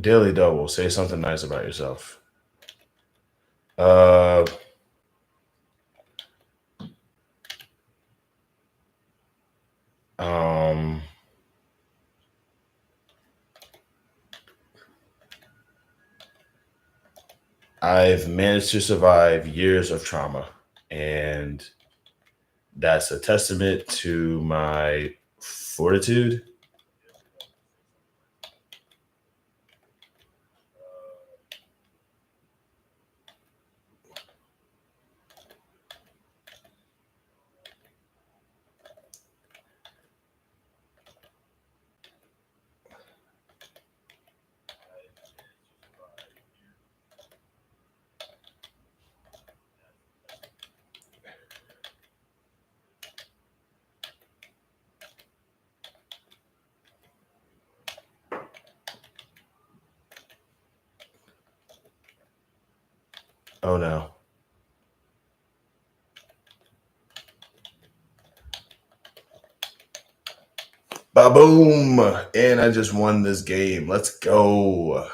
Daily Double, say something nice about yourself. Uh, um, I've managed to survive years of trauma, and that's a testament to my fortitude. Oh no. Ba-boom! And I just won this game. Let's go.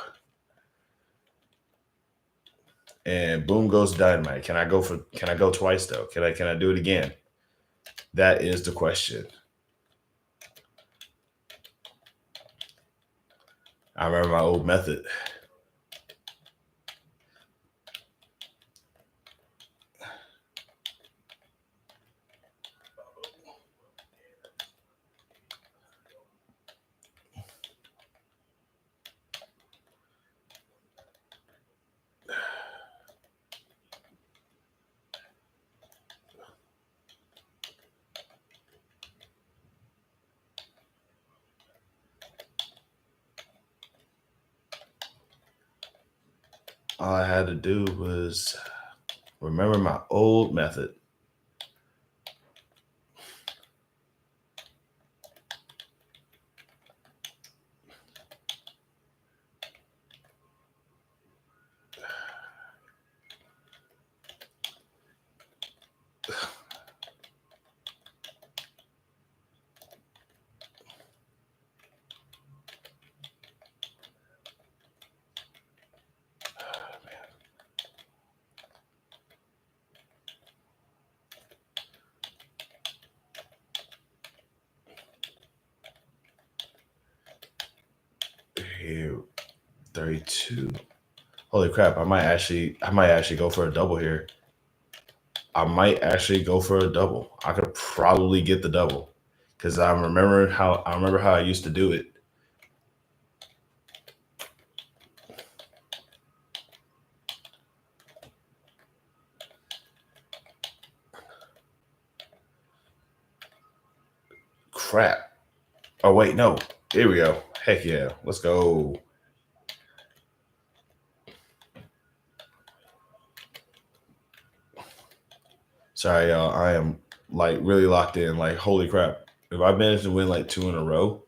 And boom goes dynamite. Can I go twice though? Can I do it again? That is the question. I remember my old method. All I had to do was remember my old method. Here, 32. Holy crap! I might actually go for a double here. I might actually go for a double. I could probably get the double because I remember how I used to do it. Crap. Oh wait, no. Here we go. Heck yeah. Let's go. Sorry, y'all. I am like really locked in. Like, holy crap. If I managed to win like 2 in a row.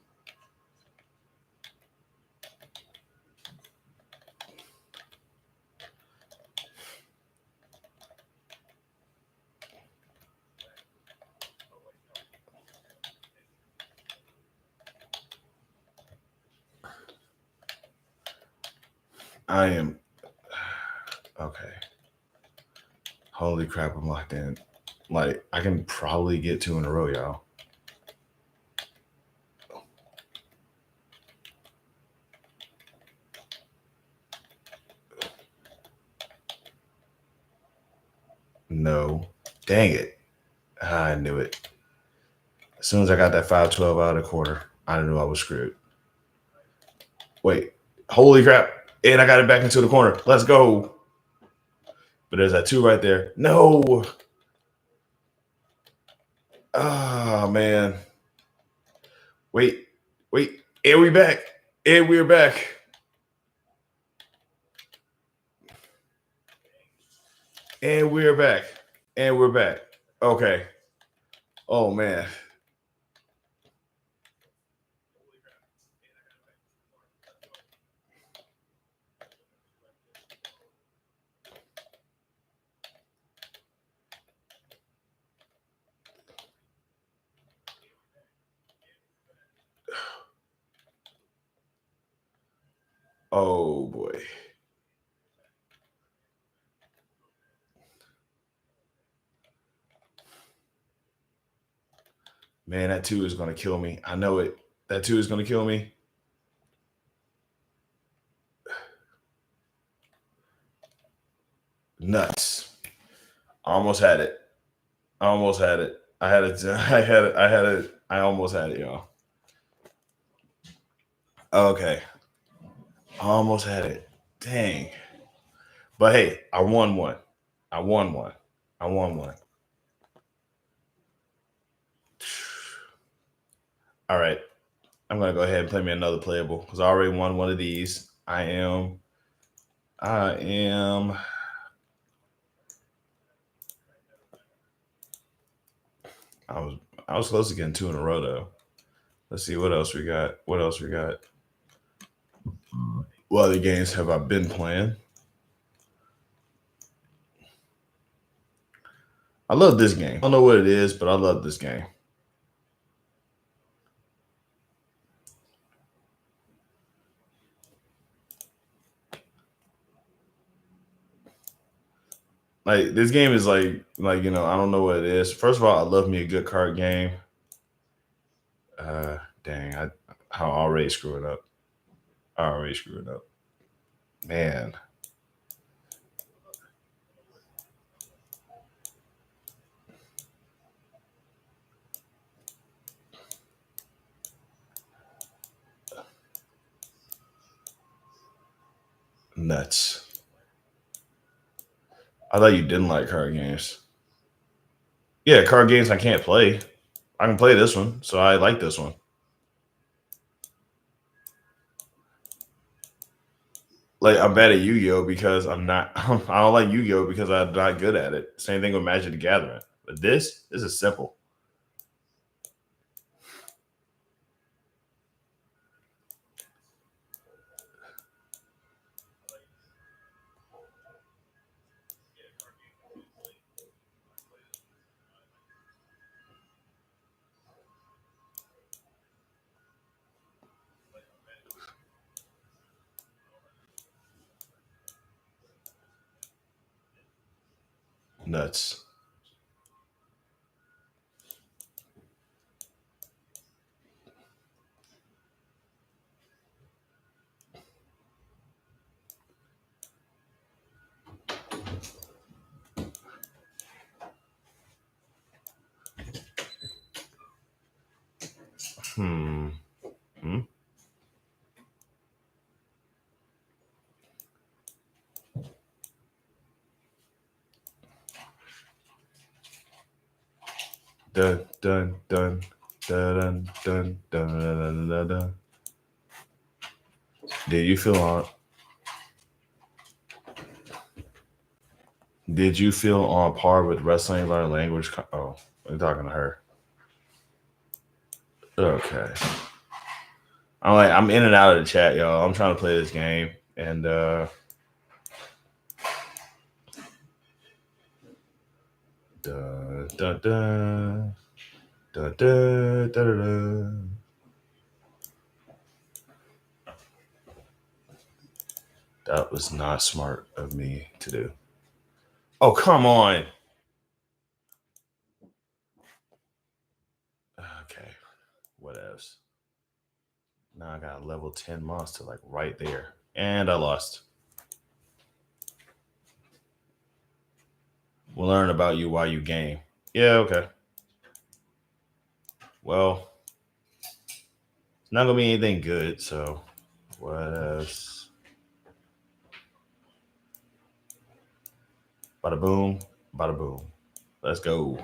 I am okay. Holy crap, I'm locked in. Like, I can probably get 2 in a row, y'all. No. Dang it. I knew it. As soon as I got that 512 out of the corner, I knew I was screwed. Wait. Holy crap. And I got it back into the corner. Let's go. But there's that 2 right there. No. Oh, man. Wait. And we back. And we're back. And we're back. And we're back. Okay. Oh, man. Oh, boy. Man, that 2 is going to kill me. I know it. That 2 is going to kill me. Nuts. I almost had it. I almost had it. I almost had it, y'all. Okay. I almost had it. Dang. But hey, I won one. All right. I'm going to go ahead and play me another playable because I already won one of these. I was close to getting 2 in a row though. Let's see what else we got. What other games have I been playing? I love this game. I don't know what it is, but I love this game. Like this game is like I don't know what it is. First of all, I love me a good card game. Dang, I already screwing up. Man. Nuts. I thought you didn't like card games. Yeah, card games I can't play. I can play this one, so I like this one. Like I'm bad at Yu-Gi-Oh because I'm not. I don't like Yu-Gi-Oh because I'm not good at it. Same thing with Magic the Gathering. But this is simple. Nuts. Hmm. Hmm. Dun dun dun dun dun dun dun dun dun. Did you feel on? Did you feel on par with wrestling learn language? Oh, I'm talking to her. Okay. I'm in and out of the chat, y'all. I'm trying to play this game, and dun dun dun dun dun dun dun. That was not smart of me to do. Oh, come on. Okay. What else? Now I got a level 10 monster like right there. And I lost. We'll learn about you while you game. Yeah, okay. Well, it's not going to be anything good, so what else? Bada boom, bada boom. Let's go.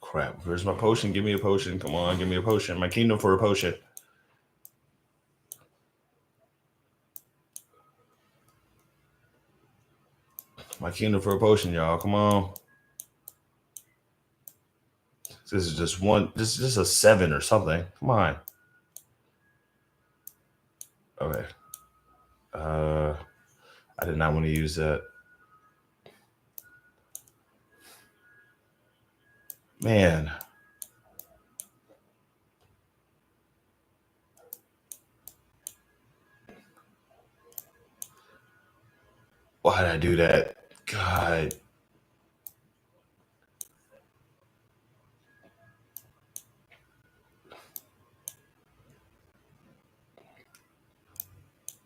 Crap. Where's my potion? Give me a potion. Come on, give me a potion. My kingdom for a potion. My kingdom for a potion, y'all. Come on. This is just one. This is just a 7 or something. Come on. Okay. I did not want to use that. Man. Why did I do that? God.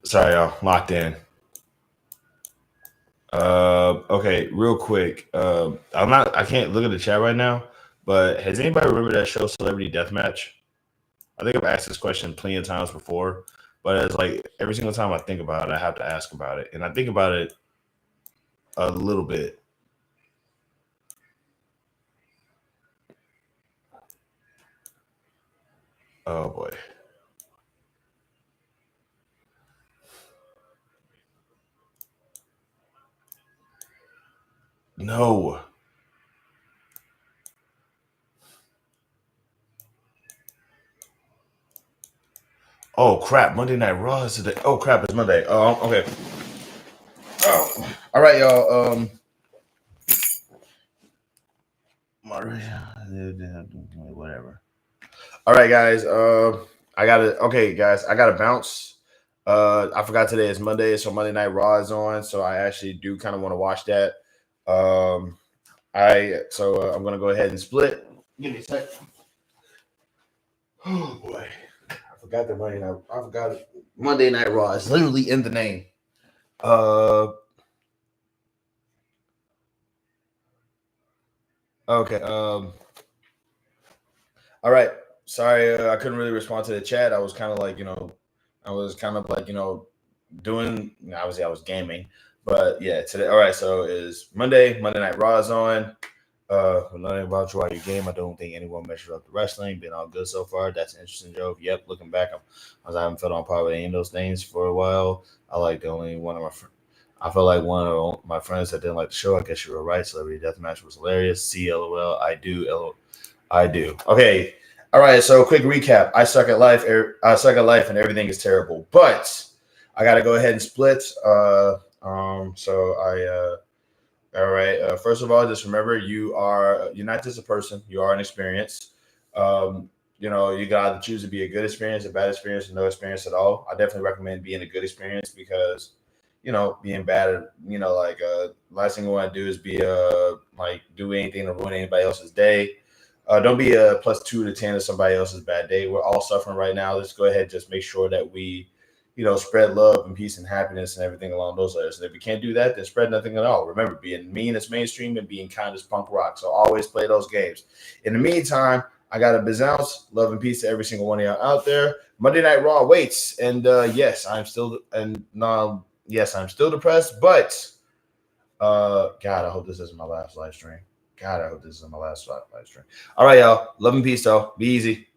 Sorry, y'all. Locked in. Okay, real quick. I can't look at the chat right now, but has anybody remember that show Celebrity Deathmatch? I think I've asked this question plenty of times before, but it's like every single time I think about it, I have to ask about it. And I think about it a little bit. Oh boy. No. Oh crap! Monday Night Raw is today. Oh crap! It's Monday. Oh, okay. Oh, all right, y'all. Whatever. All right, guys. I gotta. Okay, guys. I gotta bounce. I forgot today is Monday, so Monday Night Raw is on. So I actually do kind of want to watch that. I'm gonna go ahead and split. Give me a sec. Oh boy, I forgot the Monday Night. I forgot it. Monday Night Raw. It's literally in the name. Okay. All right. Sorry, I couldn't really respond to the chat. I was kind of like, doing. Obviously, I was gaming, but yeah, today. All right. So is Monday. Monday Night Raw is on. Learning about you while you game. I don't think anyone measures up to wrestling. Been all good so far. That's an interesting joke. Yep. Looking back, I haven't felt on par with any of those things for a while. I like the only one of my. I felt like one of my friends that didn't like the show. I guess you were right. Celebrity Deathmatch was hilarious. CLOL. I do. I do. Okay. All right. So quick recap. I suck at life. I suck at life, and everything is terrible. But I got to go ahead and split. So I. All right. First of all, just remember you're not just a person. You are an experience. You got to choose to be a good experience, a bad experience, or no experience at all. I definitely recommend being a good experience because being bad, last thing you want to do is be do anything to ruin anybody else's day. Don't be a +2 to 10 to somebody else's bad day. We're all suffering right now. Let's go ahead and just make sure that we, spread love and peace and happiness and everything along those lines. And if we can't do that, then spread nothing at all. Remember, being mean is mainstream and being kind is punk rock. So always play those games. In the meantime, I got a bizounce. Love and peace to every single one of y'all out there. Monday Night Raw waits. And yes, I'm still depressed, but God, I hope this isn't my last live stream. God, I hope this isn't my last live stream. All right, y'all. Love and peace, though. Be easy.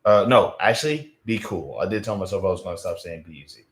No, actually, be cool. I did tell myself I was going to stop saying be easy.